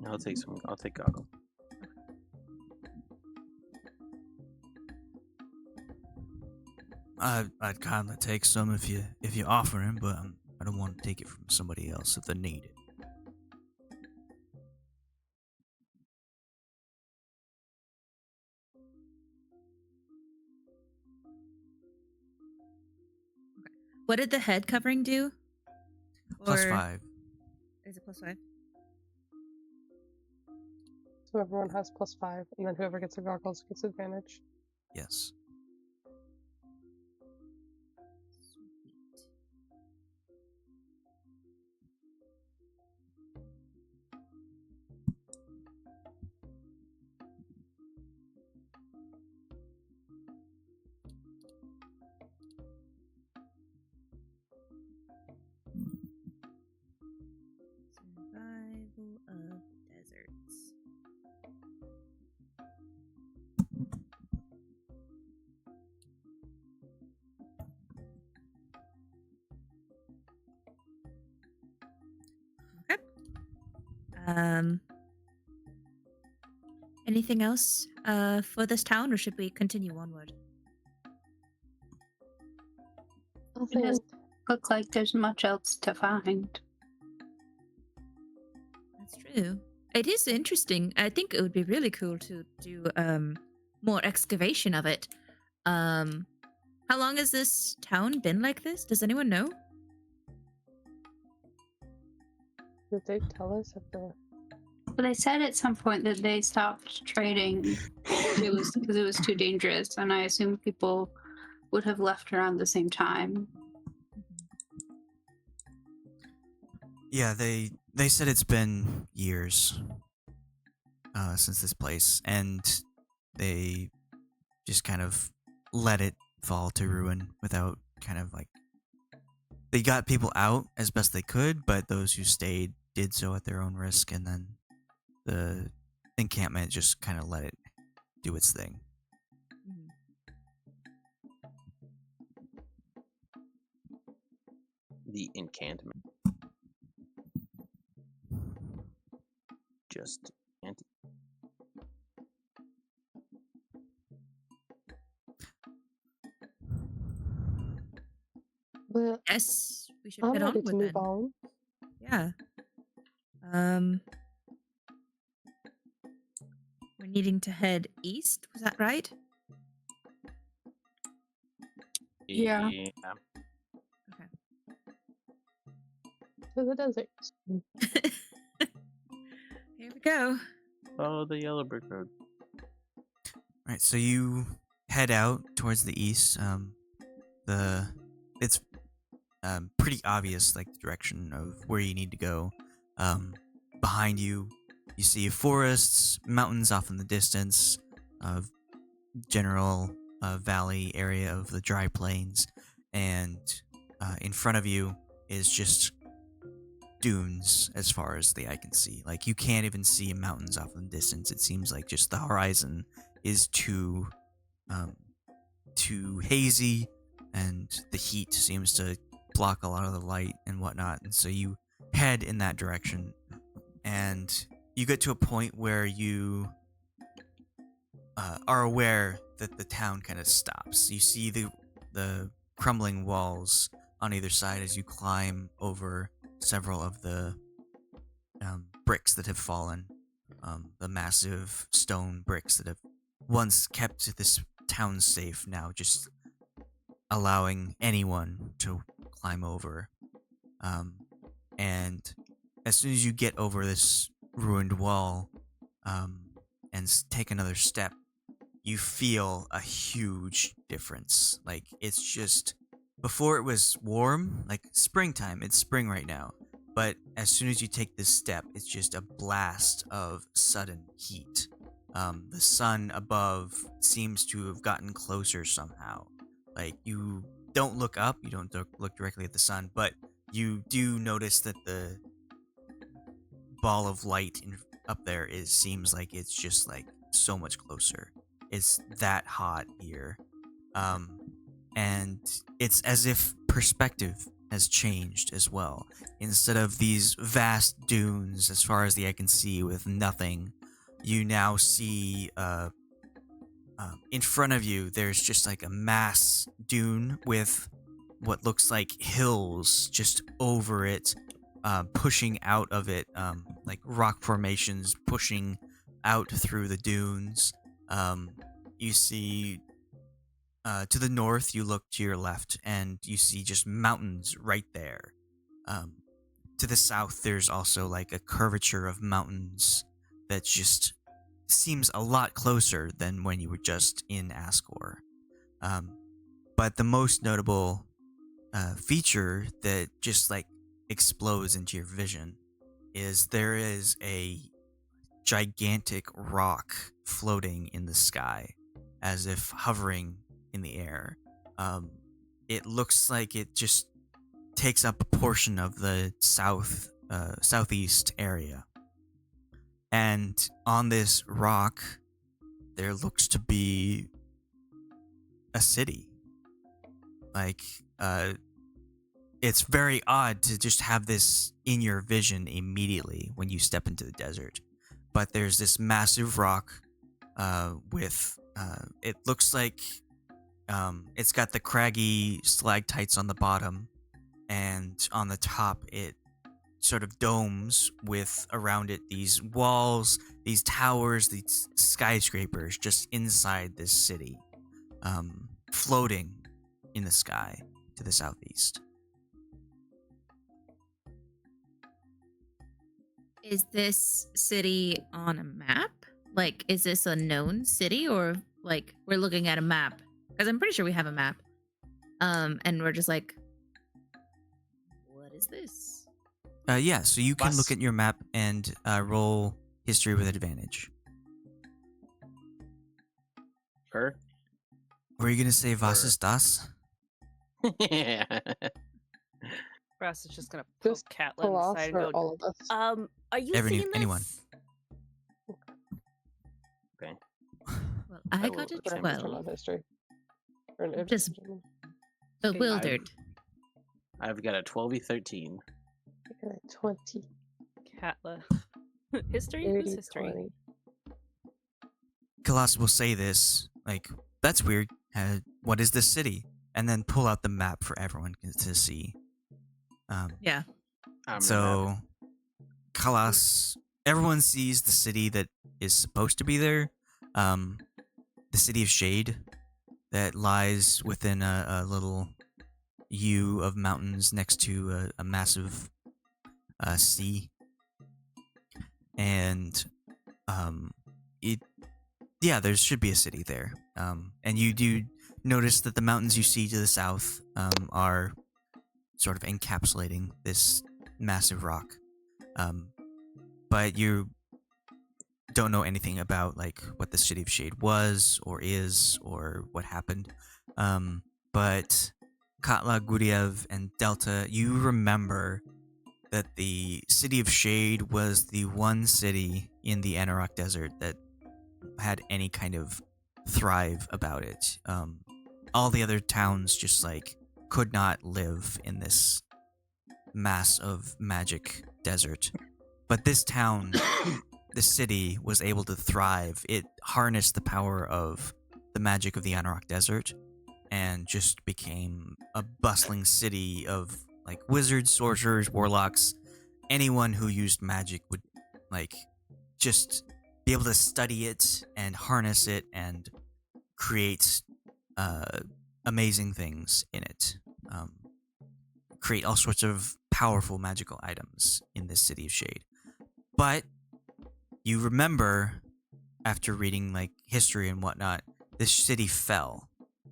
I'll take goggles. I'd kindly take some if you offer him, but I don't want to take it from somebody else if they need it. What did the head covering do? Plus Or- 5. Is it +5? So everyone has +5, and then whoever gets the goggles gets advantage. Yes. Sweet. Survival of deserts. Okay. Anything else for this town, or should we continue onward? It doesn't look like there's much else to find. That's true. It is interesting. I think it would be really cool to do more excavation of it. How long has this town been like this? Does anyone know? Did they tell us if the Well, they said at some point that they stopped trading. It was because it was too dangerous, and I assume people would have left around the same time. Yeah, they said it's been years since this place, and they just kind of let it fall to ruin without kind of like. They got people out as best they could, but those who stayed did so at their own risk, and then the encampment just kind of let it do its thing. the encampment. Just anti. Well, Yes, we should I'm head on ready to with move then. on. Yeah. We're needing to head east. Was that right? Yeah. Okay. To the desert. Here we go. Follow the yellow brick road. Right, so you head out towards the east. It's pretty obvious, like the direction of where you need to go. Behind you, you see forests, mountains off in the distance, general valley area of the dry plains, and in front of you is just dunes as far as the eye can see. Like, you can't even see mountains off in the distance. It seems like just the horizon is too hazy, and the heat seems to block a lot of the light and whatnot. And so you head in that direction, and you get to a point where you are aware that the town kind of stops. You see the crumbling walls on either side as you climb over several of the bricks that have fallen, the massive stone bricks that have once kept this town safe, now just allowing anyone to climb over. And as soon as you get over this ruined wall and take another step, you feel a huge difference. Like, it's just, before it was warm, like springtime, it's spring right now. But as soon as you take this step, it's just a blast of sudden heat. The sun above seems to have gotten closer somehow. Like, you don't look up, you don't look directly at the sun, but you do notice that the ball of light up there seems like it's just like so much closer. It's that hot here. And it's as if perspective has changed as well. Instead of these vast dunes as far as the eye can see with nothing, you now see in front of you there's just like a mass dune with what looks like hills just over it, pushing out of it, like rock formations pushing out through the dunes. You see to the north, you look to your left, and you see just mountains right there. To the south, there's also like a curvature of mountains that just seems a lot closer than when you were just in Ascor. But the most notable feature that just like explodes into your vision is there is a gigantic rock floating in the sky, as if hovering in the air. It looks like it just takes up a portion of the southeast area. And on this rock, there looks to be a city. Like, it's very odd to just have this in your vision immediately when you step into the desert. But there's this massive rock with, it looks like it's got the craggy stalactites on the bottom, and on the top it sort of domes with around it these walls, these towers, these skyscrapers just inside this city, floating in the sky to the southeast. Is this city on a map? Like, is this a known city, or like we're looking at a map? Because I'm pretty sure we have a map. And we're just like, what is this? Yeah, so you can look at your map and roll history with advantage. Her? Were you gonna say was ist das? Yeah. Brasz is just gonna poke Just Katla in the Khalas side and or go, all of us? Are you seeing this? Anyone. Okay. Well, I will got a attempt Whatever's 12. on history. Or an Just- advantage. Bewildered. I've got a 12-13. I got a 20, Katla. History? 30, Who's history? 20. Khalas will say this, like, that's weird. What is this city? And then pull out the map for everyone to see. Yeah. So, Khalas, everyone sees the city that is supposed to be there. The city of Shade that lies within a little U of mountains next to a massive sea. And there should be a city there. And you do notice that the mountains you see to the south are sort of encapsulating this massive rock. But you don't know anything about like what the city of Shade was or is or what happened. But Katla, Guryev, and Delta, you remember that the city of Shade was the one city in the Anauroch Desert that had any kind of thrive about it. All the other towns just like could not live in this mass of magic desert. But this town, the city, was able to thrive. It harnessed the power of the magic of the Anauroch Desert and just became a bustling city of like wizards, sorcerers, warlocks. Anyone who used magic would like just be able to study it and harness it and create amazing things in it. Create all sorts of powerful magical items in this city of Shade. But you remember, after reading like history and whatnot, this city fell.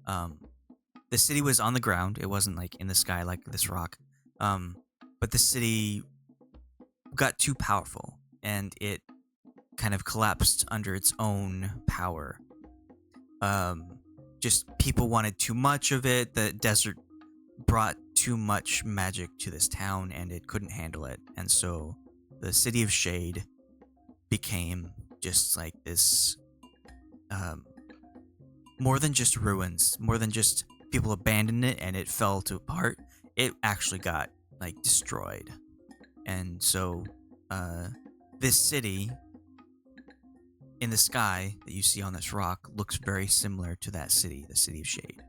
The city was on the ground. It wasn't like in the sky like this rock. But the city got too powerful and it kind of collapsed under its own power. Just people wanted too much of it. The desert brought too much magic to this town and it couldn't handle it. And so the city of Shade became just like this, more than just ruins, more than just people abandoned it and it fell to apart. It actually got like destroyed. And so this city in the sky that you see on this rock looks very similar to that city, the city of Shade.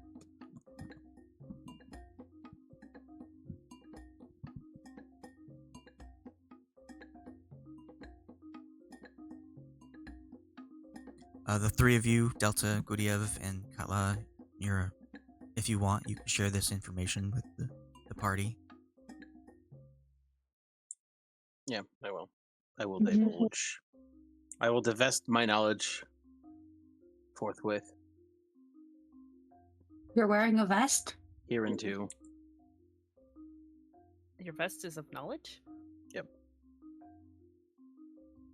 The three of you, Delta, Guryev, and Katla, if you want, you can share this information with the party. Yeah, I will. I will divulge. I will divest my knowledge forthwith. You're wearing a vest? Hereinto. Your vest is of knowledge?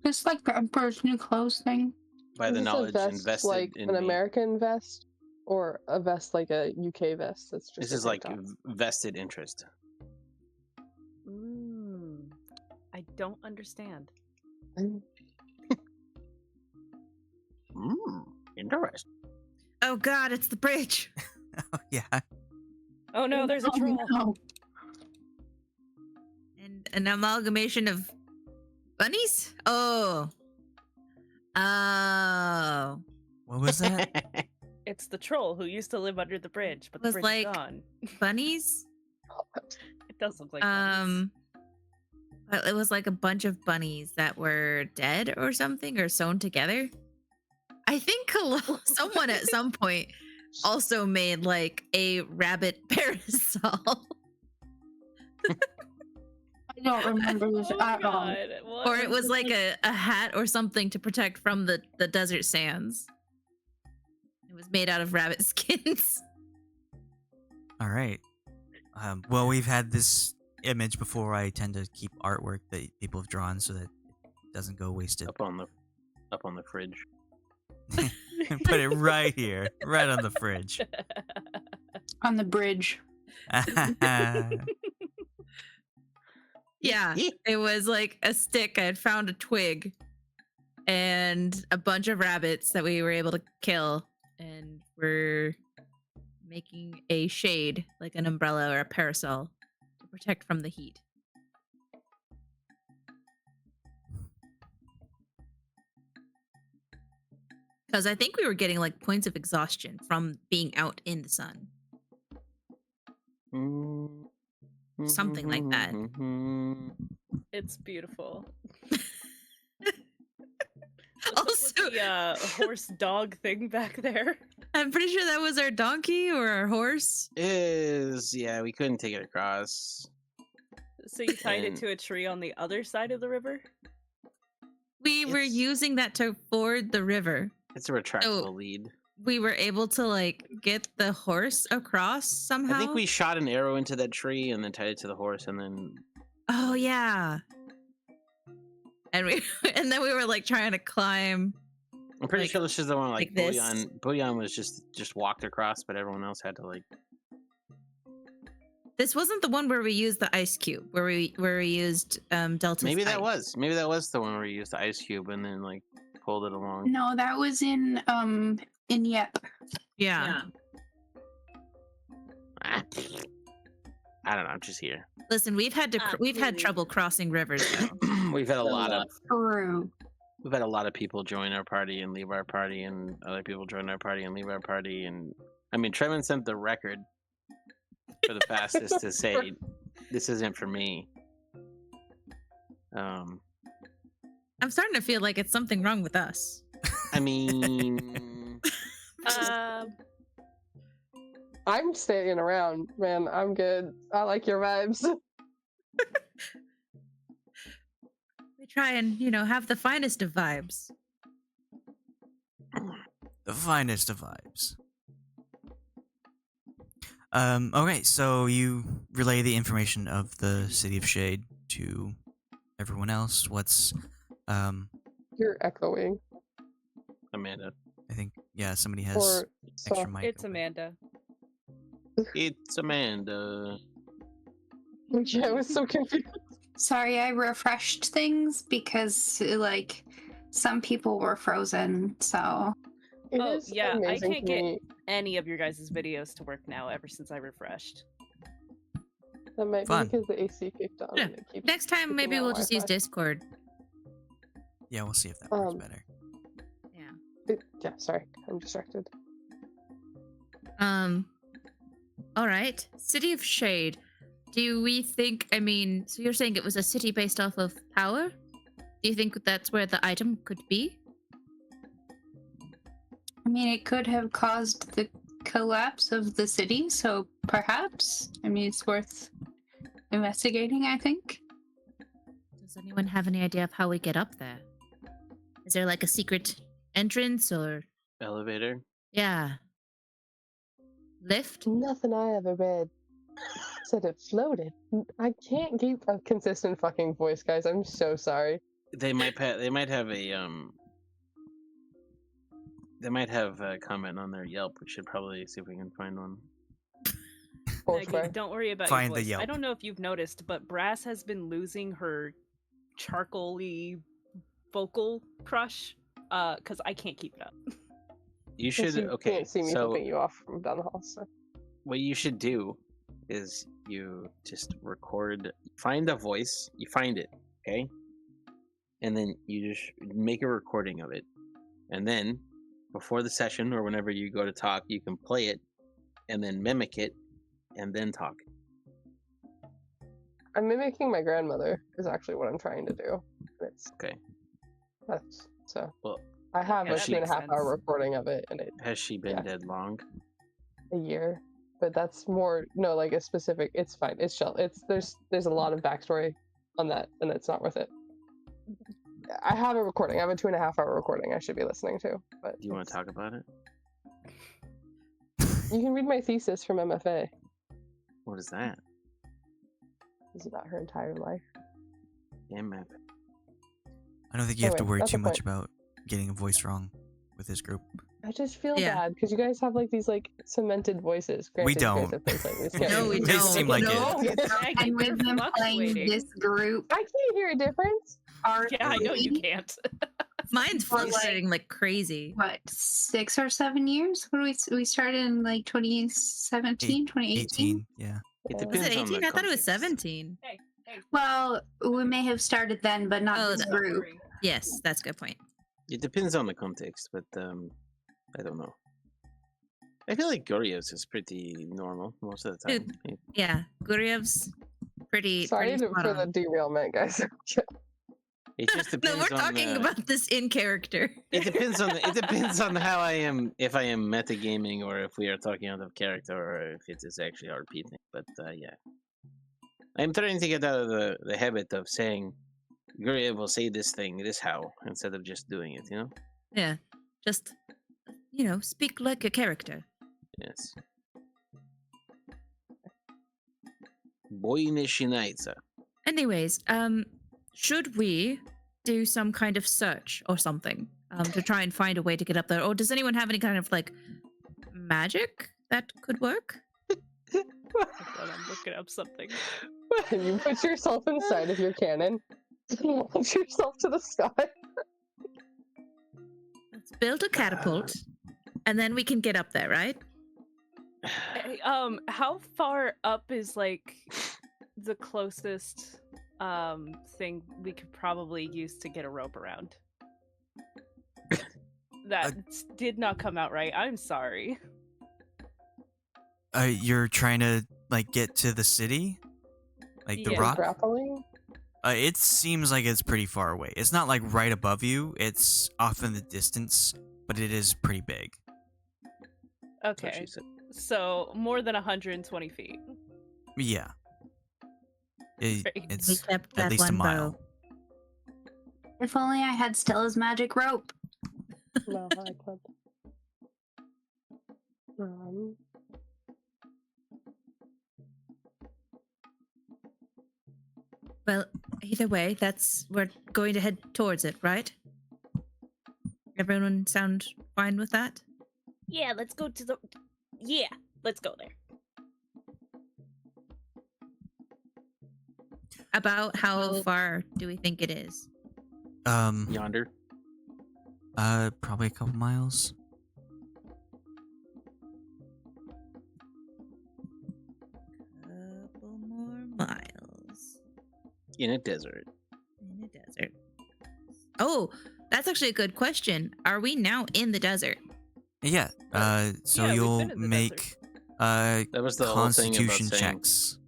Just like the Emperor's New Clothes thing. By the Is this a knowledge vest invested like in an me. American vest or a vest like a UK vest? That's just This a is like tank top? vested interest. I don't understand. Interesting. Oh God, it's the bridge. Oh, yeah. Oh no, there's a troll. No. And an amalgamation of bunnies? Oh. Oh. What was that? It's the troll who used to live under the bridge, but the Was bridge like- is gone. Bunnies? It does look like bunnies. But it was like a bunch of bunnies that were dead or something or sewn together. I think someone at some point also made like a rabbit parasol. I don't remember this Oh my at all. God, what Or it was is like this? a hat or something to protect from the desert sands. It was made out of rabbit skins. All right. Well, we've had this image before. I tend to keep artwork that people have drawn so that it doesn't go wasted. up on the fridge. Put it right here, right on the fridge. On the bridge. Yeah, it was like a stick. I had found a twig and a bunch of rabbits that we were able to kill, and we're making a shade, like an umbrella or a parasol, to to protect from the heat. Because I think we were getting like points of exhaustion from being out in the sun. Something like that. It's beautiful. Also, the horse dog thing back there. I'm pretty sure that was our donkey or our horse. Yeah, we couldn't take it across. So you tied it And- to a tree on the other side of the river? We were It's- using that to ford the river. It's a retractable lead. We were able to like get the horse across somehow. I think we shot an arrow into that tree and then tied it to the horse, and then Oh yeah. And we and then we were like trying to climb. I'm pretty Like- sure this is the one like like this. Bouillon was just walked across, but everyone else had to like. This wasn't the one where we used the ice cube, where we used Delta's Maybe that ice. was. Maybe that was the one where you used the ice cube and then like pulled it along. No, that was in Yep. Yeah. Ah, I don't know. I'm just here. Listen, we've had Really? trouble crossing rivers though. We've had a lot of True. we've had a lot of people join our party and leave our party, and other people join our party and leave our party. And I mean, Trevin sent the record for the fastest to say this isn't for me. I'm starting to feel like it's something wrong with us. I mean, I'm staying around, man. I'm good. I like your vibes. We try and, have the finest of vibes. The finest of vibes. Okay, so you relay the information of the City of Shade to everyone else. What's, You're echoing. Amanda. I think, yeah, somebody has Or extra so. mic. It's open. Amanda. It's Amanda. Yeah, I was so confused. Sorry, I refreshed things because like some people were frozen, so It Oh, is yeah, I amazing can't to get- me. Any of your guys' videos to work now ever since I refreshed. That might Fun. be because the AC kicked on. Yeah. And it keeps Next time, kicking maybe out we'll just use Wi-Fi. Discord. Yeah, we'll see if that works Um, better. Yeah. Yeah, sorry. I'm distracted. All right. City of Shade. Do we think, so you're saying it was a city based off of power? Do you think that's where the item could be? I mean it could have caused the collapse of the city, so perhaps. I mean it's worth investigating, I think. Does anyone have any idea of how we get up there? Is there like a secret entrance or, Elevator. yeah, lift? Nothing I ever read said it floated. I can't keep a consistent fucking voice, guys. I'm so sorry. They might have a comment on their Yelp. We should probably see if we can find one. Horse Maggie, way. don't worry about Find your the voice. I Yelp. don't know if you've noticed, but Brass has been losing her charcoal-y vocal crush because I can't keep it up. You Since should you okay. can't see me So flipping you off from down the hall. So. what you should do is you just record. Find a voice. You find it, okay, and then you just make a recording of it, and then before the session or whenever you go to talk, you can play it, and then mimic it, and then talk. I'm mimicking my grandmother. Is actually what I'm trying to do. It's Okay. that's so. Well, I have yeah, a that 2.5 makes hour sense. recording of it, and it Has she been Yeah. dead long? a year. But that's more like a specific. It's fine. It's chill. There's a lot of backstory on that, and it's not worth it. I have a recording. I have a 2.5 hour recording. I should be listening to. But Do you want to it's- talk about it? You can read my thesis from MFA. What is that? It's about her entire life. Damn it. I don't think you have to Anyway, worry that's too the much point. about getting a voice wrong with this group. I just feel Yeah. bad because you guys have like these like cemented voices. Granted, you guys don't. have been playing this No, game. we They don't. seem like No. Maggie, And we're with them playing fluctuating. this group I can't hear a difference. are Yeah, I know you can't. Mine's Or, like- fluctuating like crazy. what 6 or 7 years? What we started in like 2017, 2018. 18, yeah. It Was it depends on 18? the I thought it was context. 17. Hey, hey. Well, we may have started then, but not Oh, this the- group. Yes, that's a good point. It depends on the context, but I don't know. I feel like Guryev's is pretty normal most of the time. Yeah, Guryev's pretty. Sorry pretty spot for on. the derailment, guys. It just No, depends we're on talking the, about this in character. It depends on it depends on how I am, if I am metagaming or if we are talking out of character or if it is actually RP thing. But yeah, I'm trying to get out of the habit of saying Guryev will say this thing this how instead of just doing it. You know? Yeah, just speak like a character. Yes. Boyne Shinaitza. Anyways, should we do some kind of search or something to try and find a way to get up there? Or does anyone have any kind of like magic that could work? Hold on, I'm looking up something. You put yourself inside of your cannon and launch yourself to the sky. Let's build a catapult, and then we can get up there, right? Hey, how far up is like the closest thing we could probably use to get a rope around? That did not come out right. I'm sorry. You're trying to like get to the city, like the Yeah. rock. Grappling? It seems like it's pretty far away. It's not like right above you. It's off in the distance, but it is pretty big. That's what Okay, she said. so more than 120 feet. Yeah. Great. We It's kept at that least a one mile. bow. If only I had Stella's magic rope. No, I could. Well, either way, we're going to head towards it, right? Everyone sound fine with that? Yeah, let's go to the. Yeah, let's go there. About how far do we think it is? Yonder. Probably a couple miles. Couple more miles In a desert. in a desert. Oh, that's actually a good question. Are we now in the desert? Yeah. So Yeah, we've you'll been in the make That was the whole thing about constitution saying. checks.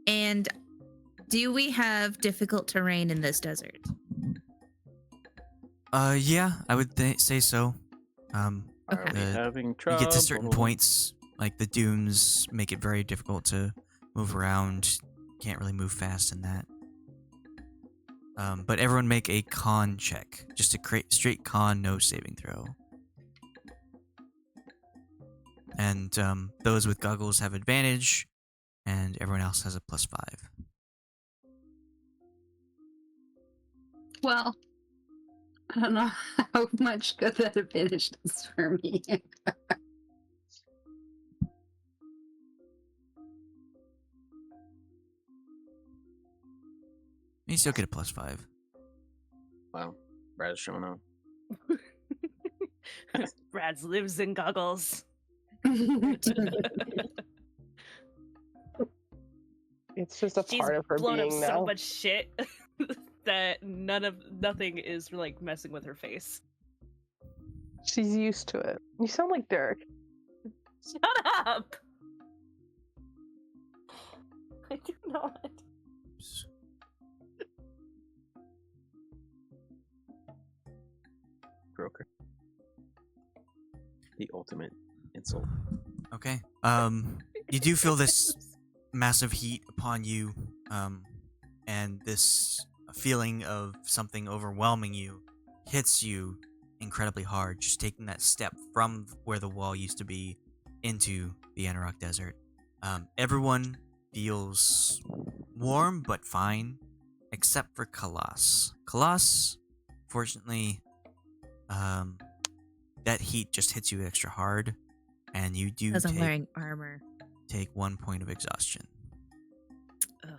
And do we have difficult terrain in this desert? Yeah, I would say so. Are we Okay. having You trouble? get to certain points, like the dunes make it very difficult to move around. Can't really move fast in that. But everyone make a con check. Just a straight con, no saving throw. And those with goggles have advantage, and everyone else has a +5. Well, I don't know how much good that advantage is for me. You still get a +5. Wow. Brad's showing off. Brad's lives in goggles. It's just a She's part of her blown up being so now. much shit that nothing is like messing with her face. She's used to it. You sound like Derek. Shut up! I do not. Broker. The ultimate insult. Okay. You do feel this massive heat upon you, and this feeling of something overwhelming you hits you incredibly hard, just taking that step from where the wall used to be into the Anauroch Desert. Everyone feels warm but fine, except for Khalas. Khalas, fortunately, that heat just hits you extra hard, and you do Because I'm take wearing armor. 1 point of exhaustion. Ugh.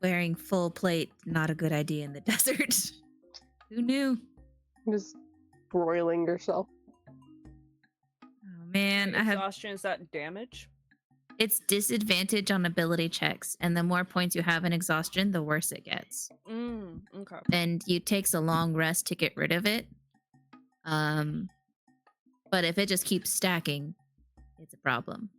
Wearing full plate, not a good idea in the desert. Who knew? Just broiling yourself. Oh man, I have Exhaustion, is that damage? It's disadvantage on ability checks, and the more points you have in exhaustion, the worse it gets. Okay. And it takes a long rest to get rid of it. But if it just keeps stacking, it's a problem.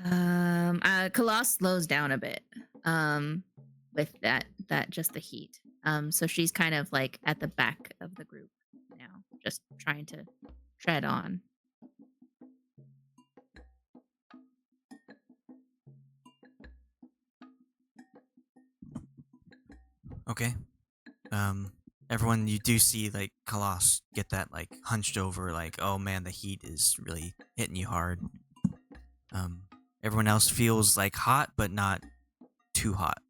Khalas slows down a bit. With that just the heat. So she's kind of like at the back of the group now, just trying to tread on. Okay. Everyone, you do see like Khalas get that like hunched over, like, oh man, the heat is really hitting you hard. Everyone else feels like hot, but not too hot.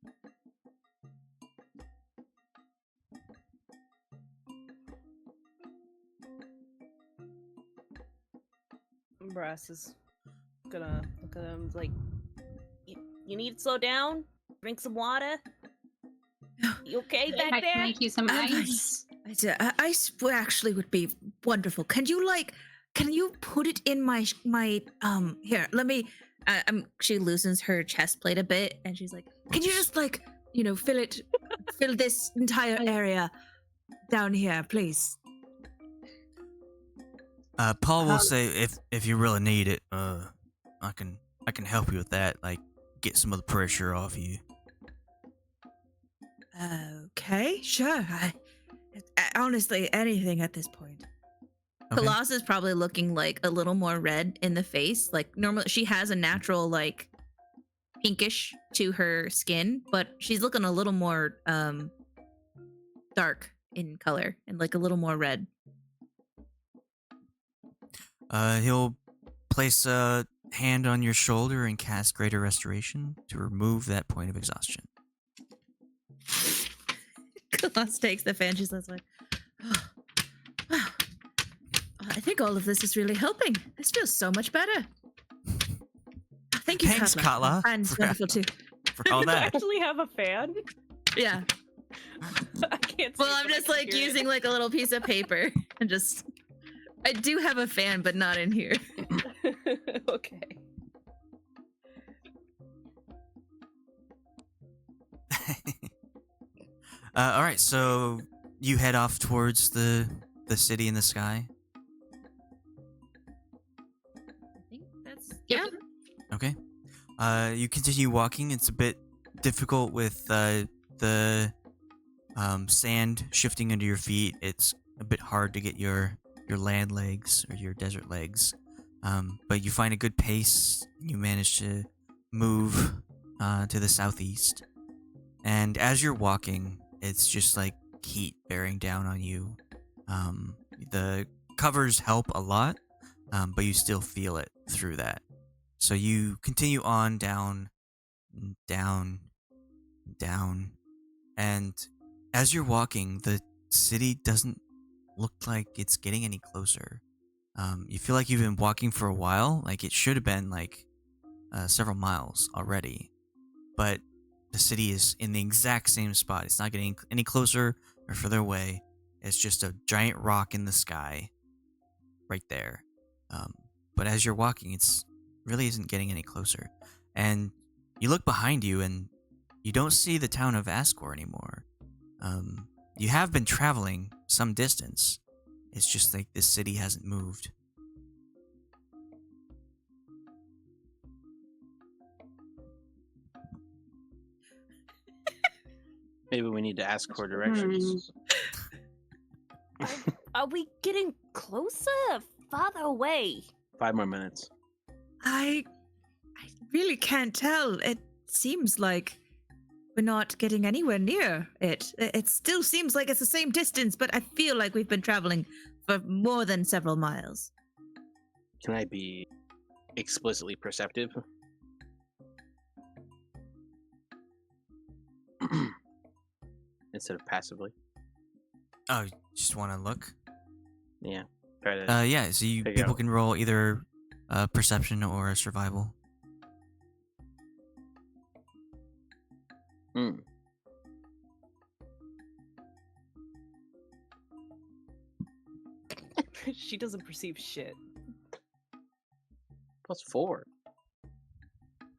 Brasz is gonna look at him like, you need to slow down? Drink some water? You okay back I there? can make you some ice. Ice actually would be wonderful. Can you put it in my here, let me she loosens her chest plate a bit and she's like, can you just like, fill this entire area down here, please? Paul will say if you really need it, I can help you with that. Like, get some of the pressure off you. Okay, sure. Honestly, anything at this point. Okay. Khalas is probably looking like a little more red in the face. Like normally, she has a natural like pinkish to her skin, but she's looking a little more dark in color and like a little more red. He'll place a hand on your shoulder and cast Greater Restoration to remove that point of exhaustion. Khalas takes the fan. She's like, I think all of this is really helping. This feels so much better. Thank you, Thanks, Katla. And wonderful too. For all You that. actually have a fan? Yeah. I can't. Well, see it, I'm but I just can like hear it. using like a little piece of paper and just. I do have a fan, but not in here. Okay. All right, so you head off towards the city in the sky. I think that's yeah. Okay. You continue walking. It's a bit difficult with the sand shifting under your feet. It's a bit hard to get your land legs or your desert legs. But you find a good pace. You manage to move to the southeast. And as you're walking, it's just like heat bearing down on you. The covers help a lot, but you still feel it through that. So you continue on down, down, down. And as you're walking, the city doesn't look like it's getting any closer. You feel like you've been walking for a while. Like it should have been like several miles already. But the city is in the exact same spot. It's not getting any closer or further away. It's just a giant rock in the sky right there. But as you're walking, it's really isn't getting any closer. And you look behind you and you don't see the town of Ascor anymore. You have been traveling some distance. It's just like this city hasn't moved. Maybe we need to ask for directions. Are we getting closer? Farther away? 5 more minutes. I really can't tell. It seems like we're not getting anywhere near it. It still seems like it's the same distance, but I feel like we've been traveling for more than several miles. Can I be explicitly perceptive? Instead of passively. Oh, you just want to look? Yeah. Try to Yeah, so figure people out. can roll either perception or survival. Hmm. She doesn't perceive shit. +4.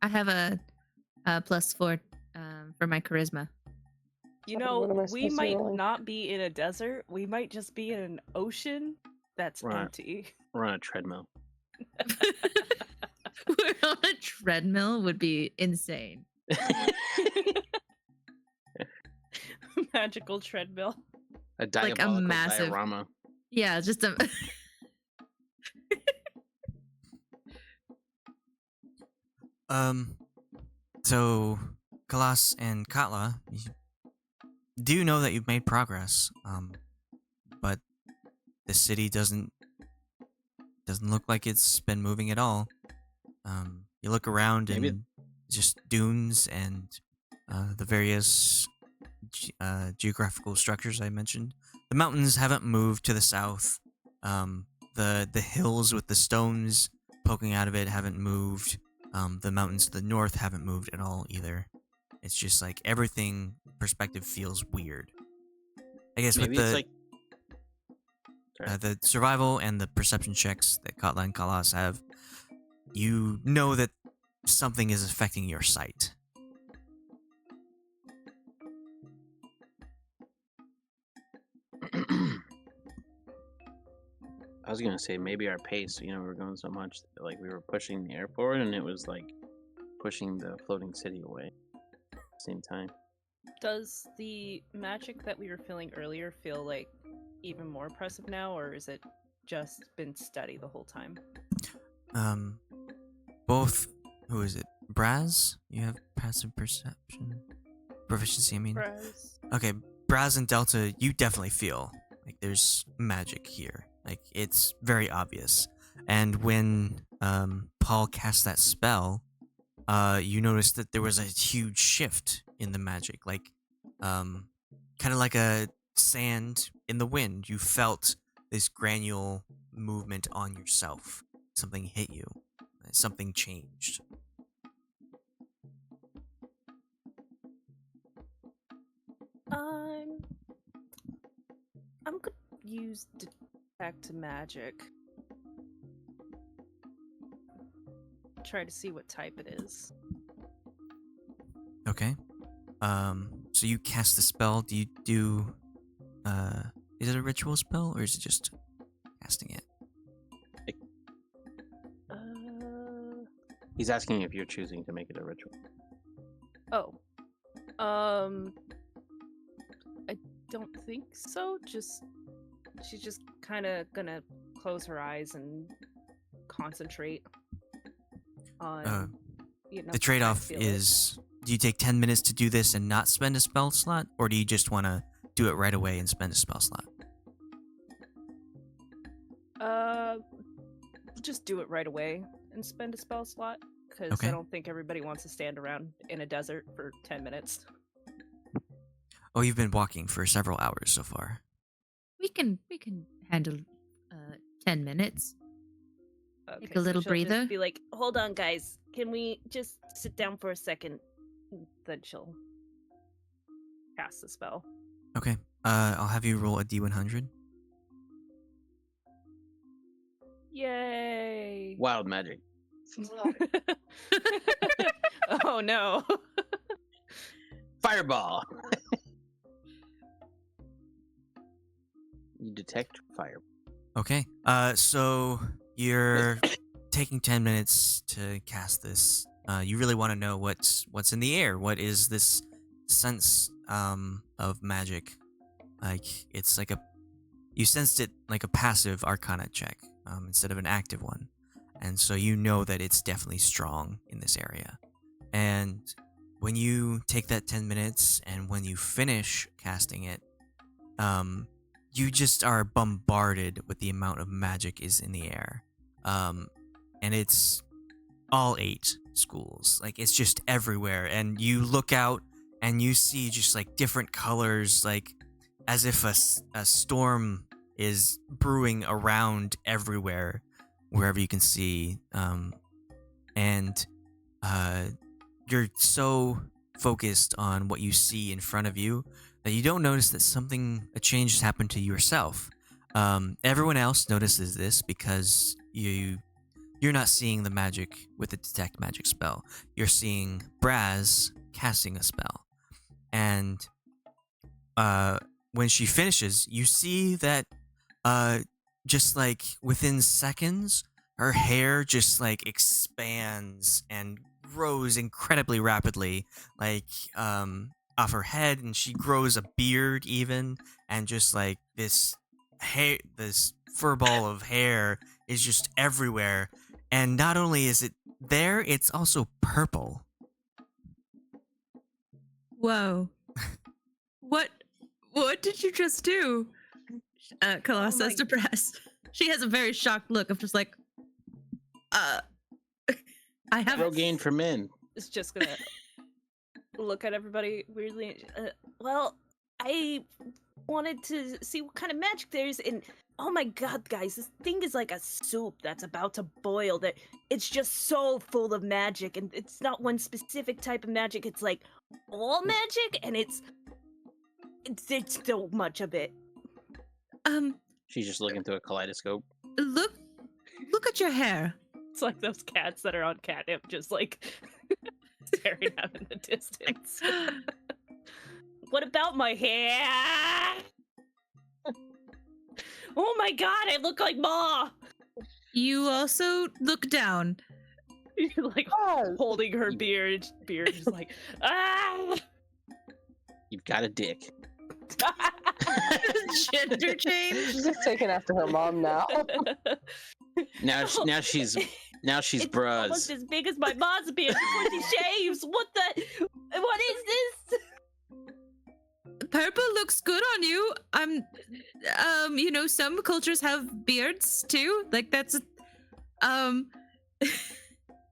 I have a +4 for my charisma. You What know, am I we supposed to be might rolling? not be in a desert. We might just be in an ocean that's Right. empty. We're on a treadmill. We're on a treadmill would be insane. Magical treadmill. A Like a diabolical massive- diorama. Yeah, just a. So Khalas and Katla, you do know that you've made progress. But the city doesn't look like it's been moving at all. You look around Maybe- and just dunes and the various geographical structures I mentioned. The mountains haven't moved to the south. The hills with the stones poking out of it haven't moved. The mountains to the north haven't moved at all either. It's just like everything perspective feels weird. I guess Maybe with it's the like. Sorry. the survival and the perception checks that Katla and Khalas have, you know that something is affecting your sight. I was gonna say maybe our pace. We were going so much that, like, we were pushing the air forward, and it was like pushing the floating city away at the same time. Does the magic that we were feeling earlier feel like even more oppressive now, or is it just been steady the whole time? Both. Who is it? Brasz? You have passive perception proficiency. I mean, Brasz. okay. Brasz and Delta, you definitely feel like there's magic here. Like it's very obvious. And when Paul cast that spell, you noticed that there was a huge shift in the magic, like kind of like a sand in the wind. You felt this granular movement on yourself. Something hit you. Something changed. I'm gonna use detect magic. Try to see what type it is. Okay. So you cast the spell. Do you do? Is it a ritual spell or is it just casting it? He's asking if you're choosing to make it a ritual. Oh. I don't think so. She's just kind of gonna close her eyes and concentrate on. The try to trade-off feel it. is: do you take 10 minutes to do this and not spend a spell slot, or do you just want to do it right away and spend a spell slot? Just do it right away and spend a spell slot, because Okay. I don't think everybody wants to stand around in a desert for 10 minutes. Oh, you've been walking for several hours so far. We can handle 10 minutes. Okay, a little she'll just breather. Be like, hold on, guys. Can we just sit down for a second? Then she'll cast the spell. Okay. I'll have you roll a d100. Yay! Wild magic. Oh no! Fireball. You detect fire. Okay. So you're taking 10 minutes to cast this. You really want to know what's in the air. What is this sense of magic? Like it's like you sensed it like a passive Arcana check instead of an active one, and so you know that it's definitely strong in this area. And when you take that 10 minutes and when you finish casting it, you just are bombarded with the amount of magic is in the air. And it's all 8 schools. Like it's just everywhere. And you look out and you see just like different colors, like as if a storm is brewing around everywhere, wherever you can see. And you're so focused on what you see in front of you that you don't notice that a change has happened to yourself. Everyone else notices this because you're not seeing the magic with the detect magic spell. You're seeing Brasz casting a spell, and when she finishes, you see that just like within seconds, her hair just like expands and grows incredibly rapidly, like off her head, and she grows a beard even, and just like this hair, this fur ball of hair is just everywhere. And not only is it there, it's also purple. Whoa. What did you just do? Khalas says to Brasz. She has a very shocked look of just like, I have Rogaine for men. It's just gonna look at everybody weirdly. Well, I wanted to see what kind of magic there is, and oh my god, guys, this thing is like a soup that's about to boil. That it's just so full of magic, and it's not one specific type of magic. It's like all magic, and it's so much of it. She's just looking through a kaleidoscope. Look at your hair. It's like those cats that are on catnip, just like staring out in the distance. What about my hair? Oh my god, I look like Ma! You also look down. You're like holding her beard, just like, ah! You've got a dick. Gender change. She's just taking after her mom now. Now she's It's Brasz. almost as big as my mom's beard before she shaves. What is this? Purple looks good on you. You know, some cultures have beards too. Like that's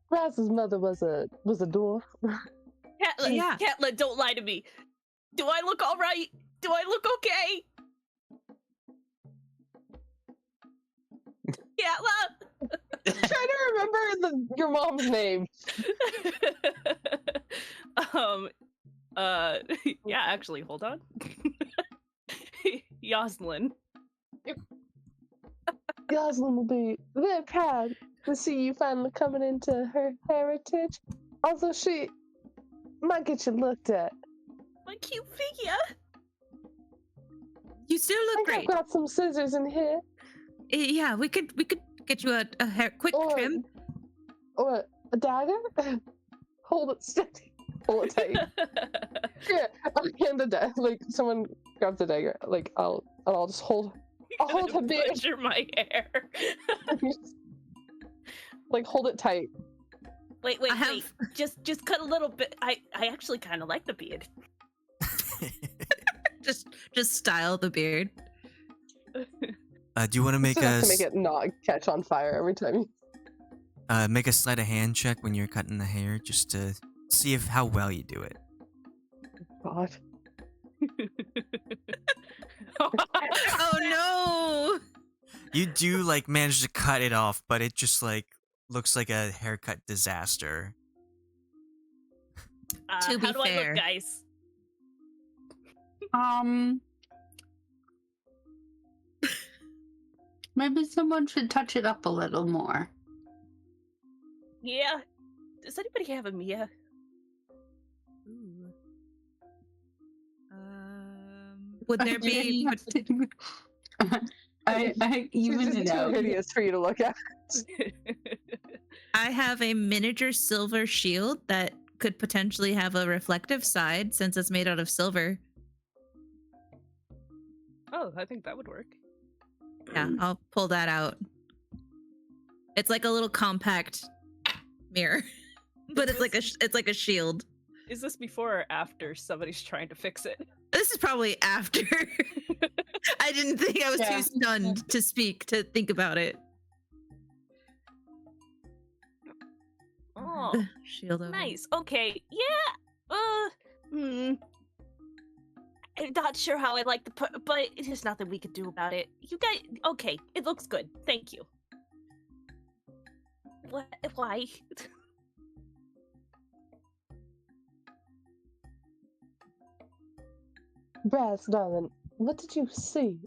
Braz's mother was a dwarf. Katla, Yeah. Katla, don't lie to me. Do I look all right? Do I look okay? Katla! Trying to remember your mom's name. Yeah, actually, hold on. Yoslin. Goslin will be very proud to see you finally coming into her heritage. Also, she might get you looked at. My cute figure. you still I look think great. I've got some scissors in here. Yeah, we could get you a hair quick trim. Or a dagger. Hold it steady. Hold it tight. Yeah, I'll hand the dagger. Like someone grabs the dagger. Like I'll just hold. I'll hold her beard. Butcher my hair. Like hold it tight. Wait. Just cut a little bit. I actually kind of like the beard. Just style the beard. Do you want to make Just enough a to make it not catch on fire every time you make a sleight of hand check when you're cutting the hair, just to see how well you do it. God. Oh no! You do like manage to cut it off, but it just like looks like a haircut disaster. To be how do I fair. look, guys? Maybe someone should touch it up a little more. Yeah. Does anybody have a Mia? Ooh. Would there be? I She's even just it too out. hideous for you to look at. I have a miniature silver shield that could potentially have a reflective side since it's made out of silver. Oh, I think that would work. Yeah, I'll pull that out. It's like a little compact mirror, but it's like a shield. Is this before or after somebody's trying to fix it? This is probably after. I didn't think I was Yeah. too stunned to speak to think about it. Oh, Shield over. nice. Okay. Yeah. I'm not sure how I like the but there's nothing we could do about it. You guys, okay? It looks good. Thank you. What? Why? Brass, darling, what did you see?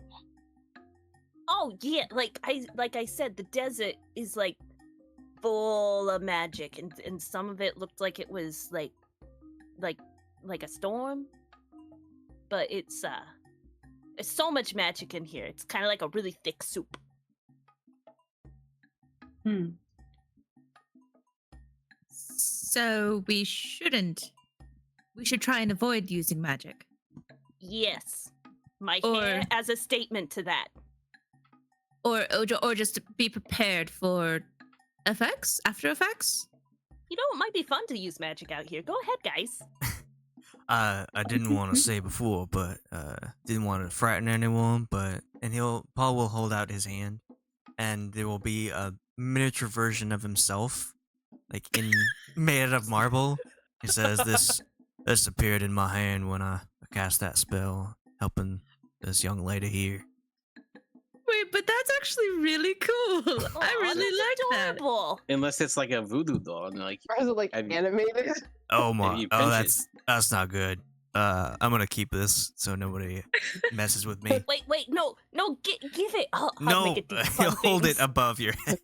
Oh yeah, like I said, the desert is like full of magic, and some of it looked like it was like a storm. But it's there's so much magic in here. It's kind of like a really thick soup. Hmm. So we shouldn't. We should try and avoid using magic. Yes, my Or- hair as a statement to that. Or just be prepared for effects, after effects. You know, it might be fun to use magic out here. Go ahead, guys. I didn't want to say before, but didn't want to frighten anyone. And Paul will hold out his hand, and there will be a miniature version of himself, like made out of marble. He says, "This appeared in my hand when I cast that spell, helping this young lady here." Wait, but that's actually really cool. I Aw, really like that's that. adorable. Unless it's like a voodoo doll, and like Or is it like Have you- animated? Oh my! you Oh, pinch that's not good. I'm gonna keep this so nobody messes with me. Wait, no, give it. I'll No, make it do fun hold it things. above your head.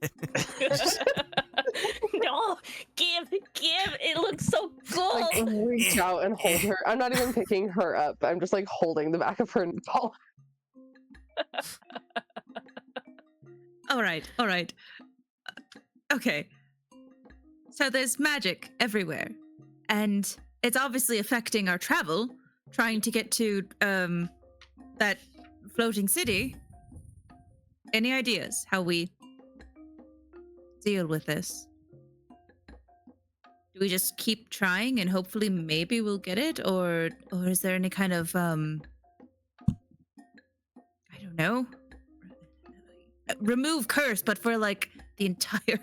No, give. It looks so cool. Like reach out and hold her. I'm not even picking her up. I'm just like holding the back of her doll. All right. Okay. So there's magic everywhere, and it's obviously affecting our travel, trying to get to that floating city. Any ideas how we deal with this? Do we just keep trying and hopefully maybe we'll get it, or is there any kind of I don't know, remove curse, but for like the entire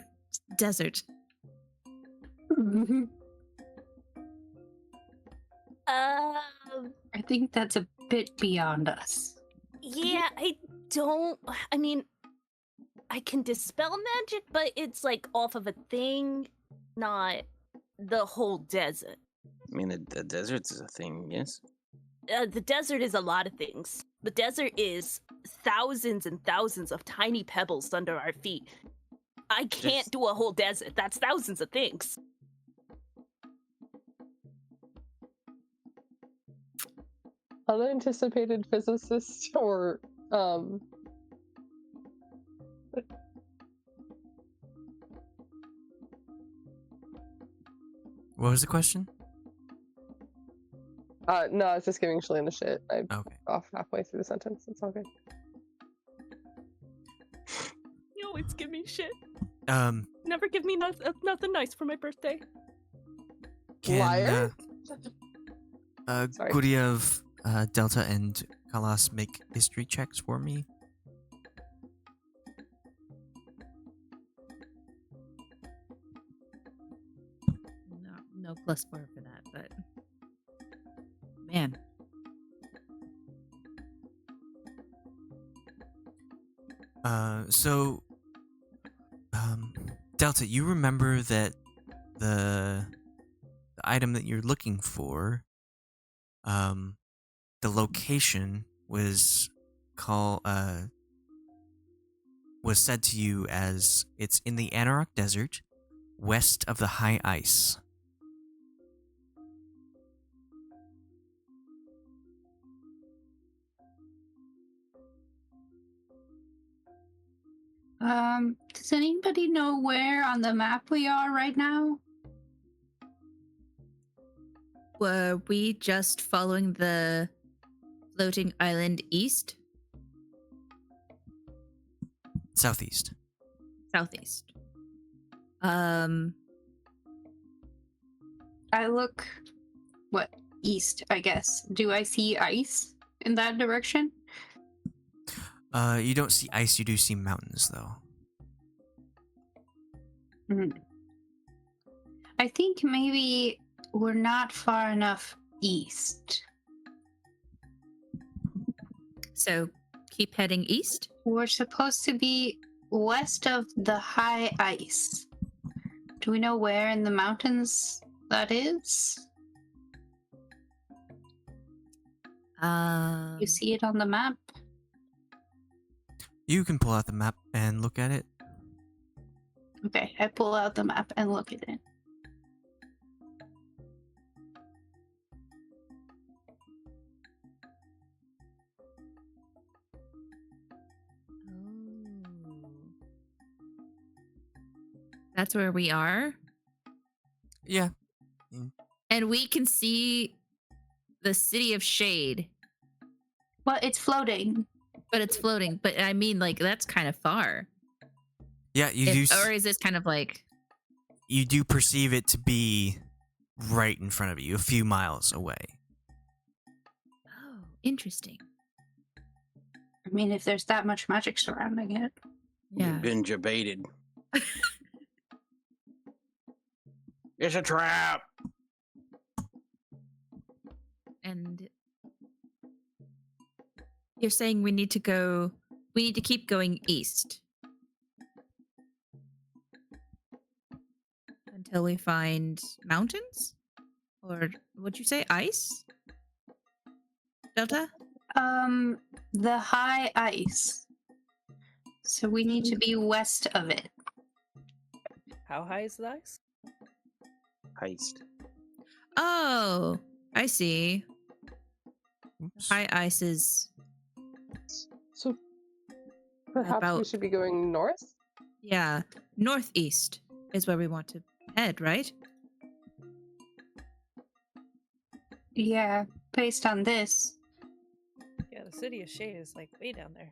desert? I think that's a bit beyond us. Yeah, I mean, I can dispel magic, but it's like off of a thing, not the whole desert. I mean, the desert is a thing, yes. The desert is a lot of things. The desert is thousands and thousands of tiny pebbles under our feet. I can't Just- do a whole desert. That's thousands of things. Unanticipated physicist or What was the question? no, I was just giving Shalene the shit. I Okay. off halfway through the sentence. It's all good. You always give me shit. Never give me nothing nice for my birthday. Can Liar. Sorry. Guryev, Delta, and Khalas make history checks for me? No +4 for that, but man. So, Delta, you remember that the item that you're looking for, the location was was said to you as it's in the Anauroch Desert, west of the high ice. Does anybody know where on the map we are right now? Were we just following the floating island east? Southeast. Southeast. I look, east, I guess. Do I see ice in that direction? You don't see ice, you do see mountains, though. I think maybe we're not far enough east. So keep heading east? We're supposed to be west of the high ice. Do we know where in the mountains that is? Um, You see it on the map? You can pull out the map and look at it. Okay, I pull out the map and look at it. That's where we are. Yeah. And we can see the City of Shade. Well, it's floating. But it's floating. But I mean, like, that's kind of far. Yeah, you do. Or is this kind of like... You do perceive it to be right in front of you, a few miles away. Oh, interesting. I mean, if there's that much magic surrounding it. Yeah. You've been debated. It's a trap. And you're saying we need to keep going east until we find mountains? Or what'd you say, ice? Delta? The high ice. So we need to be west of it. How high is the ice? Heist. Oh, I see. Oops. High ice is, So perhaps we About- should be going north? yeah, northeast is where we want to head, right? Yeah, based on this. Yeah, the City of Shade is like way down there.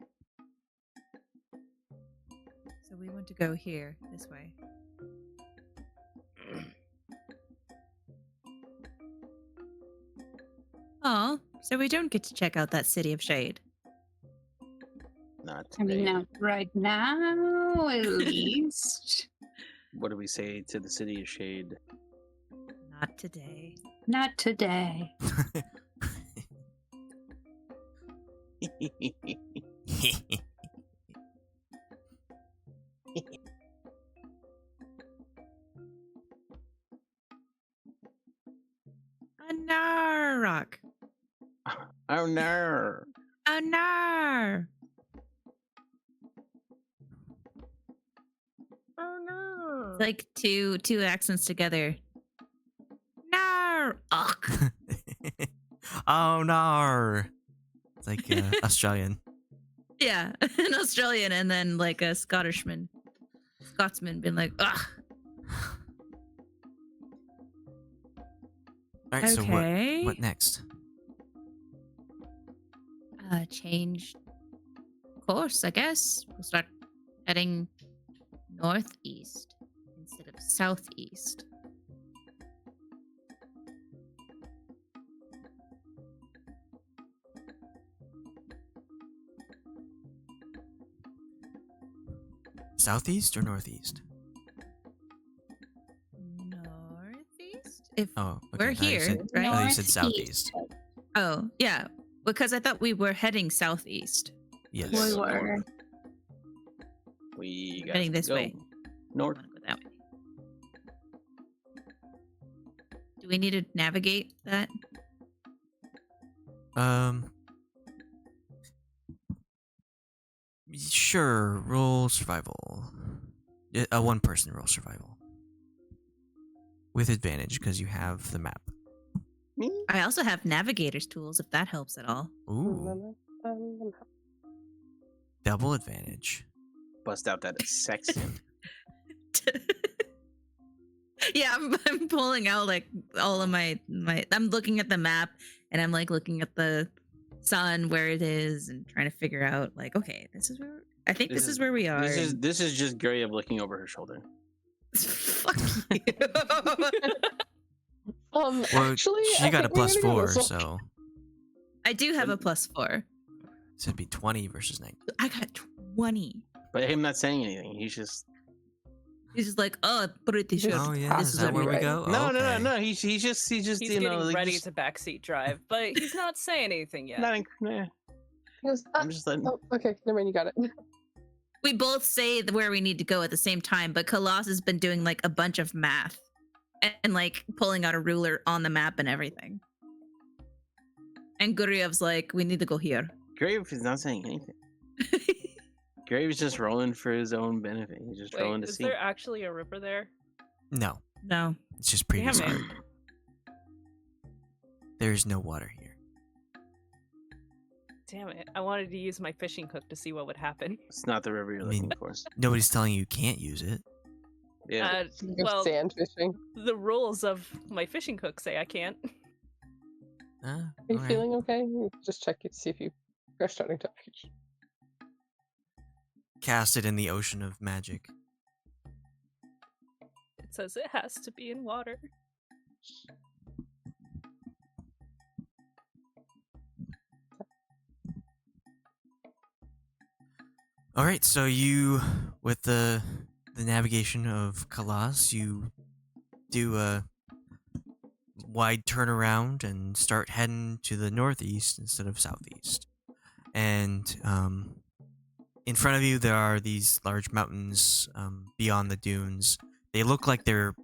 So we want to go here, this way. Oh, so we don't get to check out that City of Shade. Not I today. mean, not right now, at least. What do we say to the City of Shade? Not today. Not today. Anauroch. Oh no! Anar. Oh no! It's like two accents together. Nar. Ugh. Oh no! It's like Australian. Yeah, an Australian and then like a Scotsman being like, ugh. All right, so Okay. what next? Change course, I guess. We'll start heading northeast instead of southeast. Southeast or northeast? Northeast? If Oh, okay. We're I thought you here, said- right? I thought you said Northeast. southeast. oh, yeah. Because I thought we were heading southeast. Yes. We were. We Heading got this go. way. North. I wanna go that way. Do we need to navigate that? Sure. Roll survival. A one-person roll survival with advantage because you have the map. Me? I also have navigator's tools if that helps at all. Ooh, double advantage. Bust out that sexton. Yeah, I'm pulling out like all of my I'm looking at the map and I'm like looking at the sun where it is and trying to figure out like, okay, this is where I think this is where we are. This is just Guryev looking over her shoulder. Fuck you. Well, Actually, she I got a think we're plus gonna go 4, this way. so I do have a +4. so it'd be 20 versus 19. I got 20. But him not saying anything. He's just He's just like, oh, pretty sure. Oh yeah, This is is that where we right. go? no. Okay. He's just He's you getting know like ready just, to backseat drive, but he's not saying anything yet. not. Nah, He goes, I'm just letting. oh, okay, never mind, you got it. We both say where we need to go at the same time, but Khalas has been doing like a bunch of math and like pulling out a ruler on the map and everything. And Guryev's like, we need to go here. Guryev is not saying anything. Graves just rolling for his own benefit. He's just rolling Wait, to is see. there actually a river there? No, No. it's just previous Damn it. art. There's no water here. Damn it. I wanted to use my fishing hook to see what would happen. It's not the river you're I mean- looking for. Nobody's telling you can't use it. Yeah. Well, Sand fishing. the rules of my fishing hook say I can't. Are you Alright. feeling okay? Just check it to see if you are starting to reach. Cast it in the ocean of magic. It says it has to be in water. All right, so you, with the navigation of Khalas, you do a wide turnaround and start heading to the northeast instead of southeast. And in front of you, there are these large mountains beyond the dunes. They look like they're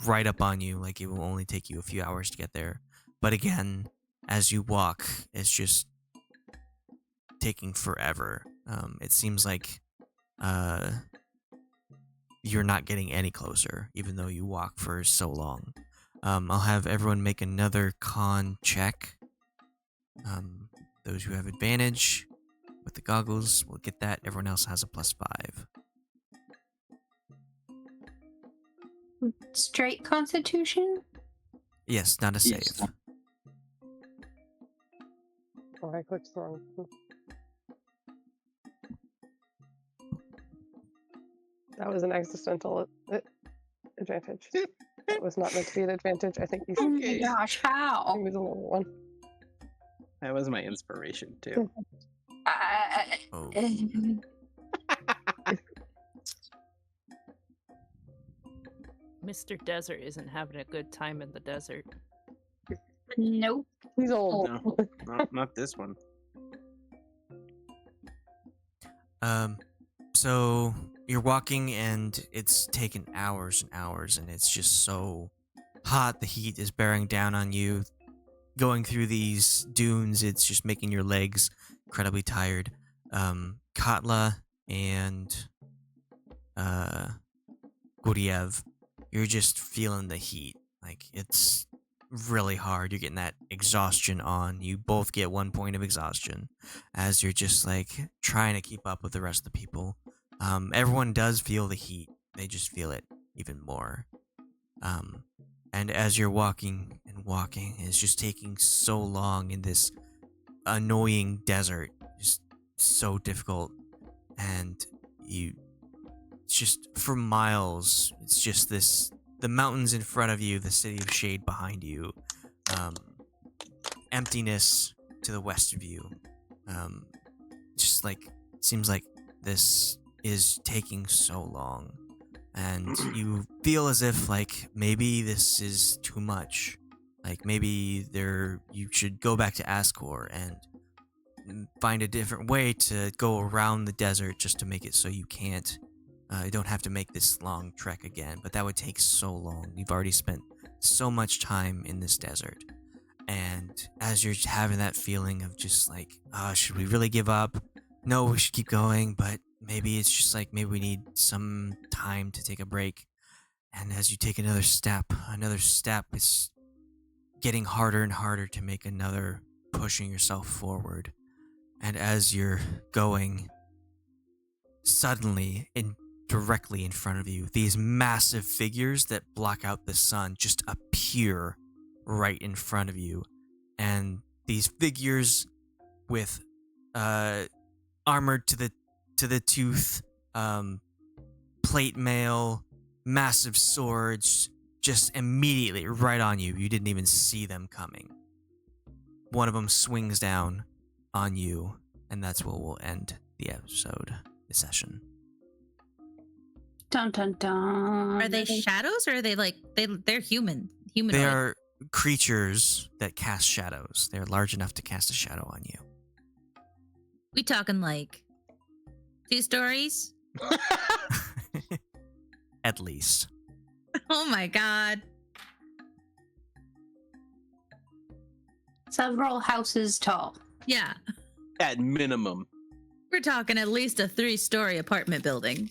right up on you, like it will only take you a few hours to get there. But again, as you walk, it's just taking forever. It seems like you're not getting any closer, even though you walk for so long. I'll have everyone make another con check. Those who have advantage with the goggles will get that. Everyone else has a +5. Straight Constitution? Yes, not a save. Yes. Oh, I clicked the wrong. That was an accidental advantage. That was not meant to be an advantage. I think you Oh should my Okay. gosh, how? give me the normal one. That was my inspiration too. Oh. Mr. Desert isn't having a good time in the desert. Nope. He's old. No, not this one. So you're walking and it's taken hours and hours and it's just so hot. The heat is bearing down on you. Going through these dunes, it's just making your legs incredibly tired. Katla and Guryev, you're just feeling the heat. Like, it's really hard. You're getting that exhaustion on. You both get 1 point of exhaustion as you're just, like, trying to keep up with the rest of the people. Everyone does feel the heat. They just feel it even more. And as you're walking and walking, it's just taking so long in this annoying desert. Just so difficult. And it's just for miles, it's just the mountains in front of you, the city of shade behind you, emptiness to the west of you. Just like, seems like this is taking so long. And you feel as if, like, maybe this is too much. Like, maybe you should go back to Ascor and find a different way to go around the desert just to make it so you don't have to make this long trek again. But that would take so long. You've already spent so much time in this desert. And as you're having that feeling of just like, should we really give up? No, we should keep going, but maybe it's just like, maybe we need some time to take a break. And as you take another step, is getting harder and harder to make another pushing yourself forward. And as you're going, suddenly, directly in front of you, these massive figures that block out the sun just appear right in front of you. And these figures with armored to the tooth, plate mail, massive swords, just immediately right on you. You didn't even see them coming. One of them swings down on you, and that's what will end the episode, the session. Dun dun dun. Are they shadows or are they like they're humanoid? They are creatures that cast shadows. They're large enough to cast a shadow on you. We talking like 2 stories? At least. Oh my god. Several houses tall. Yeah. At minimum. We're talking at least a 3-story apartment building.